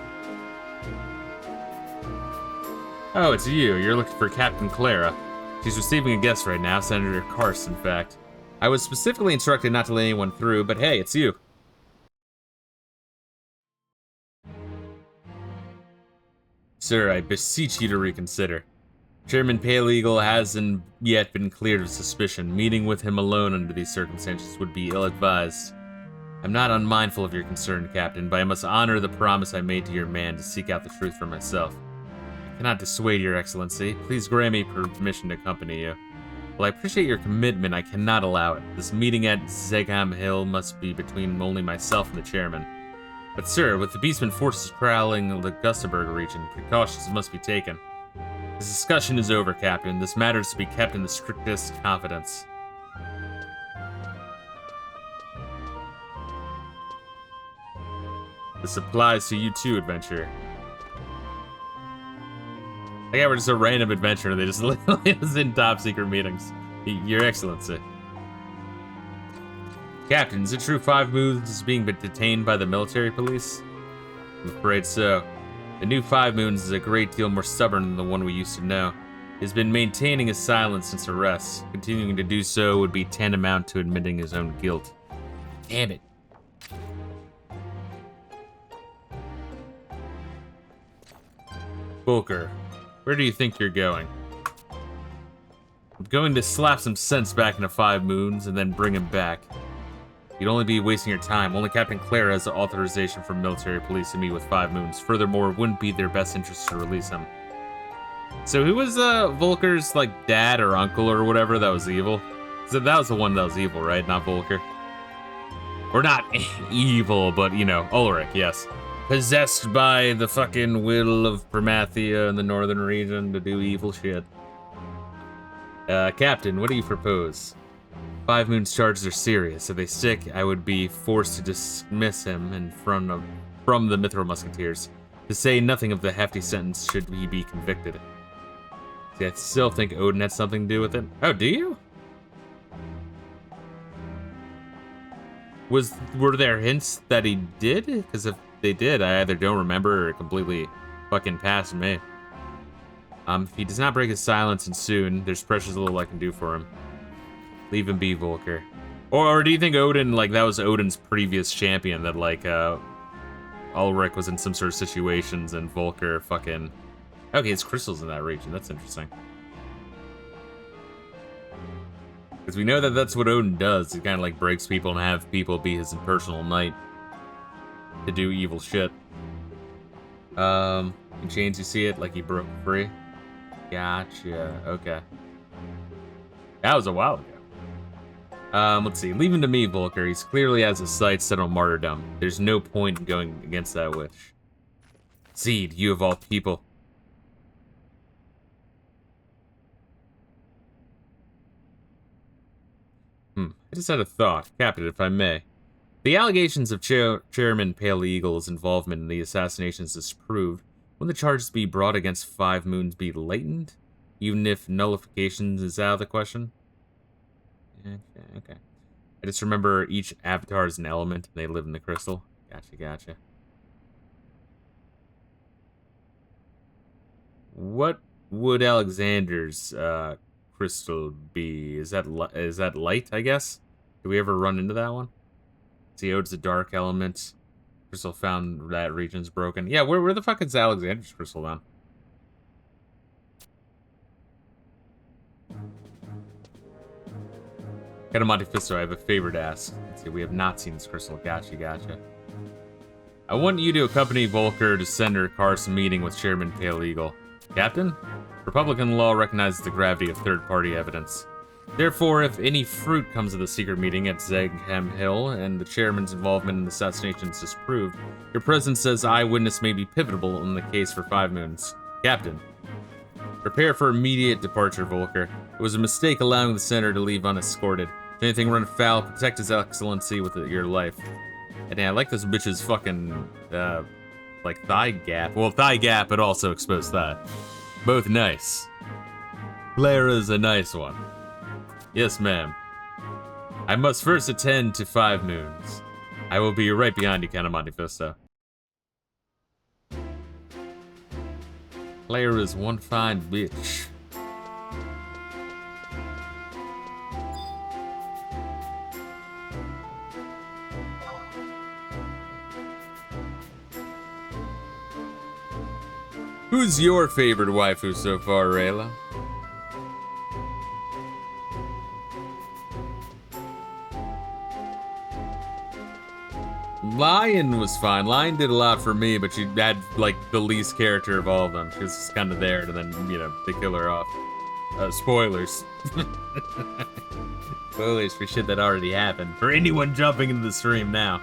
[SPEAKER 1] Oh, it's you. You're looking for Captain Clara. She's receiving a guest right now, Senator Karst, in fact. I was specifically instructed not to let anyone through, but hey, it's you. Sir, I beseech you to reconsider. Chairman Pale Eagle hasn't yet been cleared of suspicion. Meeting with him alone under these circumstances would be ill-advised. I'm not unmindful of your concern, Captain, but I must honor the promise I made to your man to seek out the truth for myself. I cannot dissuade your excellency. Please grant me permission to accompany you. While I appreciate your commitment, I cannot allow it. This meeting at Zegham Hill must be between only myself and the chairman. But sir, with the Beastman forces prowling the Gustaberg region, precautions must be taken. This discussion is over, Captain. This matter is to be kept in the strictest confidence. This applies to you too, adventurer. I got we're just a random adventurer and they just literally was in top secret meetings. Your Excellency. Captain, is it true 5 Moons is being detained by the military police? I'm afraid so. The new 5 Moons is a great deal more stubborn than the one we used to know. He has been maintaining his silence since arrest. Continuing to do so would be tantamount to admitting his own guilt. Damn it. Volker, where do you think you're going? I'm going to slap some sense back into 5 Moons and then bring him back. You'd only be wasting your time. Only Captain Clara has the authorization for military police to meet with 5 Moons. Furthermore, it wouldn't be their best interest to release him. So who was Volker's like dad or uncle or whatever that was evil? So that was the one that was evil, right? Not Volker. Or not evil, but you know, Ulrich, yes. Possessed by the fucking will of Primathia in the northern region to do evil shit. Captain, what do you propose? 5 Moons charges are serious. If they stick, I would be forced to dismiss him and from the Mithril Musketeers. To say nothing of the hefty sentence should he be convicted. See, I still think Odin had something to do with it. Oh, do you? Were there hints that he did? Because if they did, I either don't remember or it completely fucking passed me. If he does not break his silence and soon, there's precious little I can do for him. Leave him be, Volker. Or do you think Odin, like, that was Odin's previous champion, that, like, Ulrich was in some sort of situations and Volker fucking... Okay, it's crystals in that region. That's interesting. Because we know that that's what Odin does. He kind of, like, breaks people and have people be his impersonal knight to do evil shit. In chains, you see it, like he broke free. Gotcha. Okay. That was a while ago. Let's see. Leave him to me, Volker. He's clearly has his sights set on martyrdom. There's no point in going against that witch. Zed, you of all people. I just had a thought. Captain, if I may. The allegations of Chairman Pale Eagle's involvement in the assassinations disproved. Wouldn't the charges be brought against 5 Moons be latent? Even if nullification is out of the question? Okay. I just remember each avatar is an element and they live in the crystal. Gotcha. What would Alexander's crystal be? Is that light, I guess? Did we ever run into that one? Theode's a dark element. Crystal found that region's broken. Yeah, where the fuck is Alexander's crystal then? Got a Monte Fisto, I have a favor to ask. Let's see, we have not seen this crystal. Gotcha. I want you to accompany Volker to Senator Karst's meeting with Chairman Pale Eagle. Captain? Republican law recognizes the gravity of third-party evidence. Therefore, if any fruit comes of the secret meeting at Zegham Hill and the chairman's involvement in the assassination is disproved, your presence as eyewitness may be pivotal in the case for 5 moons. Captain. Prepare for immediate departure, Volker. It was a mistake allowing the senator to leave unescorted. If anything run foul, protect his excellency with your life. And yeah, I like this bitch's fucking, like, thigh gap. Well, thigh gap, but also exposed thigh. Both nice. Clara's a nice one. Yes, ma'am. I must first attend to 5 moons. I will be right behind you, Count of Monte Fisto. Clara's one fine bitch. Who's your favorite waifu so far, Reila? Lion was fine. Lion did a lot for me, but she had, like, the least character of all of them. She was just kind of there, and then, you know, they kill her off. Spoilers. Spoilers for shit that already happened. For anyone jumping into the stream now.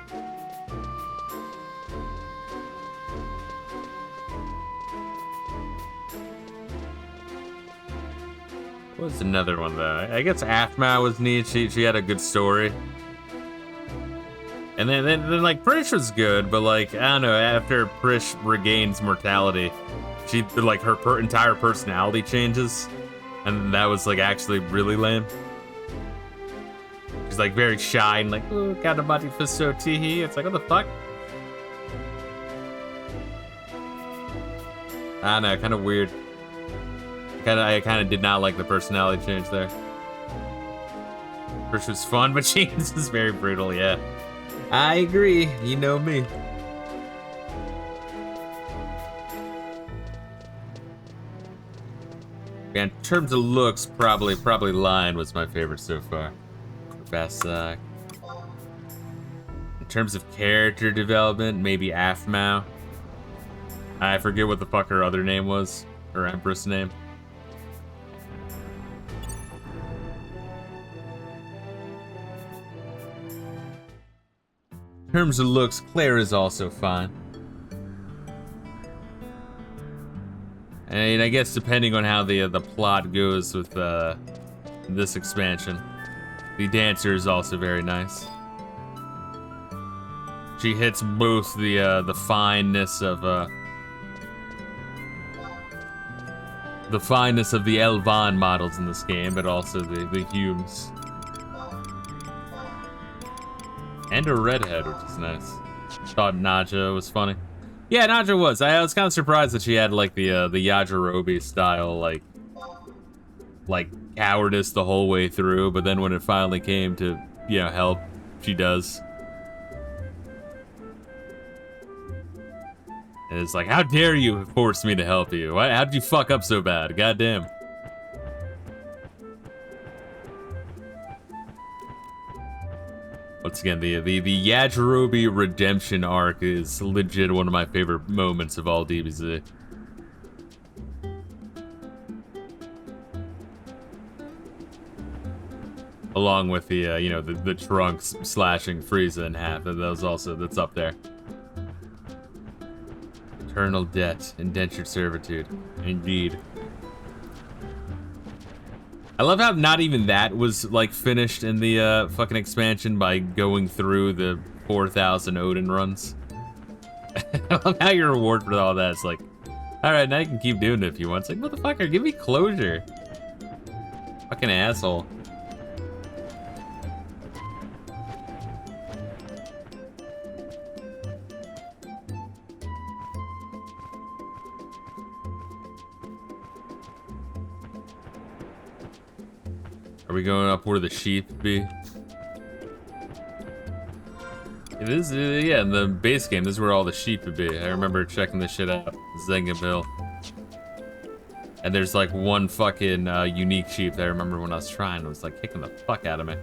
[SPEAKER 1] What's another one, though? I guess Aphmau was neat. She had a good story. And then like, Prish was good, but, like, I don't know, after Prish regains mortality, she, like, her entire personality changes. And that was, like, actually really lame. She's, like, very shy and, like, oh, got a Monte Fisto teehee. It's like, what the fuck? I don't know, kind of weird. I kind of did not like the personality change there. Prish was fun, but she was very brutal, yeah. I agree, you know me. Yeah, in terms of looks, probably Lion was my favorite so far. Bastok. In terms of character development, maybe Aphmau. I forget what the fuck her other name was. Her Empress name. In terms of looks, Claire is also fine. And I guess depending on how the plot goes with this expansion, the dancer is also very nice. She hits both the fineness of the Elvan models in this game, but also the Humes. And a redhead, which is nice. Thought Naja was funny. Yeah, Naja was. I was kind of surprised that she had, like, the Yajirobe style, like cowardice the whole way through, but then when it finally came to, you know, help, she does. And it's like, how dare you force me to help you? How did you fuck up so bad? Goddamn. Once again, the Yajirobe redemption arc is legit one of my favorite moments of all DBZ. Along with the, you know, the Trunks slashing Frieza in half. That's up there. Eternal debt, indentured servitude. Indeed. I love how not even that was, like, finished in the fucking expansion by going through the 4,000 Odin runs. I love how your reward for all that is like, alright, now you can keep doing it if you want. It's like, motherfucker, give me closure. Fucking asshole. Are we going up where the sheep be? It is, yeah, in the base game, this is where all the sheep would be. I remember checking this shit out. Zengaville. And there's like one fucking unique sheep that I remember when I was trying. It was like kicking the fuck out of me.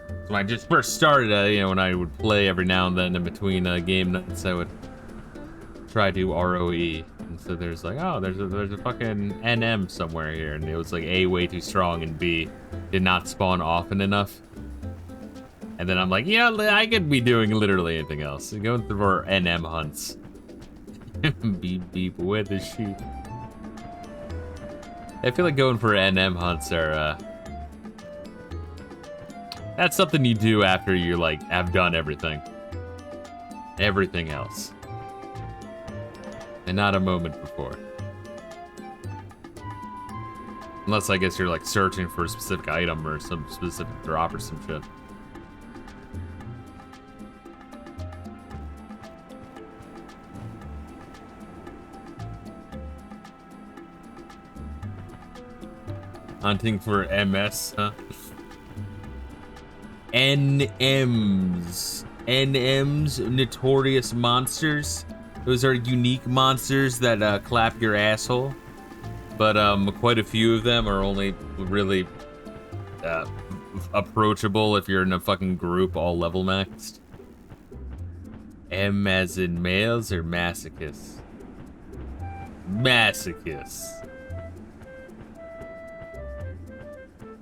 [SPEAKER 1] So when I just first started, you know, when I would play every now and then in between game nights, I would try to ROE. And so there's like, oh, there's a fucking NM somewhere here. And it was like A, way too strong, and B, did not spawn often enough. And then I'm like, yeah, I could be doing literally anything else. Going through our NM hunts. Beep beep, where the sheep? I feel like going for NM hunts are that's something you do after you like have done everything else, and not a moment before. Unless I guess you're like searching for a specific item or some specific drop or some shit. Hunting for MS, huh? NMs. NMs, notorious monsters. Those are unique monsters that clap your asshole. But quite a few of them are only really approachable if you're in a fucking group all level maxed. M as in males or masochists? Masochists.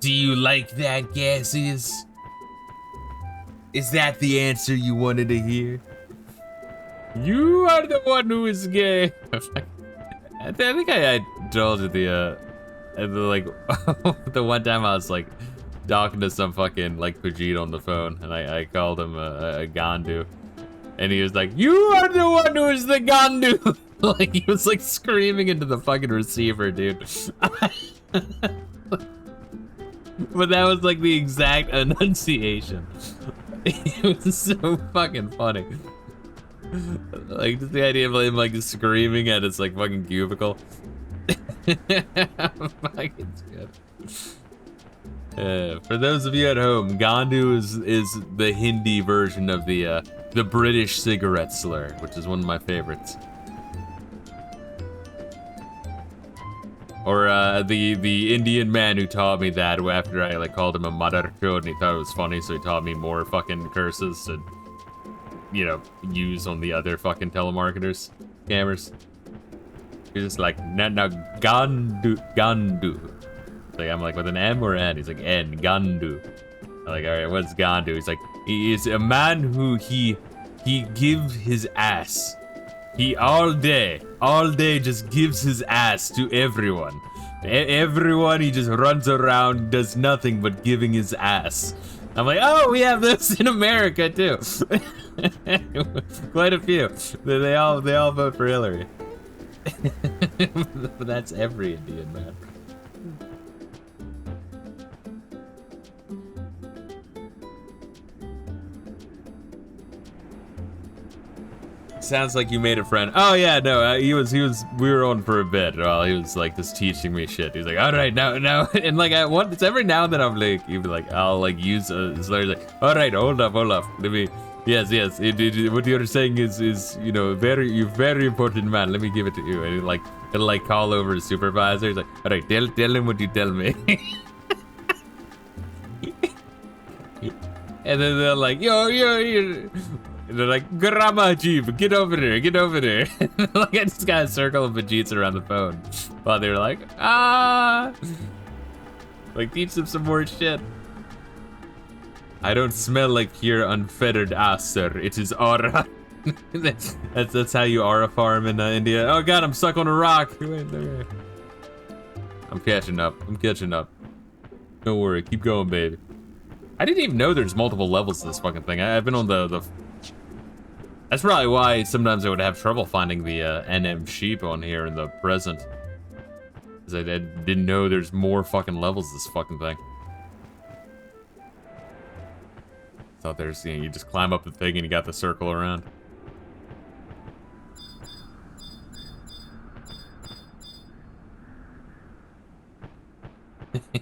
[SPEAKER 1] Do you like that, gases? Is that the answer you wanted to hear? You are the one who is gay. I think I told you the one time I was like talking to some fucking like Pajit on the phone, and I called him a Gandu, and he was like, "You are the one who is the Gandu." Like he was like screaming into the fucking receiver, dude. But that was like the exact enunciation. It was so fucking funny. Like just the idea of him like screaming at his like fucking cubicle. Fucking good. For those of you at home, Gandu is the Hindi version of the British cigarette slur, which is one of my favorites. Or the Indian man who taught me that after I like called him a mother chode and he thought it was funny, so he taught me more fucking curses to, you know, use on the other fucking telemarketers, scammers. He's just like, no, Gandu. Like, I'm like, with an M or N? He's like, N, Gandu. I'm like, alright, what's Gandu? He's like, he is a man who he gives his ass. He all day just gives his ass to everyone. Everyone, he just runs around, does nothing but giving his ass. I'm like, oh, we have this in America too. Quite a few. They all vote for Hillary. But that's every Indian man. Sounds like you made a friend. Oh yeah, no, we were on for a bit while he was like just teaching me shit. He's like, all right, now, and like it's every now and then I'm like, even like I'll like use a slur. He's like, all right, hold up, let me. Yes, what you're saying is you you're very important man. Let me give it to you. And it'll like call over his supervisor. He's like, all right, tell him what you tell me. And then they're like, yo. And they're like, Grandma Jeep, get over there. Like I just got a circle of Vegeta around the phone while they were like, like teach them some more shit. I don't smell like pure unfettered ass, sir. It is aura. that's how you aura farm in India. Oh god, I'm stuck on a rock. I'm catching up. Don't worry, keep going, baby. I didn't even know there's multiple levels to this fucking thing. I've been on the That's probably why sometimes I would have trouble finding the NM sheep on here in the present. Because I didn't know there's more fucking levels to this fucking thing. Thought there's, you just climb up the thing and you got the circle around.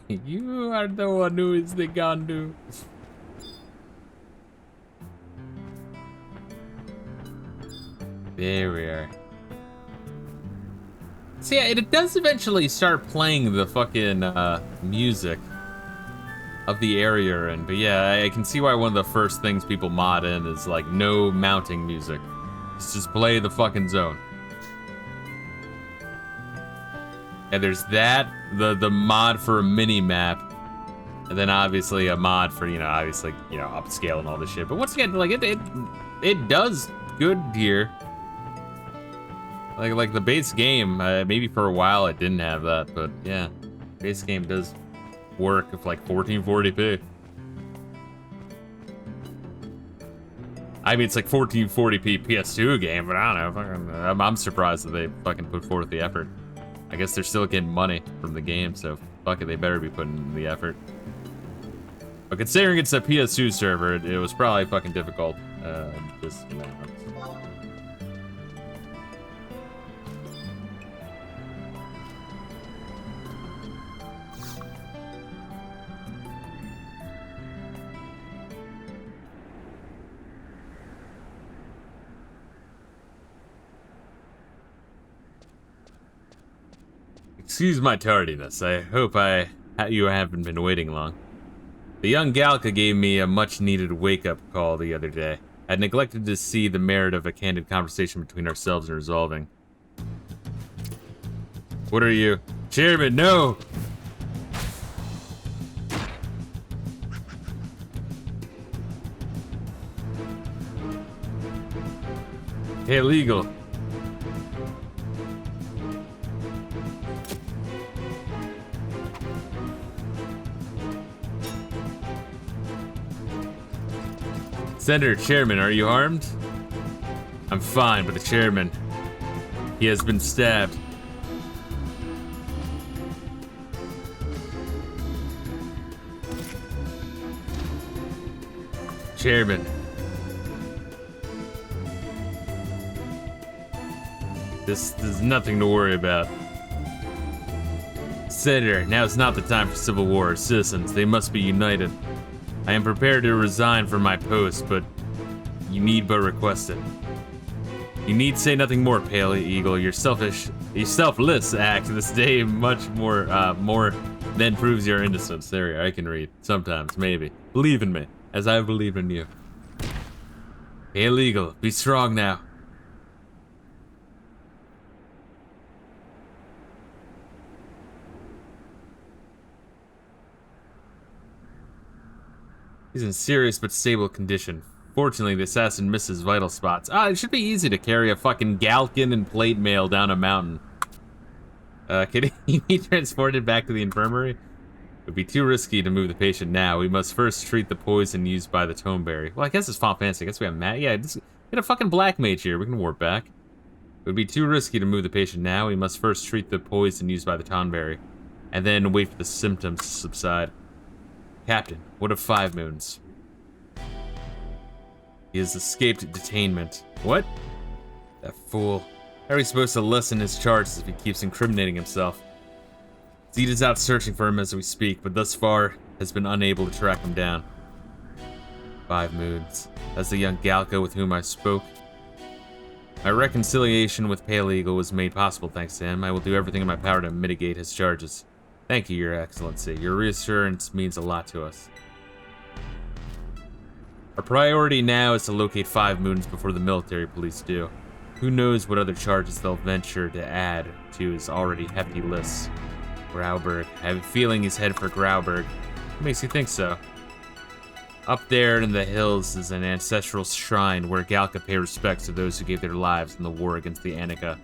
[SPEAKER 1] You are the one who is the Gandu. There we are. See, yeah, it does eventually start playing the fucking music of the area, and but yeah, I can see why one of the first things people mod in is like no mounting music. Just play the fucking zone. And there's that, the mod for a mini map, and then obviously a mod for obviously upscale and all this shit. But once again, like it does good here. Like the base game, maybe for a while it didn't have that, but yeah, base game does work with like 1440p. I mean, it's like 1440p PS2 game, but I don't know. I'm surprised that they fucking put forth the effort. I guess they're still getting money from the game, so fuck it, they better be putting in the effort. But considering it's a PS2 server, it was probably fucking difficult. Just, Excuse my tardiness. I hope you haven't been waiting long. The young Galka gave me a much-needed wake-up call the other day. I'd neglected to see the merit of a candid conversation between ourselves and resolving. What are you? Chairman, no! Illegal. Senator, Chairman, are you harmed? I'm fine, but the Chairman, he has been stabbed. Chairman. There's nothing to worry about. Senator, now is not the time for civil war. Citizens, they must be united. I am prepared to resign from my post, but you need but request it. You need say nothing more, Pale Eagle. Your selfless act this day much more than proves your innocence. There, I can read. Sometimes, maybe. Believe in me, as I believe in you. Pale Eagle, be strong now. He's in serious but stable condition. Fortunately, the assassin misses vital spots. It should be easy to carry a fucking Galkin and plate mail down a mountain. Can he be transported back to the infirmary? It would be too risky to move the patient now. We must first treat the poison used by the Toneberry. Well, I guess it's Final Fantasy. I guess we have Matt. Yeah, just get a fucking black mage here. We can warp back. It would be too risky to move the patient now. We must first treat the poison used by the Toneberry, and then wait for the symptoms to subside. Captain, what of 5 moons? He has escaped detainment. What? That fool. How are we supposed to lessen his charges if he keeps incriminating himself? Zed is out searching for him as we speak, but thus far has been unable to track him down. 5 moons. That's the young Galka with whom I spoke. My reconciliation with Pale Eagle was made possible thanks to him. I will do everything in my power to mitigate his charges. Thank you, Your Excellency. Your reassurance means a lot to us. Our priority now is to locate 5 moons before the military police do. Who knows what other charges they'll venture to add to his already hefty list. Grauberg. I have a feeling he's headed for Grauberg. What makes you think so? Up there in the hills is an ancestral shrine where Galka pay respects to those who gave their lives in the war against the Anika.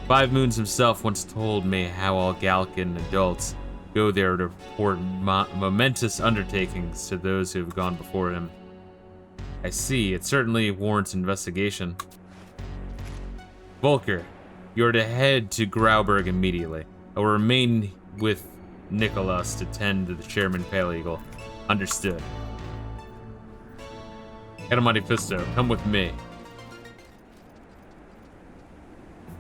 [SPEAKER 1] 5 Moons himself once told me how all Galkan adults go there to report momentous undertakings to those who have gone before him. I see, it certainly warrants investigation. Volker, you are to head to Grauberg immediately. I will remain with Nicholas to tend to the Chairman Pale Eagle. Understood. Monte Fisto, come with me.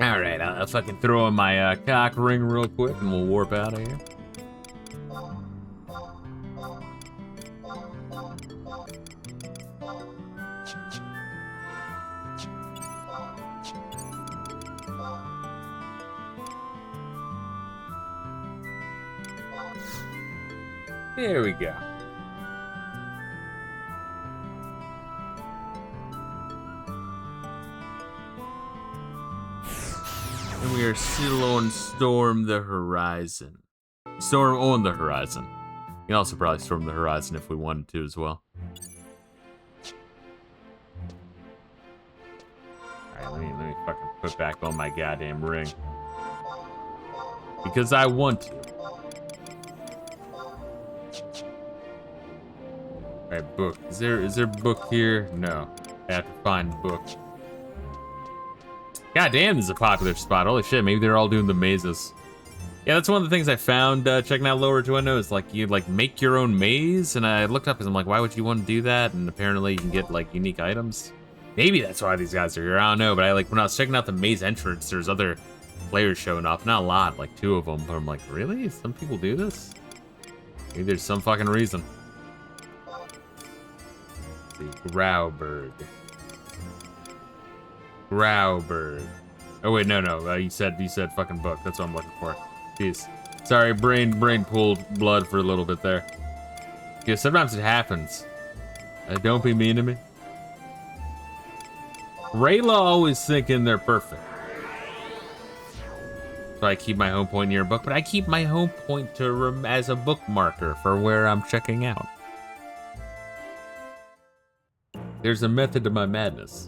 [SPEAKER 1] Alright, I'll fucking throw in my cock ring real quick and we'll warp out of here. There we go. And we are still on Storm the Horizon. Storm on the Horizon. You can also probably storm the horizon if we wanted to as well. Alright, let me fucking put back on my goddamn ring. Because I want to. Alright, book. Is there book here? No. I have to find book. God damn, this is a popular spot. Holy shit, maybe they're all doing the mazes. Yeah, that's one of the things I found checking out Lower Duendo is like you like make your own maze, and I looked up and I'm like, why would you want to do that? And apparently you can get like unique items. Maybe that's why these guys are here. I don't know, but I like when I was checking out the maze entrance, there's other players showing up. Not a lot, like 2 of them, but I'm like, really? Some people do this? Maybe there's some fucking reason. Let's see, Growlberg. Growlberg. Oh wait, no. You said fucking book. That's what I'm looking for. Jeez. Sorry, brain pulled blood for a little bit there. Yeah, sometimes it happens. Don't be mean to me. Reila always thinking they're perfect. So I keep my home point near a book, but I keep my home point as a bookmarker for where I'm checking out. There's a method to my madness.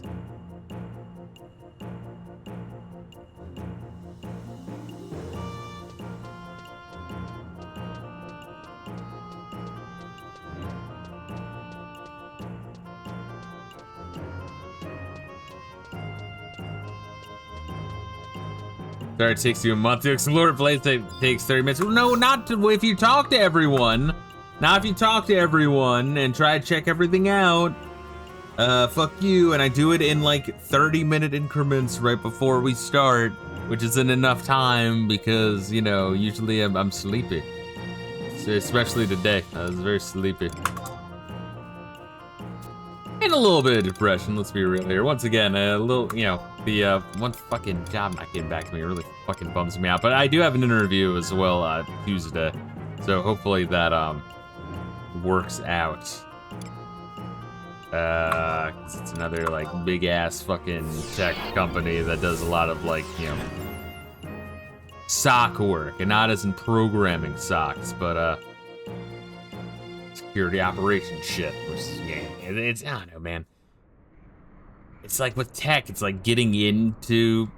[SPEAKER 1] Sorry, it takes you a month to explore a place that takes 30 minutes. No, not to, if you talk to everyone. Not if you talk to everyone and try to check everything out. Fuck you, and I do it in like 30-minute increments right before we start, which isn't enough time because, you know, usually I'm sleepy. So especially today, I was very sleepy. And a little bit of depression, let's be real here. Once again, a little, you know, the one fucking job not getting back to me really fucking bums me out. But I do have an interview as well Tuesday, so hopefully that works out. 'Cause it's another like big ass fucking tech company that does a lot of like, you know, SOC work, and not as in programming SOCs, but security operations shit, which is, yeah, it's, I don't know, man. It's like with tech, it's like getting into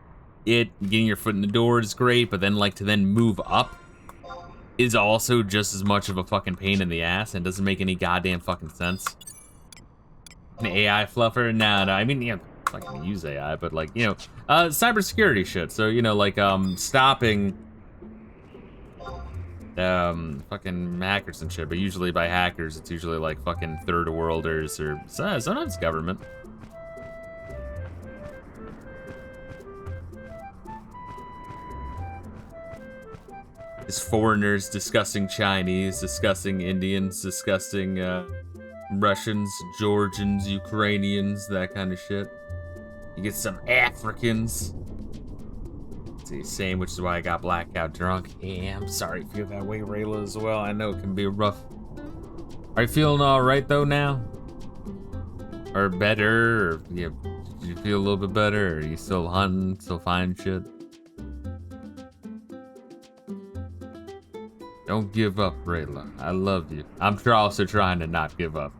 [SPEAKER 1] it, getting your foot in the door is great, but then like to then move up is also just as much of a fucking pain in the ass and doesn't make any goddamn fucking sense. An AI fluffer? No, I mean, yeah, I can use AI, but like, you know, cybersecurity shit. So, you know, like, stopping fucking hackers and shit, but usually by hackers, it's usually like fucking third worlders or sometimes government. It's foreigners discussing Chinese, discussing Indians, discussing Russians, Georgians, Ukrainians, that kind of shit. You get some Africans. See, same, which is why I got blackout drunk. Yeah, I'm sorry you feel that way, Reila, as well. I know it can be rough. Are you feeling all right though now? Or better? Or you feel a little bit better? Or are you still hunting, still finding shit? Don't give up, Reila. I love you. I'm also trying to not give up.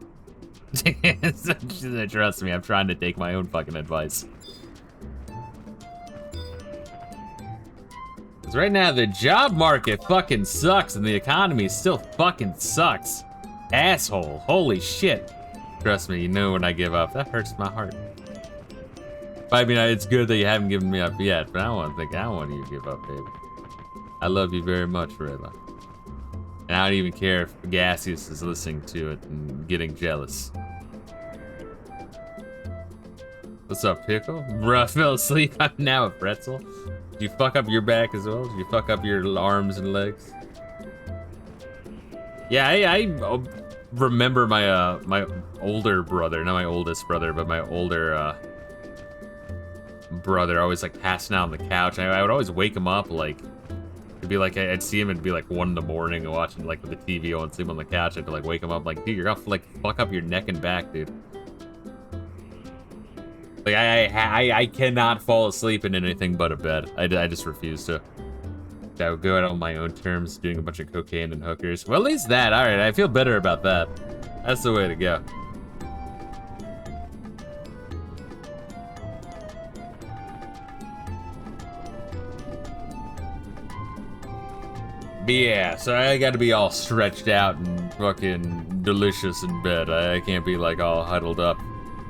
[SPEAKER 1] Trust me, I'm trying to take my own fucking advice. Because right now, the job market fucking sucks and the economy still fucking sucks. Asshole. Holy shit. Trust me, you know when I give up. That hurts my heart. I mean, it's good that you haven't given me up yet, but I don't want you to give up, baby. I love you very much, Reila. And I don't even care if Gaseous is listening to it and getting jealous. What's up, Pickle? Bruh, I fell asleep. I'm now a pretzel. Did you fuck up your back as well? Did you fuck up your arms and legs? Yeah, I remember my my older brother, not my oldest brother, but my older brother always like passing out on the couch. I would always wake him up like be like, I'd see him and be like 1 in the morning and watching like with the TV on, sleep on the couch. I'd like wake him up like, dude, you're gonna like fuck up your neck and back, dude. Like I cannot fall asleep in anything but a bed. I just refuse to. I would go out on my own terms, doing a bunch of cocaine and hookers. Well, at least that. All right, I feel better about that. That's the way to go. But yeah, so I got to be all stretched out and fucking delicious in bed. I can't be like all huddled up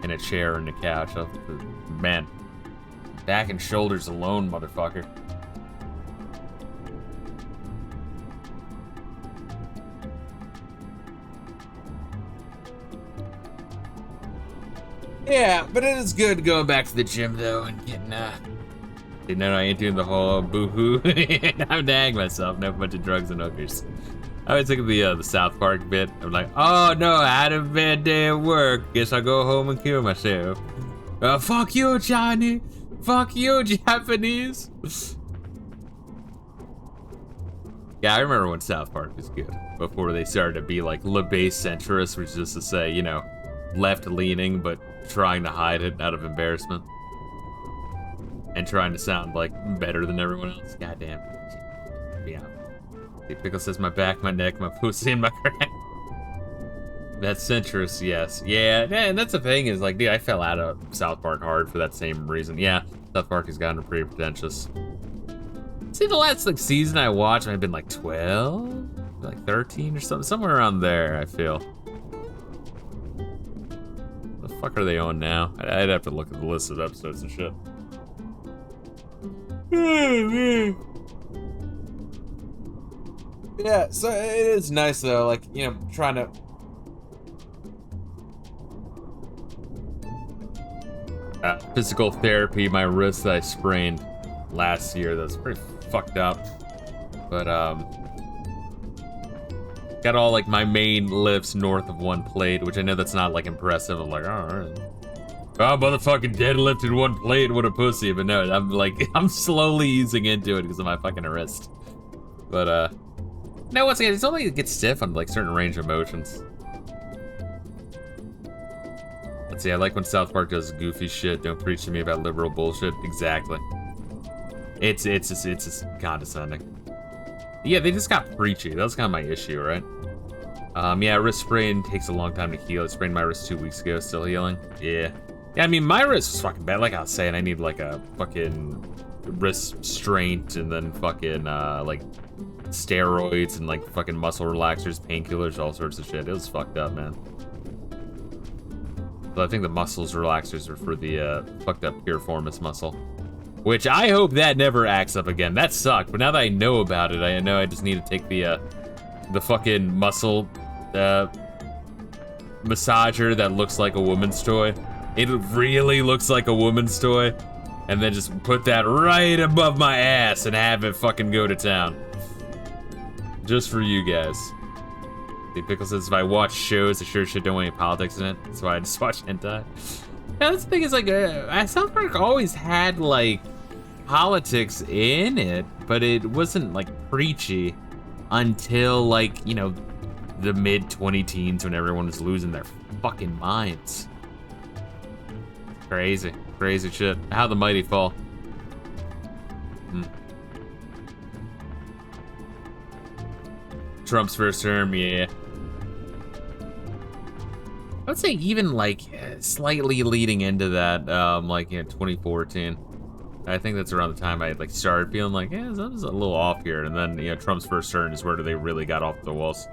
[SPEAKER 1] in a chair on the couch. Man, back and shoulders alone, motherfucker. Yeah, but it is good going back to the gym though and getting you know, I ain't doing the whole boo-hoo. I'm dang myself, no bunch of drugs and hookers. I always think of the South Park bit. I'm like, oh no, I had a bad day at work. Guess I'll go home and kill myself. Fuck you, Johnny. Fuck you, Japanese. Yeah, I remember when South Park was good. Before they started to be like LeBase centrist, which is just to say, you know, left-leaning, but trying to hide it out of embarrassment. And trying to sound like better than everyone else. Goddamn. Yeah. Pickle says my back, my neck, my pussy, and my crack. That's centrist, yes. Yeah, and that's the thing is like, dude, I fell out of South Park hard for that same reason. Yeah, South Park has gotten pretty pretentious. See, the last like season I watched, I've been like 12, like 13 or something, somewhere around there. I feel. The fuck are they on now? I'd have to look at the list of episodes and shit. Yeah, so it is nice though, like, you know, trying to physical therapy, my wrist that I sprained last year, that's pretty fucked up. But got all like my main lifts north of 1 plate, which I know that's not like impressive. I'm like, alright. Oh, motherfucking deadlifted 1 plate, what a pussy. But no, I'm like, I'm slowly easing into it because of my fucking wrist. But, no, once again, it's only it gets stiff on like certain range of motions. Let's see, I like when South Park does goofy shit. Don't preach to me about liberal bullshit. Exactly. It's just condescending. Yeah, they just got preachy. That was kind of my issue, right? Yeah, wrist sprain takes a long time to heal. I sprained my wrist 2 weeks ago, still healing. Yeah. Yeah, I mean, my wrist was fucking bad. Like I was saying, I need like a fucking wrist strength and then fucking like steroids and like fucking muscle relaxers, painkillers, all sorts of shit. It was fucked up, man. But I think the muscles relaxers are for the fucked up piriformis muscle, which I hope that never acts up again. That sucked, but now that I know about it, I know I just need to take the fucking muscle massager that looks like a woman's toy. It really looks like a woman's toy, and then just put that right above my ass and have it fucking go to town. Just for you guys. The Pickle says if I watch shows, I sure shit don't want any politics in it. That's why I just watch hentai. Yeah, that's the thing is like, South Park always had like politics in it, but it wasn't like preachy until like, you know, the mid-2010s when everyone was losing their fucking minds. Crazy, crazy shit. How the mighty fall. Trump's first term, yeah. I would say even like slightly leading into that, like, you know, 2014. I think that's around the time I like started feeling like, yeah, that was a little off here. And then, you know, Trump's first term is where they really got off the walls.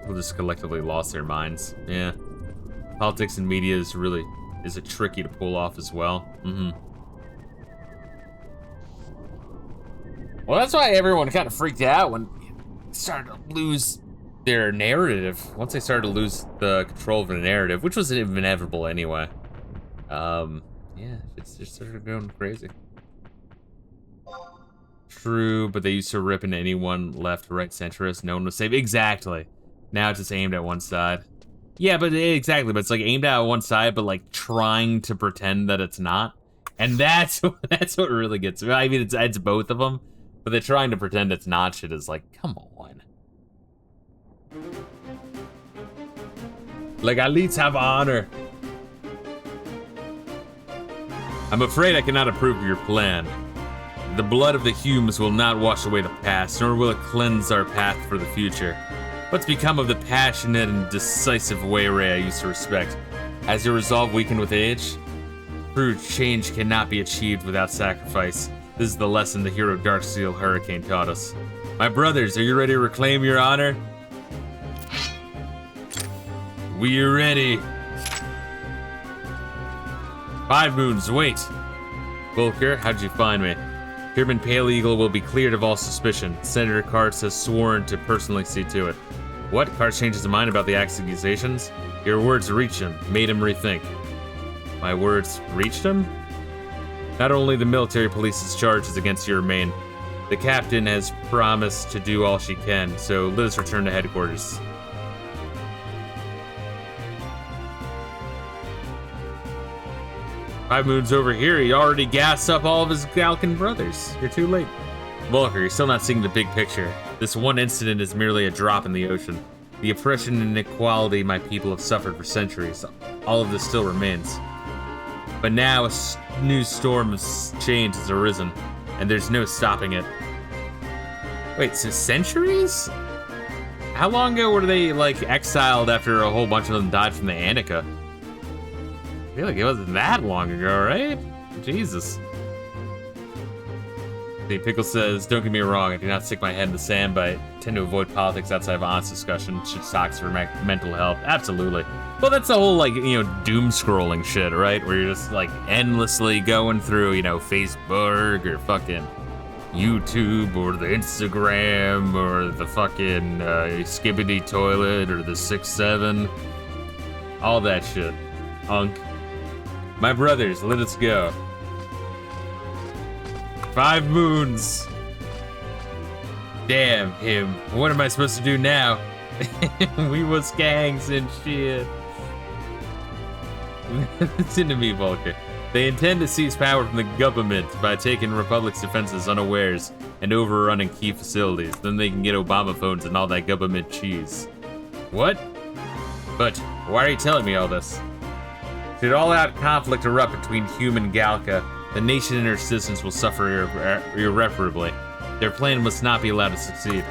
[SPEAKER 1] People just collectively lost their minds. Yeah. Politics and media is really a tricky to pull off as well. Well, that's why everyone kind of freaked out when they started to lose their narrative. Once they started to lose the control of the narrative, which was inevitable anyway. Yeah, it's just started going crazy. True, but they used to rip into anyone left, right, centrist. No one was safe. Exactly. Now it's just aimed at one side. Yeah, but exactly. But it's like aimed at one side, but like trying to pretend that it's not. And that's what really gets me. I mean, it's both of them. But they're trying to pretend it's not shit is like, come on. Like, at least have honor. I'm afraid I cannot approve of your plan. The blood of the Humes will not wash away the past, nor will it cleanse our path for the future. What's become of the passionate and decisive Wayrey I used to respect? Has your resolve weakened with age? True change cannot be achieved without sacrifice. This is the lesson the hero Darksteel Hurricane taught us. My brothers, are you ready to reclaim your honor? We're ready. 5 moons, wait. Volker, how'd you find me? Chairman Pale Eagle will be cleared of all suspicion. Senator Karts has sworn to personally see to it. What? Karts changed his mind about the accusations? Your words reached him, made him rethink. My words reached him? Not only the military police's charges against you remain. The captain has promised to do all she can, so let us return to headquarters. Five moons over here, he already gassed up all of his Galcan brothers. You're too late. Volker, you're still not seeing the big picture. This one incident is merely a drop in the ocean. The oppression and inequality my people have suffered for centuries, all of this still remains. But now a new storm of change has arisen, and there's no stopping it. Wait, so centuries? How long ago were they, like, exiled after a whole bunch of them died from the Annika? I feel like it wasn't that long ago, right? Jesus. The Pickle says, don't get me wrong, I do not stick my head in the sand, but I tend to avoid politics outside of honest discussion. Shit sucks for mental health. Absolutely. Well, that's the whole, like, you know, doom scrolling shit, right? Where you're just, like, endlessly going through, you know, Facebook or fucking YouTube or the Instagram or the fucking Skibbity Toilet or the 6-7. All that shit. Unk. My brothers, let us go. 5 moons. Damn him. What am I supposed to do now? We was gangs and shit. Listen to me, Volker. They intend to seize power from the government by taking Republic's defenses unawares and overrunning key facilities. Then they can get Obama phones and all that government cheese. What? But why are you telling me all this? Should all-out conflict erupt between Hume and Galca, the nation and her citizens will suffer irreparably. Their plan must not be allowed to succeed.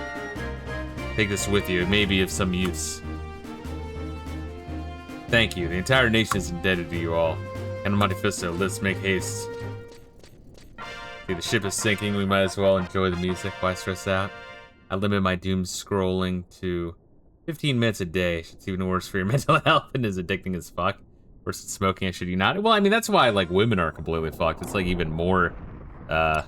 [SPEAKER 1] Take this with you, it may be of some use. Thank you, the entire nation is indebted to you all. And Monte Fisto, let's make haste. Okay, the ship is sinking, we might as well enjoy the music. Why stress out? I limit my doom scrolling to 15 minutes a day. It's even worse for your mental health and is addicting as fuck. Worse than smoking, I should you not? Well, I mean, that's why, like, women are completely fucked. It's, like, even more, I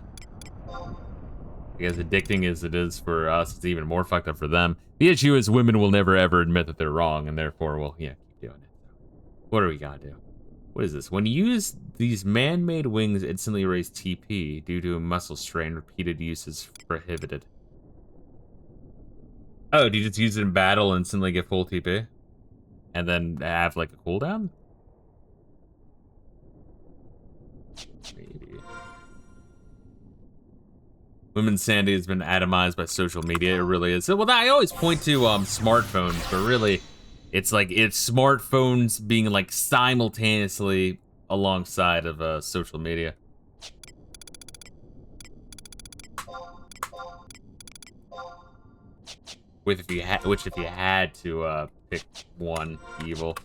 [SPEAKER 1] guess addicting as it is for us, it's even more fucked up for them. The issue is women will never, ever admit that they're wrong, and therefore, well, yeah, keep doing it. What do we gotta do? What is this? When you use these man-made wings, instantly raise TP due to muscle strain. Repeated use is prohibited. Oh, do you just use it in battle and instantly get full TP? And then have, like, a cooldown? Maybe. Women's sanity has been atomized by social media. It really is. Well, I always point to smartphones, but really, it's like it's smartphones being like simultaneously alongside of social media. Which if you had to pick one evil.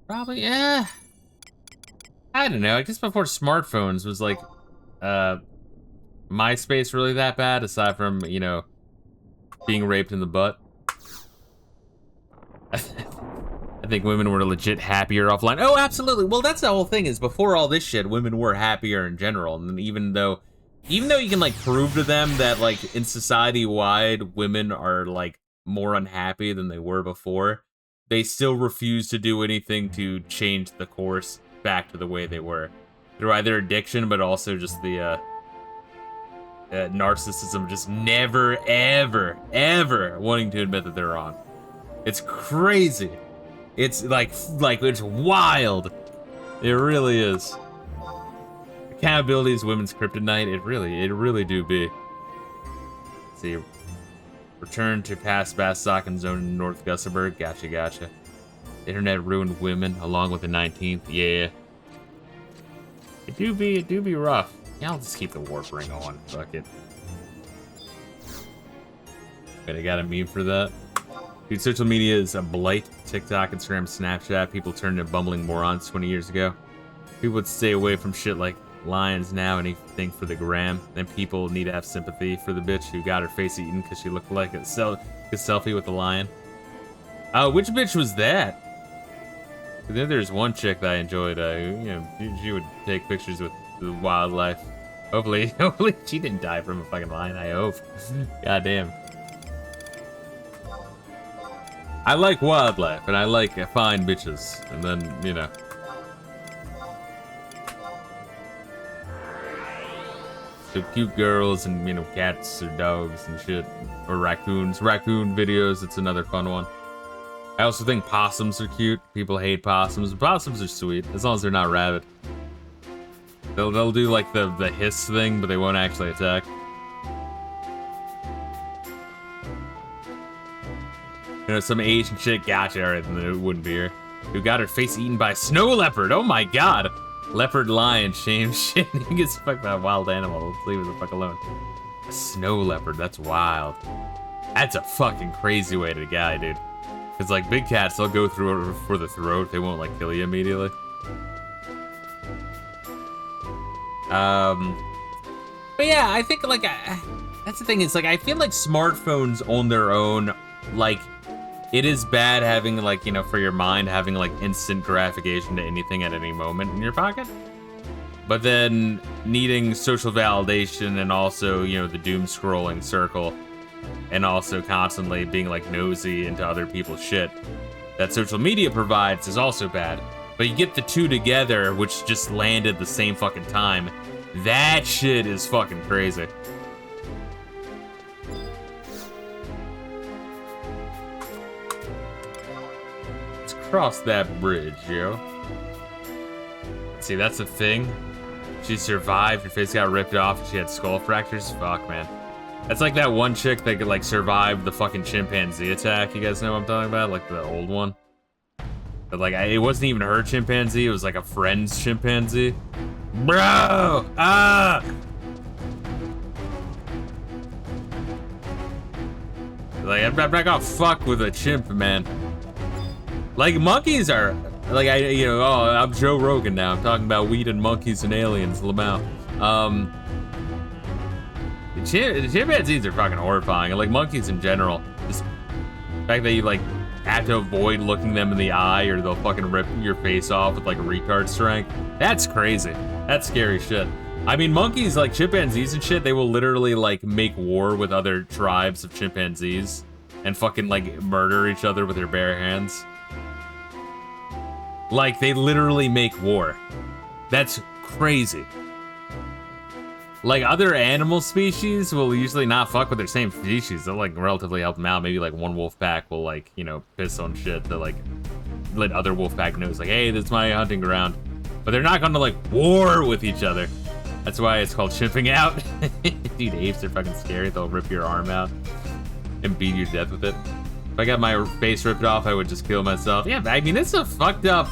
[SPEAKER 1] Probably, yeah. I don't know. I guess before smartphones was like, MySpace really that bad? Aside from, you know, being raped in the butt. I think women were legit happier offline. Oh, absolutely. Well, that's the whole thing is before all this shit, women were happier in general. And even though you can like prove to them that like in society-wide, women are like more unhappy than they were before, they still refuse to do anything to change the course back to the way they were. Through either addiction, but also just the narcissism, just never, ever, ever wanting to admit that they're wrong. It's crazy. It's like it's wild. It really is. I Accountability is women's kryptonite. It really do be. Let's see. Return to past Bastok and zone in North Gussaberg. Gotcha. Internet ruined women along with the 19th. Yeah. It do be rough. Yeah, I'll just keep the warp ring on. Fuck it. But I got a meme for that. Dude, social media is a blight. TikTok, Instagram, Snapchat. People turned into bumbling morons 20 years ago. People would stay away from shit like lions now, anything for the gram. Then people need to have sympathy for the bitch who got her face eaten because she looked like a selfie with a lion. Which bitch was that? Then there's one chick that I enjoyed. She would take pictures with the wildlife. Hopefully she didn't die from a fucking lion. I hope. Goddamn. I like wildlife, and I like fine bitches, and then, you know. So cute girls and, you know, cats or dogs and shit. Or raccoons. Raccoon videos, it's another fun one. I also think possums are cute. People hate possums. Possums are sweet, as long as they're not rabid. They'll do, like, the hiss thing, but they won't actually attack. You know, some Asian chick, gotcha, alright, then it wouldn't be her. Who got her face eaten by a snow leopard, oh my god! Leopard lion, shame shit, he gets fucked by a wild animal, let's leave it the fuck alone. A snow leopard, that's wild. That's a fucking crazy way to die, dude. Cause like, big cats, they'll go through it for the throat, they won't like kill you immediately. But yeah, I think like, that's the thing, is like, I feel like smartphones on their own, like, it is bad having, like, you know, for your mind, having, like, instant gratification to anything at any moment in your pocket. But then needing social validation and also, you know, the doom scrolling circle and also constantly being, like, nosy into other people's shit that social media provides is also bad. But you get the two together, which just landed the same fucking time. That shit is fucking crazy. Cross that bridge, yo. See, that's the thing. She survived, her face got ripped off, and she had skull fractures. Fuck, man. That's like that one chick that could, like, survive the fucking chimpanzee attack. You guys know what I'm talking about? Like, the old one. But, like, it wasn't even her chimpanzee. It was, like, a friend's chimpanzee. Bro! Ah! Like, I'm not gonna fuck with a chimp, man. Like, monkeys are, like, I'm Joe Rogan now. I'm talking about weed and monkeys and aliens, Lamau. The chimpanzees are fucking horrifying. And, like, monkeys in general. Just the fact that you, like, have to avoid looking them in the eye or they'll fucking rip your face off with, like, retard strength. That's crazy. That's scary shit. I mean, monkeys, like, chimpanzees and shit, they will literally, like, make war with other tribes of chimpanzees and fucking, like, murder each other with their bare hands. Like, they literally make war. That's crazy. Like, other animal species will usually not fuck with their same species. They'll, like, relatively help them out. Maybe, like, one wolf pack will, like, you know, piss on shit to, like, let other wolf pack know, like, hey, this is my hunting ground. But they're not gonna, like, war with each other. That's why it's called chimping out. Dude, apes are fucking scary. They'll rip your arm out and beat you to death with it. If I got my face ripped off, I would just kill myself. Yeah, I mean, it's a fucked up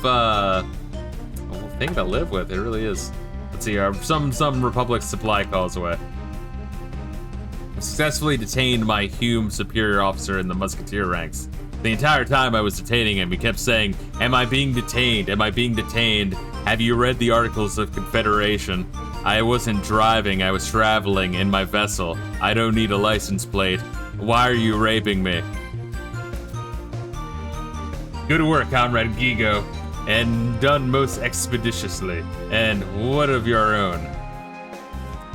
[SPEAKER 1] thing to live with. It really is. Let's see, some Republic supply calls away. I successfully detained my Hume superior officer in the musketeer ranks. The entire time I was detaining him, he kept saying, "Am I being detained? Am I being detained? Have you read the Articles of Confederation? I wasn't driving, I was traveling in my vessel. I don't need a license plate. Why are you raping me?" Good work, Comrade Gigo, and done most expeditiously. And what of your own?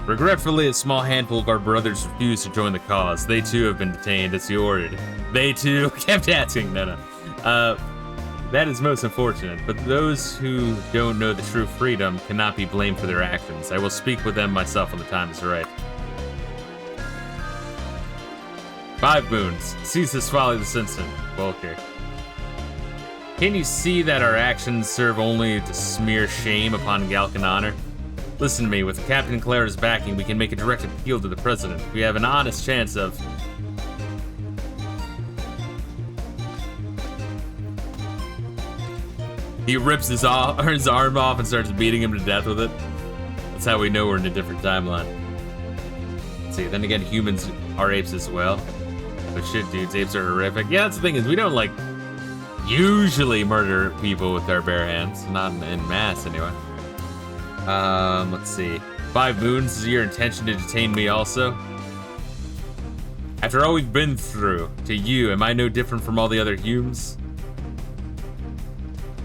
[SPEAKER 1] Regretfully, a small handful of our brothers refused to join the cause. They too have been detained as you ordered. They too kept asking, no. That is most unfortunate, but those who don't know the true freedom cannot be blamed for their actions. I will speak with them myself when the time is right. 5 boons. Cease this folly this instant. Volker. Can you see that our actions serve only to smear shame upon Galcan honor? Listen to me, with Captain Clara's backing, we can make a direct appeal to the president. We have an honest chance of... He rips his arm off and starts beating him to death with it. That's how we know we're in a different timeline. Let's see, then again, humans are apes as well. But shit, dudes, apes are horrific. Yeah, that's the thing is, we don't, like, usually murder people with our bare hands. Not in mass, anyway. Let's see. 5 moons, is your intention to detain me also? After all we've been through, to you, am I no different from all the other humans?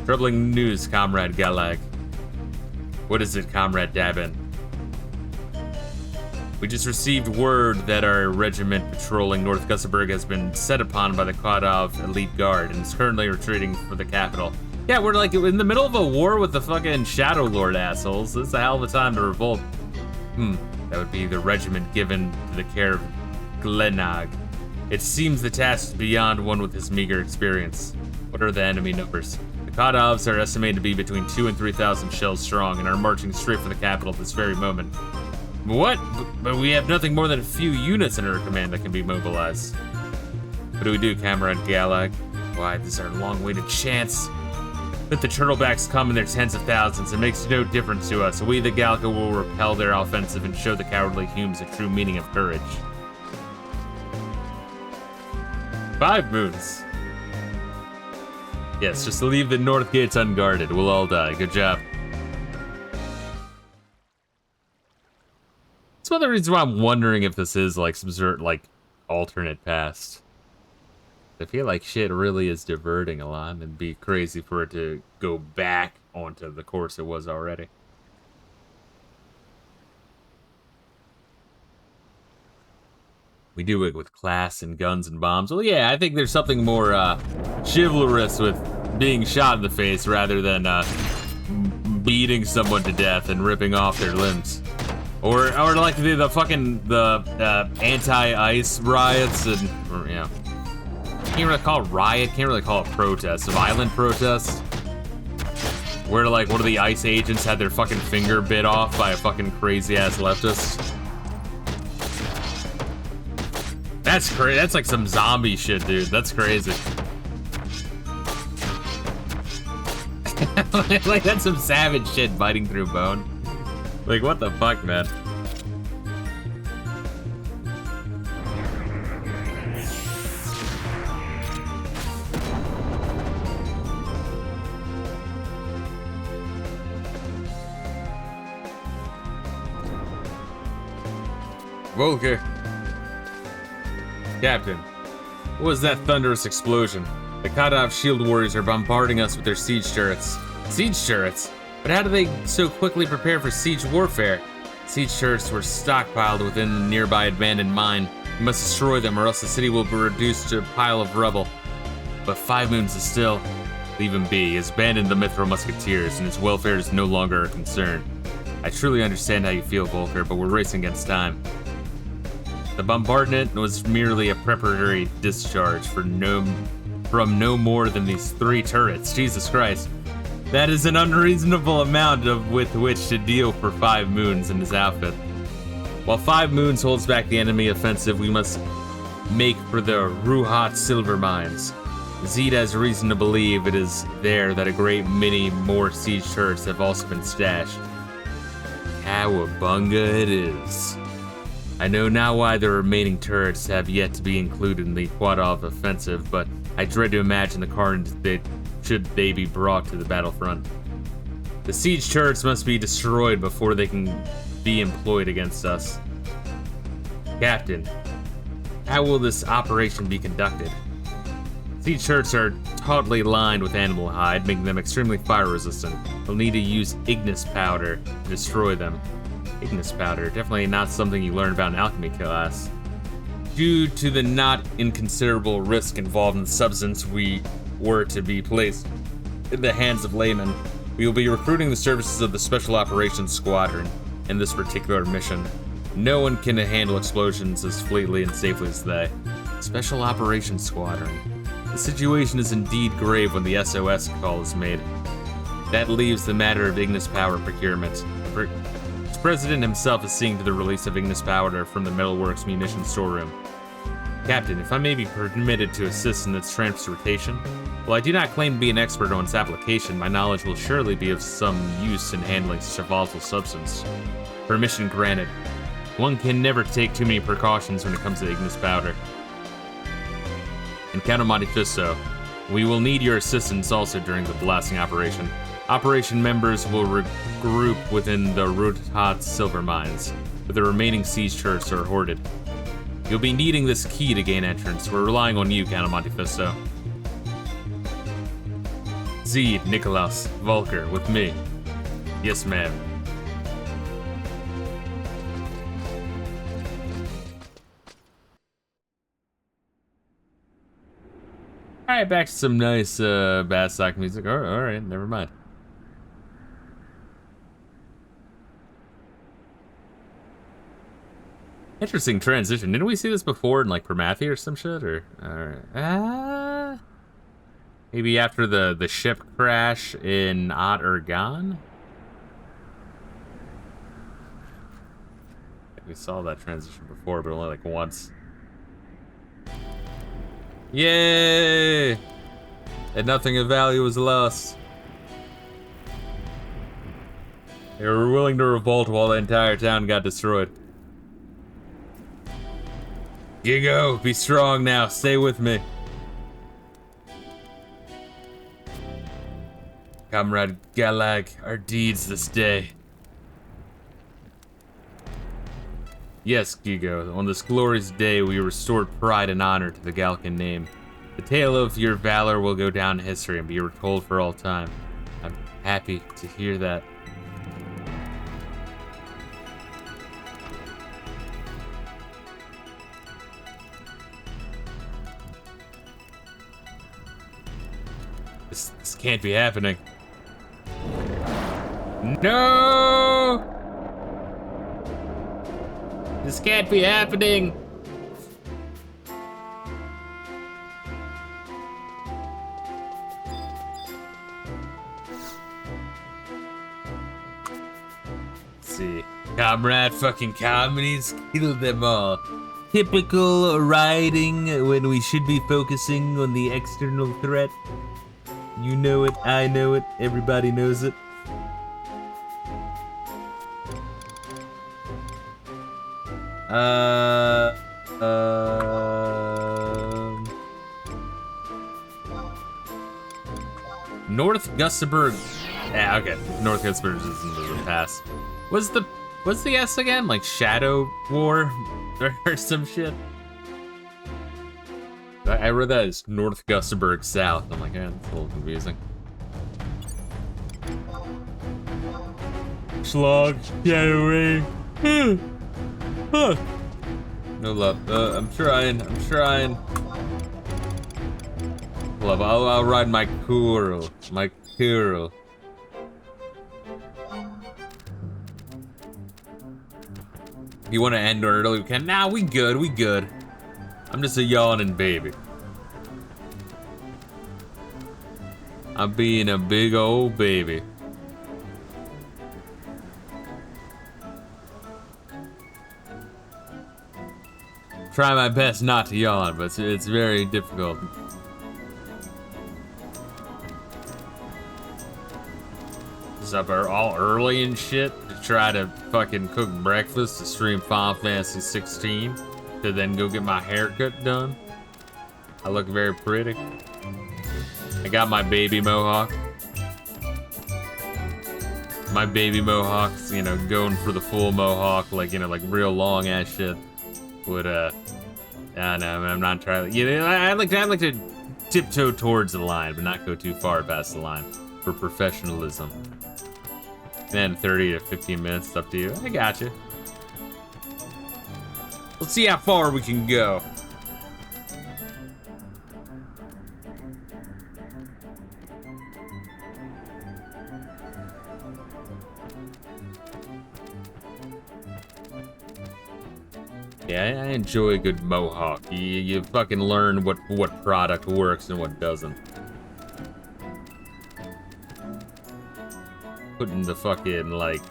[SPEAKER 1] Troubling news, Comrade Galag. What is it, Comrade Dabin? We just received word that our regiment patrolling North Gussaberg has been set upon by the Kodov elite guard and is currently retreating for the capital. Yeah, we're like in the middle of a war with the fucking Shadow Lord assholes. This is a hell of a time to revolt. That would be the regiment given to the care of Glenag. It seems the task is beyond one with his meager experience. What are the enemy numbers? The Kodovs are estimated to be between 2,000 and 3,000 shells strong and are marching straight for the capital at this very moment. What? But we have nothing more than a few units in our command that can be mobilized. What do we do, Comrade Galag? Why, this is our long-awaited chance. Let the turtlebacks come in their tens of thousands. It makes no difference to us. We, the Galca, will repel their offensive and show the cowardly humans the true meaning of courage. 5 moons. Yes, just leave the north gates unguarded. We'll all die. Good job. That's one of the reasons why I'm wondering if this is like some sort of like alternate past. I feel like shit really is diverting a lot, and it'd be crazy for it to go back onto the course it was already. We do it with class and guns and bombs. Well, yeah, I think there's something more chivalrous with being shot in the face rather than beating someone to death and ripping off their limbs. Or like the fucking anti-ice riots and, or, you know. Can't really call it riot, can't really call it protest. A violent protest. Where like one of the ICE agents had their fucking finger bit off by a fucking crazy ass leftist. That's crazy. That's like some zombie shit, dude. That's crazy. Like that's some savage shit biting through bone. Like what the fuck, man? Volker. Captain, what was that thunderous explosion? The Kodov shield warriors are bombarding us with their siege turrets. Siege turrets? But how do they so quickly prepare for siege warfare? Siege turrets were stockpiled within the nearby abandoned mine. We must destroy them or else the city will be reduced to a pile of rubble. But 5 moons is still... Leave him be. He has abandoned the Mithril Musketeers and his welfare is no longer a concern. I truly understand how you feel, Volker, but we're racing against time. The bombardment was merely a preparatory discharge from no more than these 3 turrets. Jesus Christ. That is an unreasonable amount with which to deal for 5 moons in his outfit. While 5 moons holds back the enemy offensive, we must make for the Ruhat silver mines. Zed has reason to believe it is there that a great many more siege turrets have also been stashed. Cowabunga it is. I know now why the remaining turrets have yet to be included in the Kodov offensive, but I dread to imagine the carnage that should they be brought to the battlefront. The siege turrets must be destroyed before they can be employed against us. Captain, how will this operation be conducted? Siege turrets are tautly lined with animal hide, making them extremely fire resistant. We'll need to use Ignis powder to destroy them. Ignis powder, definitely not something you learn about in alchemy class. Due to the not inconsiderable risk involved in the substance we were to be placed in the hands of laymen, we will be recruiting the services of the Special Operations Squadron in this particular mission. No one can handle explosions as fleetly and safely as they. Special Operations Squadron. The situation is indeed grave when the SOS call is made. That leaves the matter of Ignis power procurement. President himself is seeing to the release of Ignis powder from the Metalworks munition storeroom. Captain, if I may be permitted to assist in its transportation, while I do not claim to be an expert on its application, my knowledge will surely be of some use in handling such a volatile substance. Permission granted. One can never take too many precautions when it comes to Ignis powder. Encounter Monte Fisto. We will need your assistance also during the blasting operation. Operation members will regroup within the Rudhat silver mines, but the remaining siege turrets are hoarded. You'll be needing this key to gain entrance. We're relying on you, Count Monte Fisto. Zed, Nikolaus, Volker, with me. Yes, ma'am. Alright, back to some nice Bastok music. Alright, never mind. Interesting transition. Didn't we see this before in like Permathi or some shit? Or alright. Maybe after the ship crash in Ad Urgan? We saw that transition before, but only like once. Yay! And nothing of value was lost. They were willing to revolt while the entire town got destroyed. Gigo, be strong now. Stay with me. Comrade Galag, our deeds this day. Yes, Gigo, on this glorious day we restored pride and honor to the Galkan name. The tale of your valor will go down in history and be retold for all time. I'm happy to hear that. This can't be happening. No! This can't be happening! Let's see. Comrade fucking comedies, kill them all. Typical writing when we should be focusing on the external threat. You know it, I know it, everybody knows it. North Gustaberg. Yeah, okay. North Gustaberg is in the past. What's the S again? Like Shadow War or some shit? I read that as North Gustaberg South. I'm like, that's a little confusing. Slog, Shadow Ray. Huh. No love. I'm trying. Love. I'll ride my Kuro. If you want to end early, we can. Nah, we good. I'm just a yawning baby. I'm being a big old baby. Try my best not to yawn, but it's very difficult. Is up all early and shit to try to fucking cook breakfast to stream Final Fantasy 16 to then go get my haircut done. I look very pretty. I got my baby mohawk. My baby mohawk's, you know, going for the full mohawk, like, you know, like real long ass shit. Would I don't know, I'm not trying. You know, I'd like to tiptoe towards the line, but not go too far past the line for professionalism. Then 30 to 15 minutes, it's up to you. I got you. Let's see how far we can go. Yeah, I enjoy a good mohawk. You fucking learn what product works and what doesn't. Putting the fucking, like,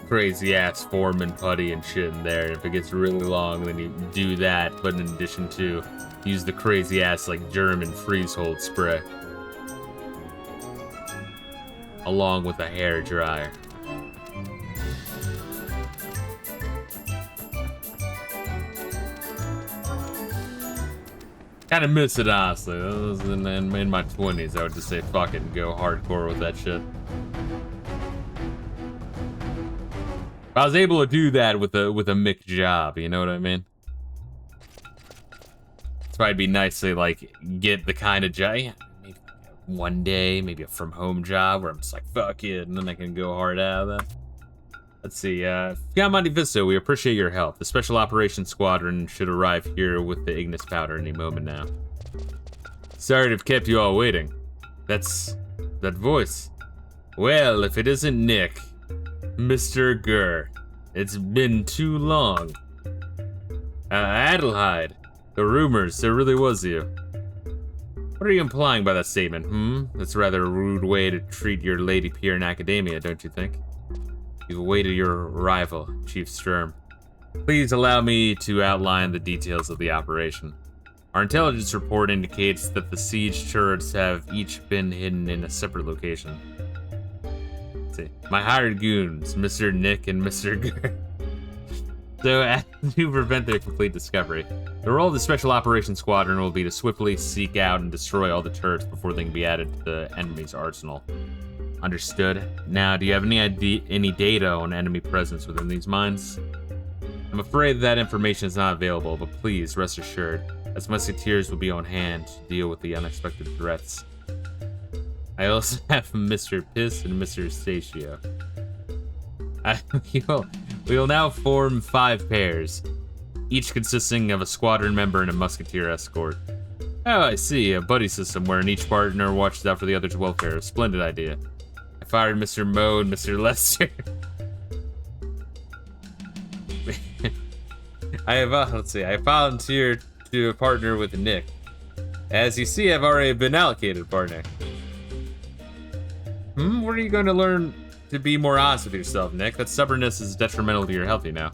[SPEAKER 1] crazy ass foreman putty and shit in there. If it gets really long, then you do that, but in addition to use the crazy ass like German freeze hold spray. Along with a hair dryer. Kind of miss it, honestly. That was in my 20s. I would just say fucking go hardcore with that shit. If I was able to do that with a Mick job, you know what I mean? It's probably be nice to like get the kind of job, yeah, maybe one day, maybe a from home job where I'm just like fuck it, and then I can go hard out of that. Let's see, Monte Fisto, we appreciate your help. The Special Operations Squadron should arrive here with the Ignis powder any moment now. Sorry to have kept you all waiting. That's that voice. Well, if it isn't Nick, Mr. Gurr, it's been too long. Adelheid, the rumors, there really was you. What are you implying by that statement, That's rather a rude way to treat your lady peer in academia, don't you think? You've awaited your arrival, Chief Sturm. Please allow me to outline the details of the operation. Our intelligence report indicates that the siege turrets have each been hidden in a separate location. Let's see. My hired goons, Mr. Nick and Mr. Gurr. So, as to prevent their complete discovery, the role of the Special Operations Squadron will be to swiftly seek out and destroy all the turrets before they can be added to the enemy's arsenal. Understood. Now, do you have any data on enemy presence within these mines? I'm afraid that information is not available, but please rest assured, as musketeers will be on hand to deal with the unexpected threats. I also have Mr. Piss and Mr. Statio. We will now form 5 pairs, each consisting of a squadron member and a musketeer escort. Oh, I see, a buddy system wherein each partner watches out for the other's welfare. A splendid idea. I fired Mr. Moe and Mr. Lester. I volunteered to partner with Nick. As you see, I've already been allocated a partner. What are you going to learn to be more honest with yourself, Nick? That stubbornness is detrimental to your health, you know.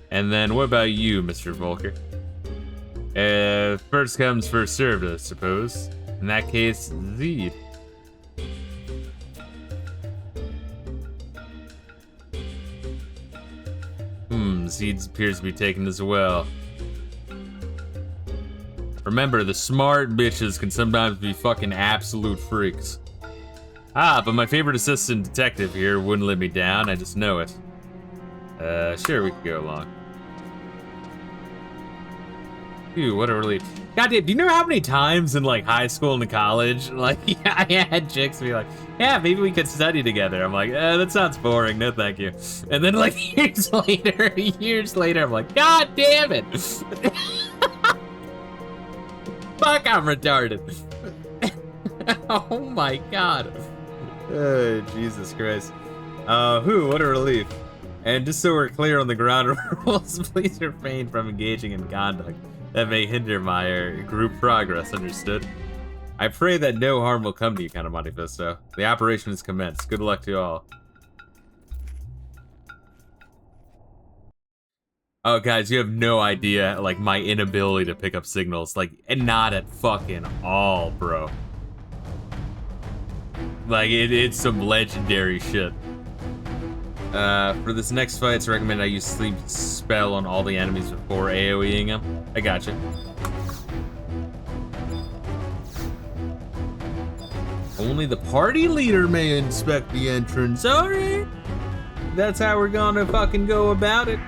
[SPEAKER 1] And then what about you, Mr. Volker? First comes, first served, I suppose. In that case, Zed. Zed appears to be taken as well. Remember, the smart bitches can sometimes be fucking absolute freaks. But my favorite assistant detective here wouldn't let me down, I just know it. Sure, we could go along. Ooh, what a relief. Goddamn, do you know how many times in like high school and college, like, I had chicks be like, yeah, maybe we could study together. I'm like, that sounds boring, no thank you. And then like years later, I'm like, god damn it. Fuck, I'm retarded. Oh my god. Oh, Jesus Christ. What a relief. And just so we're clear on the ground rules, please refrain from engaging in conduct that may hinder my group progress, understood? I pray that no harm will come to you, Count of Monte Fisto. The operation has commenced. Good luck to you all. Oh, guys, you have no idea, like, my inability to pick up signals. Like, and not at fucking all, bro. Like, it's some legendary shit. For this next fight, it's recommended I use Sleep Spell on all the enemies before AoEing them. I gotcha. Only the party leader may inspect the entrance. Alright. That's how we're gonna fucking go about it.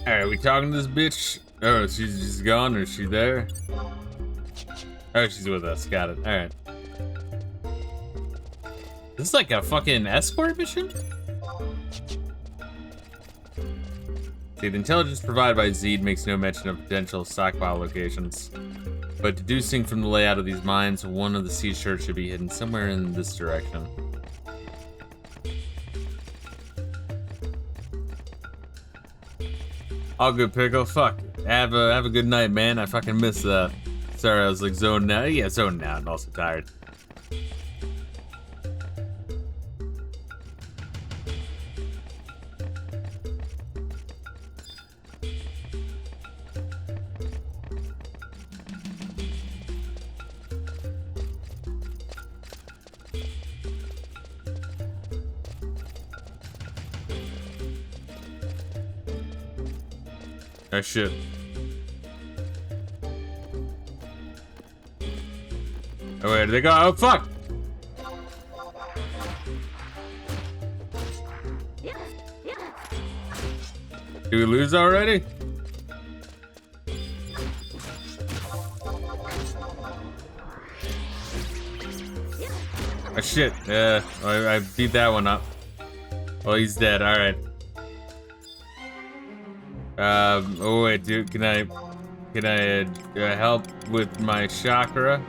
[SPEAKER 1] Alright, we talking to this bitch? Oh, she's just gone, or is she there? Oh, she's with us. Got it. Alright. This is like a fucking escort mission? See, the intelligence provided by Zed makes no mention of potential stockpile locations. But deducing from the layout of these mines, one of the sea shirts should be hidden somewhere in this direction. All good, Pickle. Fuck. Have a good night, man. I fucking missed that. Sorry, I was like zoning out. Yeah, zoning out and also tired. Oh shit. Oh, where did they go? Oh fuck! Did we lose already? Oh shit. I beat that one up. Oh, he's dead. Alright. Oh wait, dude, can I help with my chakra?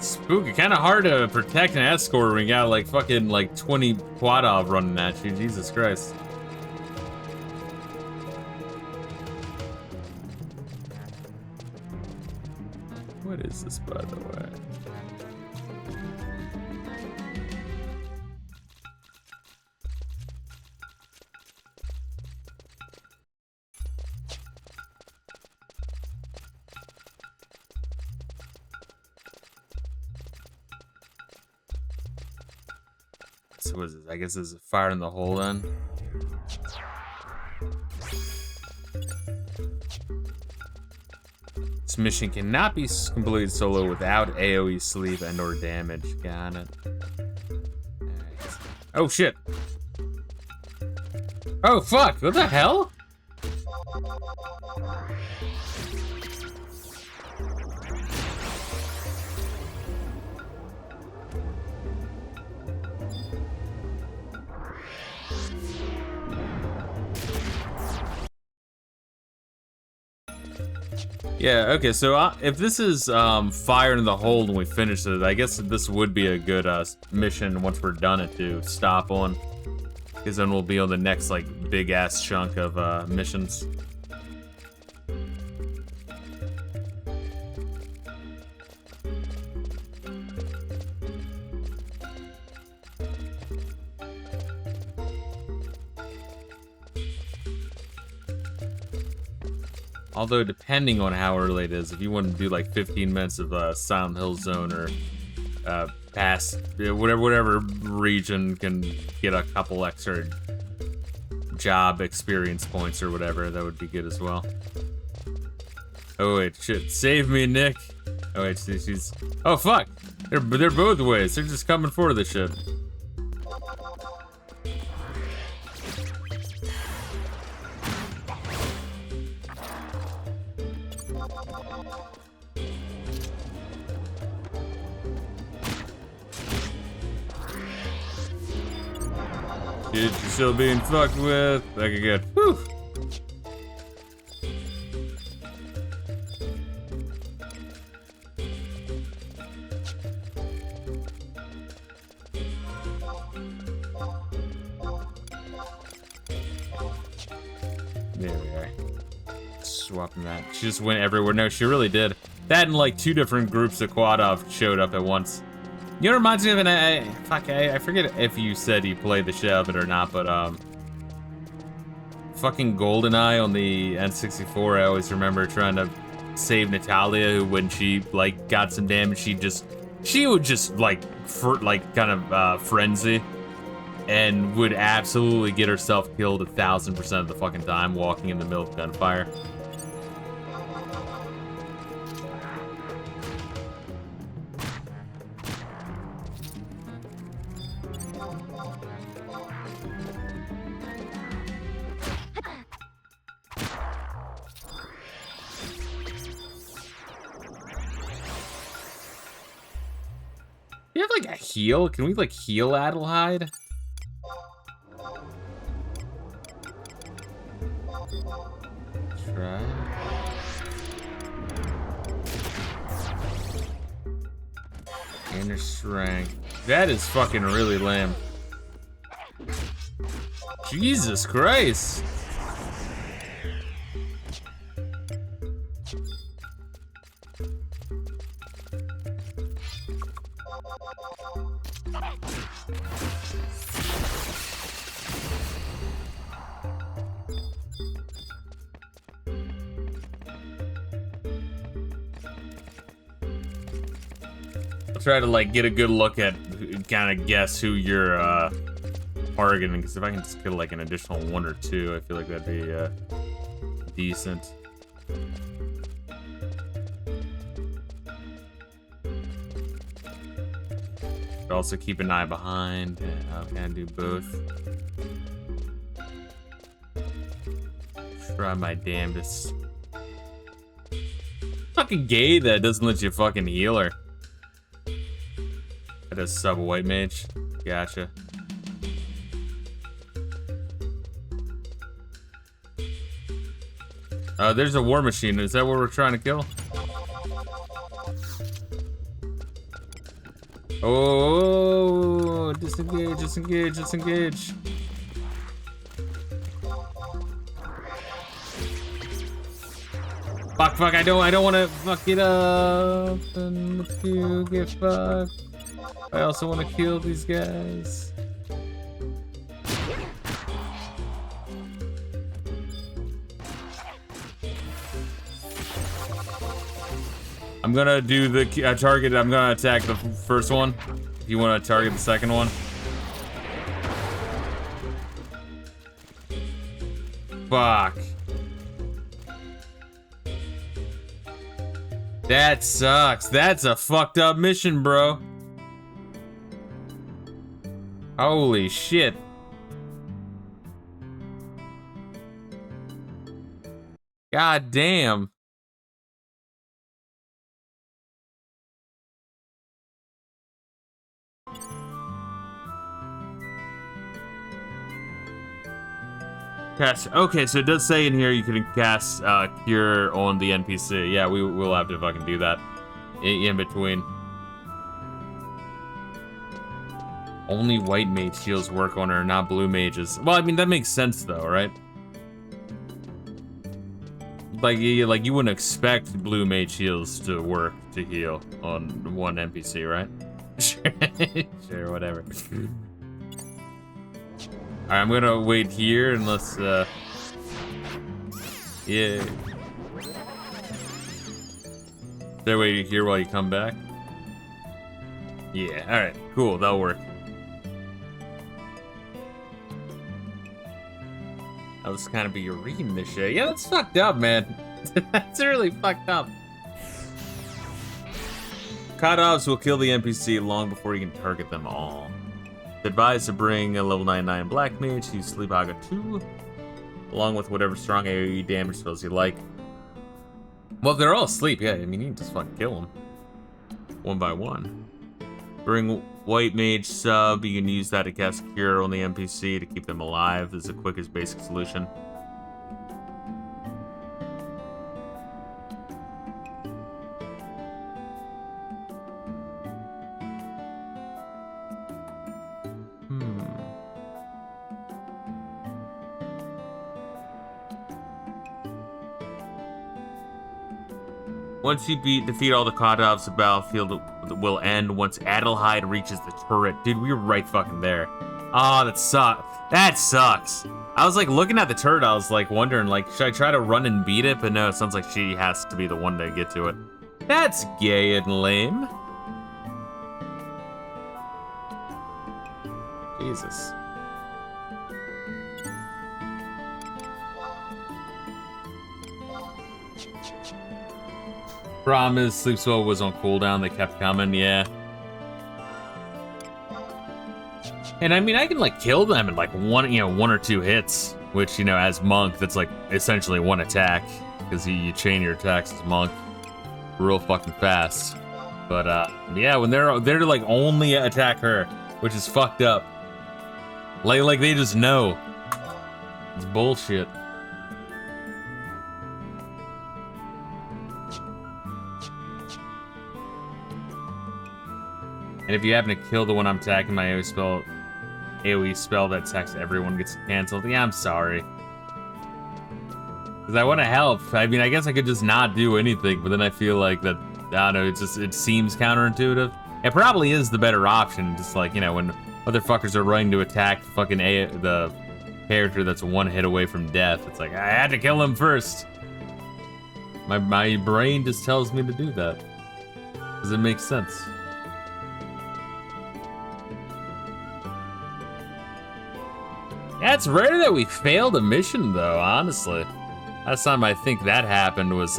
[SPEAKER 1] Spooky, kind of hard to protect an escort when you got like fucking like 20 Quadov running at you. Jesus Christ. What is this, by the way? So what is this? I guess this is fire in the hole then. This mission cannot be completed solo without AoE sleep and or damage. Got it. Right. Oh shit. Oh fuck, what the hell? Yeah, okay, so if this is fire in the hold when we finish it, I guess this would be a good mission once we're done it to stop on. Because then we'll be on the next like big ass chunk of missions. Although, depending on how early it is, if you want to do like 15 minutes of Silent Hill Zone or past whatever region can get a couple extra job experience points or whatever, that would be good as well. Oh wait, shit! Save me, Nick. Oh wait, she's. Oh fuck! They're both ways. They're just coming for this shit. You're still being fucked with. Okay, good. Whew. There we are. Swapping that. She just went everywhere. No, she really did. That and like 2 different groups of Quadov showed up at once. You know, it reminds me of I forget if you said you played the shit out of it or not, but fucking GoldenEye on the N64. I always remember trying to save Natalia, who when she like got some damage, she would just like frenzy, and would absolutely get herself killed 1000% of the fucking time walking in the middle of gunfire. Do you have like a heal? Can we like heal Adelheid? Try. Inner strength. That is fucking really lame. Jesus Christ. I'll try to like get a good look at, kind of guess who you're targeting, because if I can just kill like an additional 1 or 2, I feel like that'd be decent. But also keep an eye behind. Yeah, I can do both. Try my damnedest. Fucking gay that doesn't let you fucking heal her. That is sub white mage. Gotcha. There's a war machine. Is that what we're trying to kill? Oh, disengage, disengage, disengage. Fuck, fuck, I don't want to fuck it up and you get fucked. I also want to kill these guys. I'm gonna do the target. I'm gonna attack the first one. If you want to target the second one. Fuck. That sucks. That's a fucked up mission, bro. Holy shit. God damn. Cast. Okay, so it does say in here you can cast Cure on the NPC. Yeah, we'll have to fucking do that in between. Only white mage heals work on her, not blue mages. Well, I mean that makes sense though, right? Like you wouldn't expect blue mage heals to work to heal on one NPC, right? Sure, whatever. Alright, I'm gonna wait here and let's, yeah. Is there a way to hear while you come back? Yeah, alright, cool, that'll work. I was kind of be reading this shit. Yeah, that's fucked up, man. That's really fucked up. Kadavs will kill the NPC long before you can target them all. Advised to bring a level 99 Black Mage to Sleep Aga 2, along with whatever strong AoE damage spells you like. Well, if they're all asleep, yeah, I mean, you can just fucking kill them. One by one. Bring White Mage sub, you can use that to cast Cure on the NPC to keep them alive. This is the quickest basic solution. Once you defeat all the Kadavs, the battlefield will end once Adelheid reaches the turret. Dude, we were right fucking there. Oh, that sucks. That sucks. I was like looking at the turret, I was like wondering, like, should I try to run and beat it? But no, it sounds like she has to be the one to get to it. That's gay and lame. Jesus. Problem is, Sleep Swell was on cooldown. They kept coming, yeah. And I mean, I can like kill them in like one or two hits, which, you know, as Monk, that's like essentially one attack, because you chain your attacks as Monk real fucking fast. But yeah, when they're like only attack her, which is fucked up. Like they just know. It's bullshit. And if you happen to kill the one I'm attacking, my AoE spell that attacks everyone gets canceled. Yeah, I'm sorry. Because I want to help. I mean, I guess I could just not do anything, but then I feel like that, I don't know, it seems counterintuitive. It probably is the better option, just like, you know, when motherfuckers are running to attack fucking the character that's one hit away from death. It's like, I had to kill him first. My brain just tells me to do that. Because it makes sense. Yeah, it's rare that we failed a mission, though, honestly. Last time I think that happened was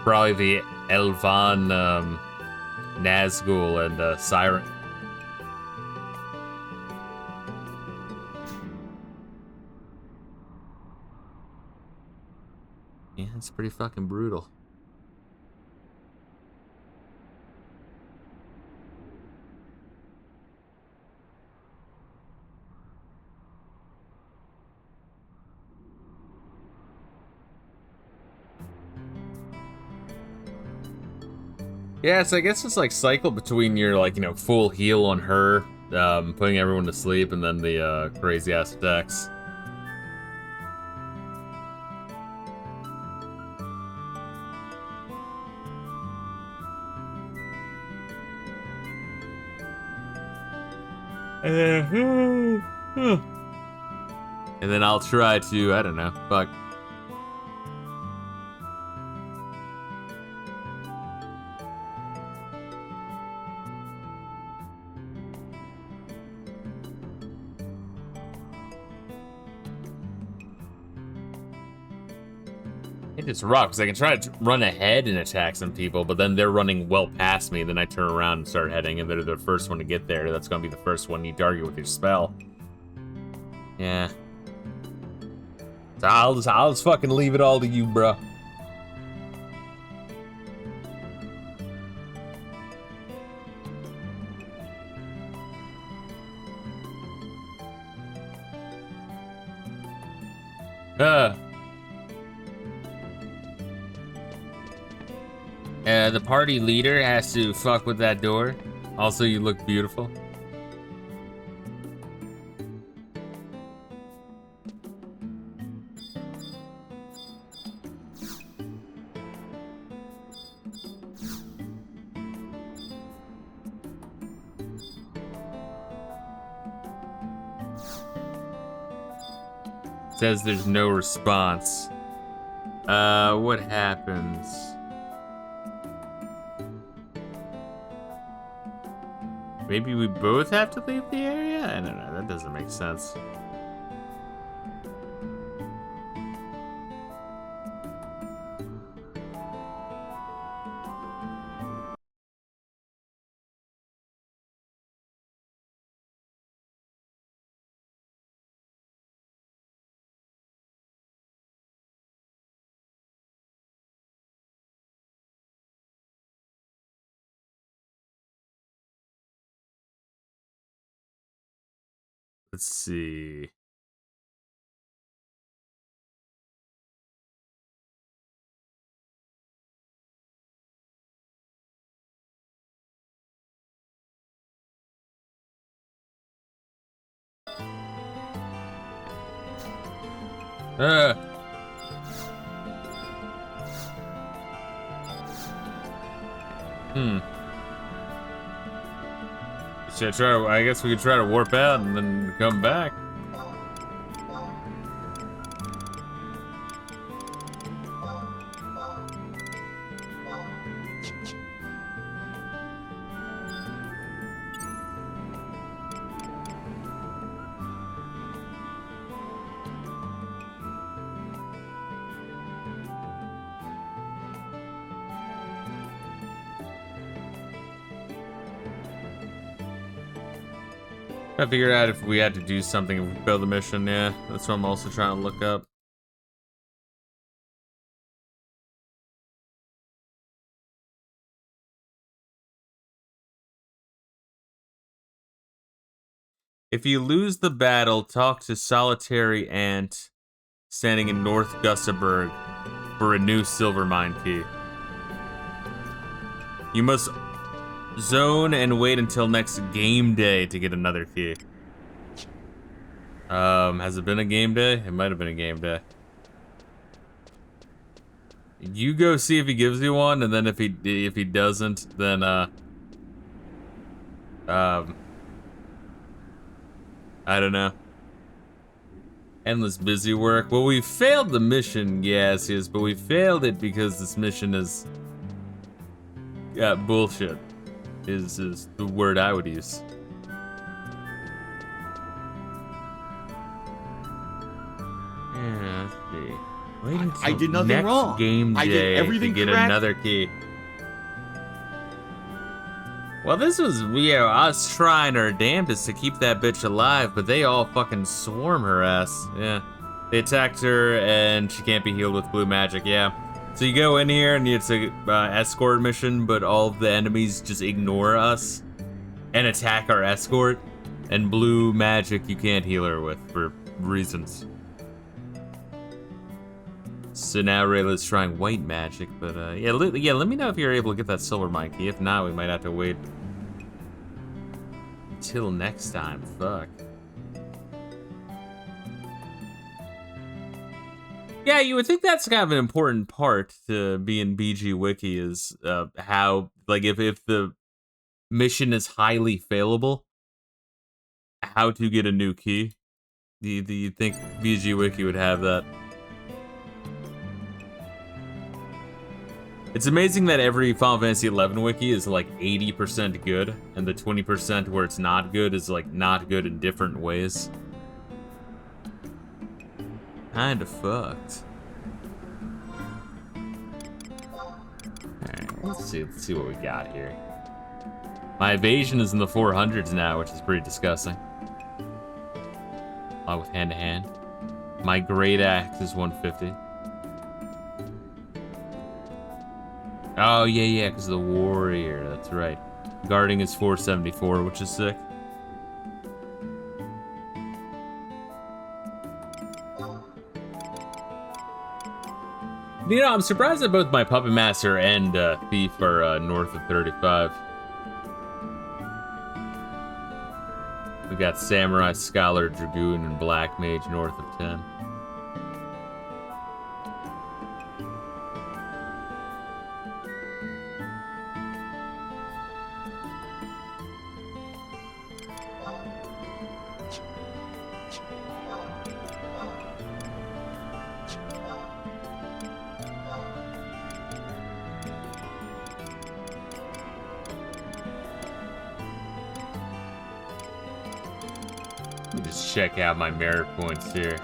[SPEAKER 1] probably the Elvan, Nazgul, and Siren. Yeah, it's pretty fucking brutal. Yeah, so I guess it's like cycle between your, like, you know, full heal on her, putting everyone to sleep, and then the crazy ass attacks. And then I'll try to, I don't know, fuck. It's rough, because I can try to run ahead and attack some people, but then they're running well past me, then I turn around and start heading, and they're the first one to get there. That's gonna be the first one you target with your spell. Yeah. So I'll just fucking leave it all to you, bro. The party leader has to fuck with that door. Also, you look beautiful. Says there's no response. What happens? Maybe we both have to leave the area? I don't know, that doesn't make sense. Let's see. Hmm. Should I try? I guess we could try to warp out and then come back. I figured out if we had to do something if we failed the mission. Yeah, that's what I'm also trying to look up. If you lose the battle, talk to Solitary Ant standing in North Gustaberg for a new silver mine key. You must zone and wait until next game day to get another key. Has it been a game day? It might have been a game day. You go see if he gives you one, and then if he doesn't, then I don't know. Endless busy work. Well, we failed the mission, yes, but we failed it because this mission is bullshit. Is the word I would use. Yeah, let's see. Wait until
[SPEAKER 2] I did nothing
[SPEAKER 1] next
[SPEAKER 2] wrong.
[SPEAKER 1] Game day
[SPEAKER 2] I did everything
[SPEAKER 1] to get
[SPEAKER 2] correct.
[SPEAKER 1] another key. Well, this was, us trying our damnedest to keep that bitch alive, but they all fucking swarm her ass. Yeah. They attacked her, and she can't be healed with blue magic, yeah. So you go in here, and it's a escort mission, but all of the enemies just ignore us and attack our escort. And blue magic you can't heal her with, for reasons. So now Rayla's trying white magic, but yeah, let me know if you're able to get that silver mine key. If not, we might have to wait till next time. Fuck. Yeah, you would think that's kind of an important part to be in BG Wiki is how, like, if the mission is highly failable, how to get a new key. Do you think BG Wiki would have that? It's amazing that every Final Fantasy XI wiki is like 80% good, and the 20% where it's not good is like not good in different ways. Kinda fucked. Alright, let's see what we got here. My evasion is in the 400s now, which is pretty disgusting. Along with hand-to-hand. My great axe is 150. Oh, yeah, because of the warrior. That's right. Guarding is 474, which is sick. You know, I'm surprised that both my Puppet Master and Thief are north of 35. We got Samurai, Scholar, Dragoon, and Black Mage north of 10. Just check out my merit points here.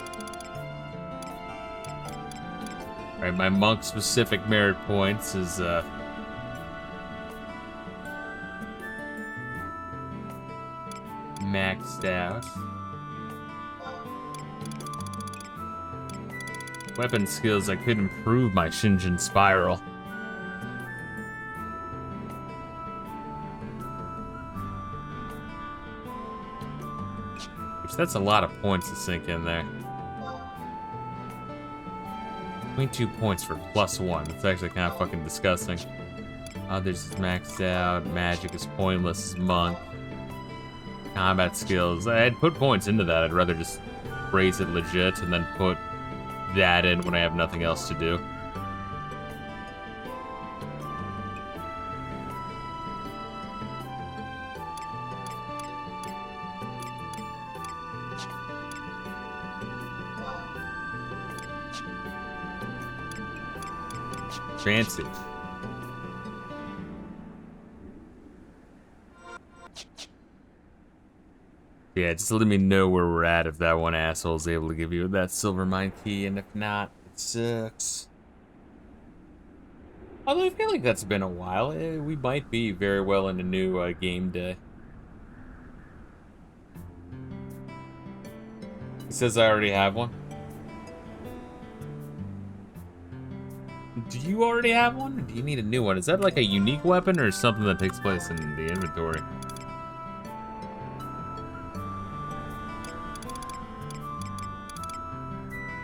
[SPEAKER 1] Alright, my monk specific merit points is maxed out. Weapon skills, I could improve my Shinjin Spiral. That's a lot of points to sink in there. 22 points for +1. That's actually kind of fucking disgusting. Others is maxed out. Magic is pointless. Monk. Combat skills. I'd put points into that. I'd rather just raise it legit and then put that in when I have nothing else to do. Fancy. Yeah, just let me know where we're at if that one asshole is able to give you that silver mine key, and if not, it sucks. Although I feel like that's been a while. We might be very well in a new game day. He says I already have one. Do you already have one? Or do you need a new one? Is that like a unique weapon or something that takes place in the inventory?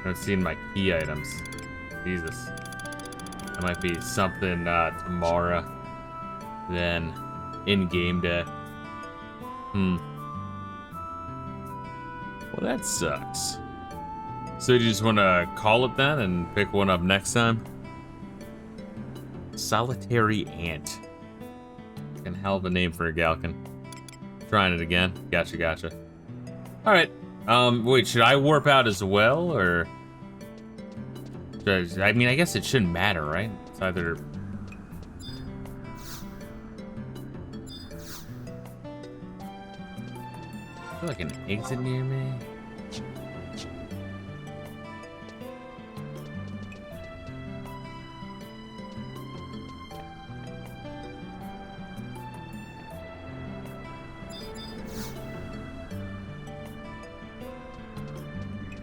[SPEAKER 1] I'm seeing my key items. Jesus. That might be something tomorrow. Then in game day. Well, that sucks. So you just want to call it then and pick one up next time? Solitary Ant. Fucking hell of a name for a Galkin. Trying it again. Gotcha. Alright. Wait, should I warp out as well, or... I mean, I guess it shouldn't matter, right? It's either... I feel like an exit near me.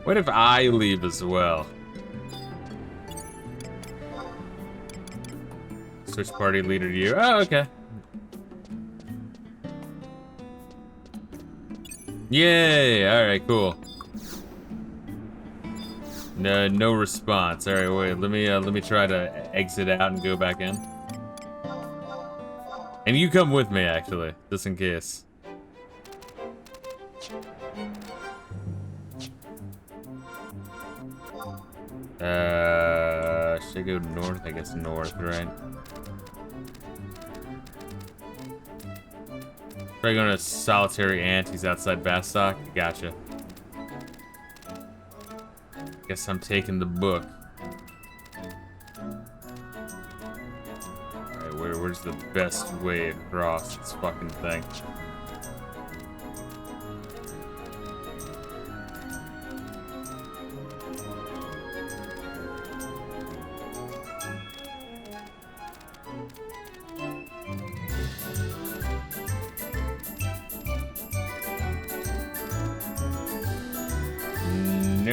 [SPEAKER 1] What if I leave as well? Switch party leader to you. Oh, okay. Yay! Alright, cool. No response. Alright, wait, let me try to exit out and go back in. And you come with me, actually, just in case. Should I go north? I guess north, right? Probably going to Solitary Ant. He's outside Bastok. Gotcha. Guess I'm taking the book. Alright, where's the best way across this fucking thing?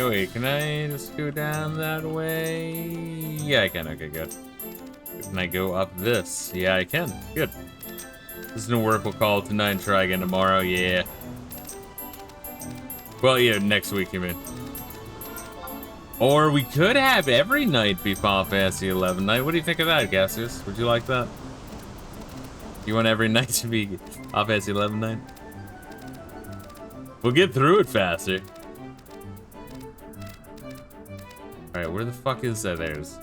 [SPEAKER 1] Wait, can I just go down that way? Yeah, I can. Okay, good. Can I go up this? Yeah, I can. Good. This is no work. We'll call it tonight and try again tomorrow. Yeah. Well, yeah, next week, you mean. Or we could have every night be Final Fantasy 11 night. What do you think of that, Gassius? Would you like that? You want every night to be Final Fantasy 11 night? We'll get through it faster. Alright, where the fuck is that? There's...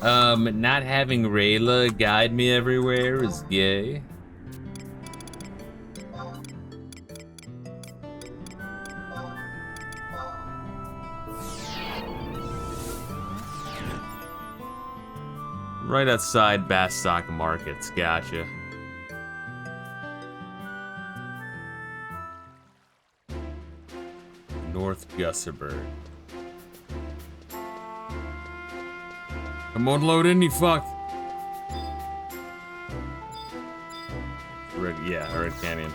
[SPEAKER 1] not having Reila guide me everywhere is gay. Right outside Bastok Markets, gotcha. North Gussaberg. Come on, load in, you fuck. Red, yeah, Red Canyon.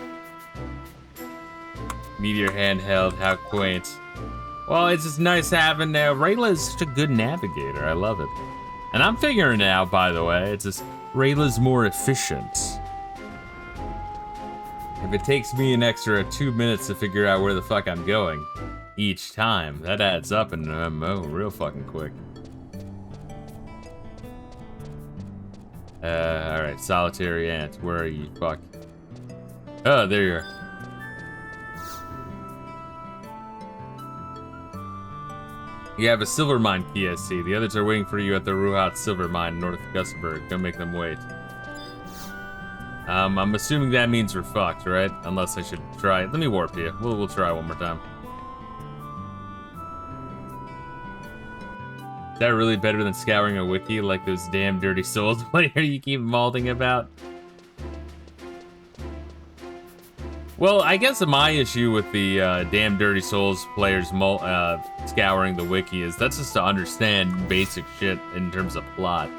[SPEAKER 1] Meteor handheld, how quaint. Well, it's just nice having Reila is such a good navigator. I love it. And I'm figuring it out, by the way. It's just Reila's more efficient. If it takes me an extra 2 minutes to figure out where the fuck I'm going each time, that adds up in an MMO real fucking quick. Alright, Solitary Ant, where are you, fuck? Oh, there you are. You have a silver mine PSC. The others are waiting for you at the Ruhat silver mine, north of Gussaberg. Don't make them wait. I'm assuming that means we're fucked, right? Unless I should try it. Let me warp you. We'll try one more time. that really better than scouring a wiki like those damn Dirty Souls players you keep malding about? Well, I guess my issue with the damn Dirty Souls players scouring the wiki is that's just to understand basic shit in terms of plot.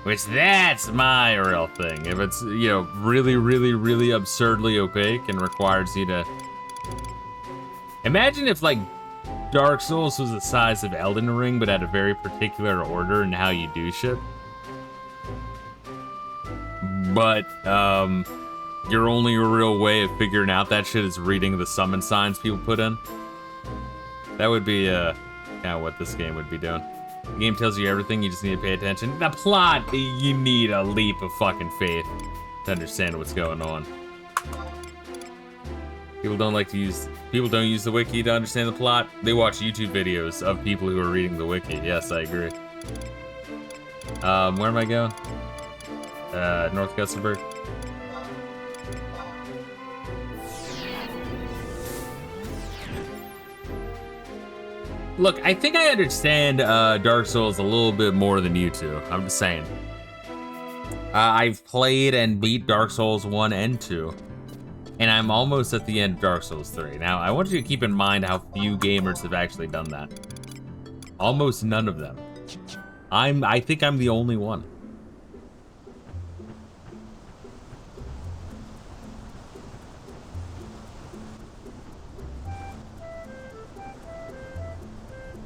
[SPEAKER 1] Which, that's my real thing. If it's, you know, really, really, really absurdly opaque and requires you to... Imagine if, like, Dark Souls was the size of Elden Ring, but had a very particular order in how you do shit. But, your only real way of figuring out that shit is reading the summon signs people put in. That would be, kind of what this game would be doing. The game tells you everything, you just need to pay attention. The plot, you need a leap of fucking faith to understand what's going on. People don't use the wiki to understand the plot. They watch YouTube videos of people who are reading the wiki. Yes, I agree. Where am I going? North Guthenburg. Look, I think I understand Dark Souls a little bit more than you two. I'm just saying. I've played and beat Dark Souls 1 and 2. And I'm almost at the end of Dark Souls 3. Now, I want you to keep in mind how few gamers have actually done that. Almost none of them. I think I'm the only one.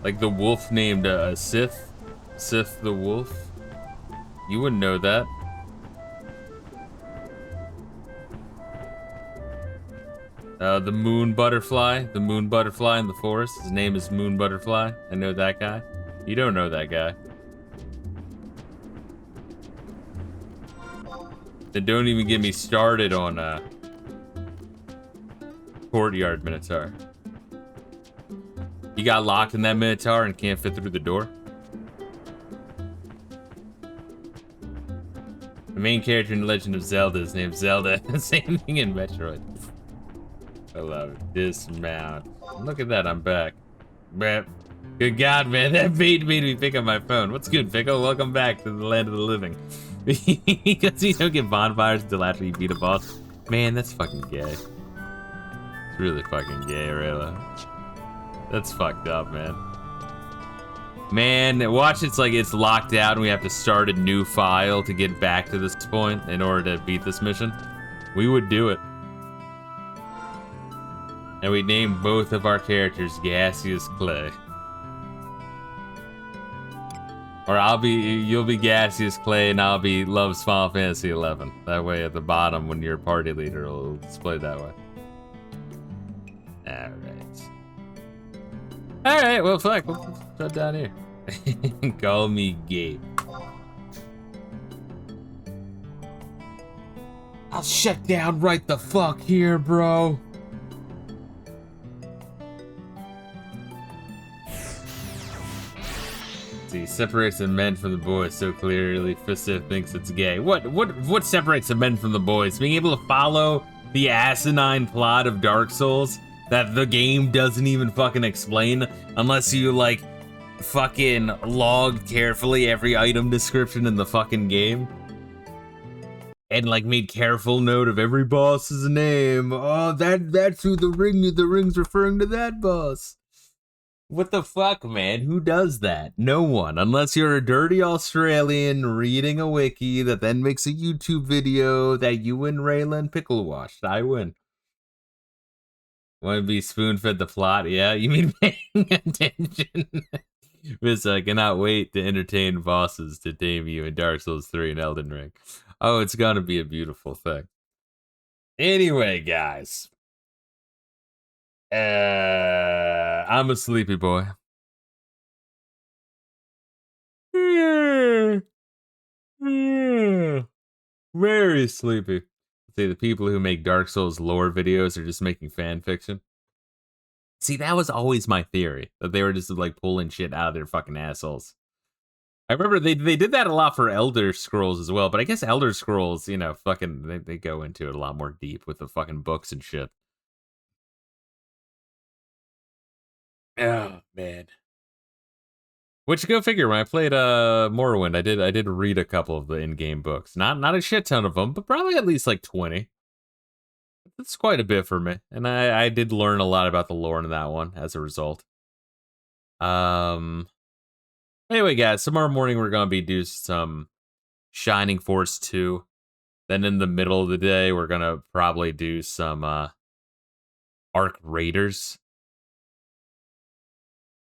[SPEAKER 1] Like the wolf named Sith the wolf. You wouldn't know that. The moon butterfly in the forest. His name is Moon Butterfly. I know that guy. You don't know that guy. Then don't even get me started on Courtyard Minotaur. You got locked in that Minotaur and can't fit through the door? The main character in Legend of Zelda is named Zelda. Same thing in Metroid. I love it. Dismount. Look at that, I'm back. Good God, man, that bait made me pick up my phone. What's good, Pickle? Welcome back to the land of the living. Because you don't get bonfires until after you beat a boss. Man, that's fucking gay. It's really fucking gay, Reila. That's fucked up, man. Man, watch it's like it's locked out and we have to start a new file to get back to this point in order to beat this mission. We would do it. And we name both of our characters Gaseous Clay. Or you'll be Gaseous Clay and I'll be Love's Final Fantasy 11. That way at the bottom when you're party leader it'll display that way. Alright, well fuck, we'll shut down here. Call me Gabe. I'll shut down right the fuck here, bro. See, separates the men from the boys so clearly. Fisto thinks it's gay. What separates the men from the boys? Being able to follow the asinine plot of Dark Souls that the game doesn't even fucking explain unless you like fucking log carefully every item description in the fucking game and like made careful note of every boss's name. Oh, that's who the ring's referring to, that boss. What the fuck, man? Who does that? No one, unless you're a dirty Australian reading a wiki that then makes a YouTube video that you and Reila and Pickle watched. I win. Want to be spoon-fed the plot? Yeah, you mean paying attention? Miss, I cannot wait to entertain bosses to tame you in Dark Souls 3 and Elden Ring. Oh, it's gonna be a beautiful thing. Anyway, guys. I'm a sleepy boy. Very sleepy. See, the people who make Dark Souls lore videos are just making fan fiction. See, that was always my theory, that they were just like pulling shit out of their fucking assholes. I remember they did that a lot for Elder Scrolls as well, but I guess Elder Scrolls, you know, fucking, they go into it a lot more deep with the fucking books and shit. Oh, man. Which, go figure, when I played Morrowind, I did read a couple of the in-game books. Not a shit ton of them, but probably at least like 20. That's quite a bit for me. And I did learn a lot about the lore in that one as a result. Anyway, guys, tomorrow morning we're gonna be doing some Shining Force 2. Then in the middle of the day, we're gonna probably do some Arc Raiders.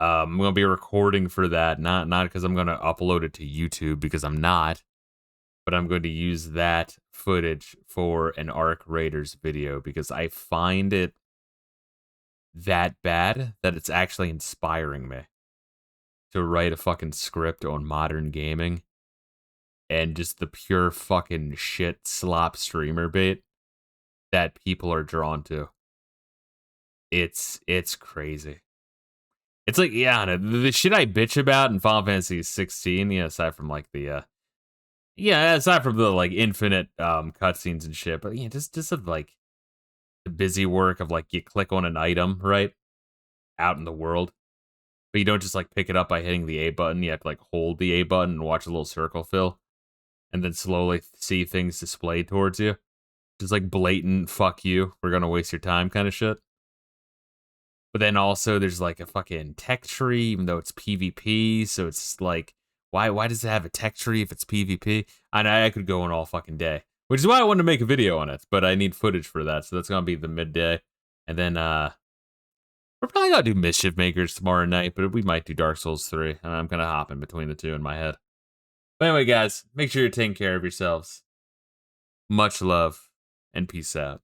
[SPEAKER 1] I'm gonna be recording for that, not because I'm gonna upload it to YouTube, because I'm not, but I'm going to use that footage for an Arc Raiders video because I find it that bad that it's actually inspiring me to write a fucking script on modern gaming and just the pure fucking shit slop streamer bait that people are drawn to. It's crazy. It's like, yeah, the shit I bitch about in Final Fantasy 16, yeah, aside from like the aside from the like infinite cutscenes and shit, but yeah, just of like the busy work of like you click on an item, right? Out in the world. But you don't just like pick it up by hitting the A button, you have to like hold the A button and watch a little circle fill. And then slowly see things displayed towards you. Just like blatant fuck you, we're gonna waste your time kind of shit. But then also there's like a fucking tech tree, even though it's PvP, so it's like, why does it have a tech tree if it's PvP? I could go on all fucking day. Which is why I wanted to make a video on it, but I need footage for that, so that's gonna be the midday. And then we're probably gonna do Mischief Makers tomorrow night, but we might do Dark Souls 3. And I'm gonna hop in between the two in my head. But anyway, guys, make sure you're taking care of yourselves. Much love, and peace out.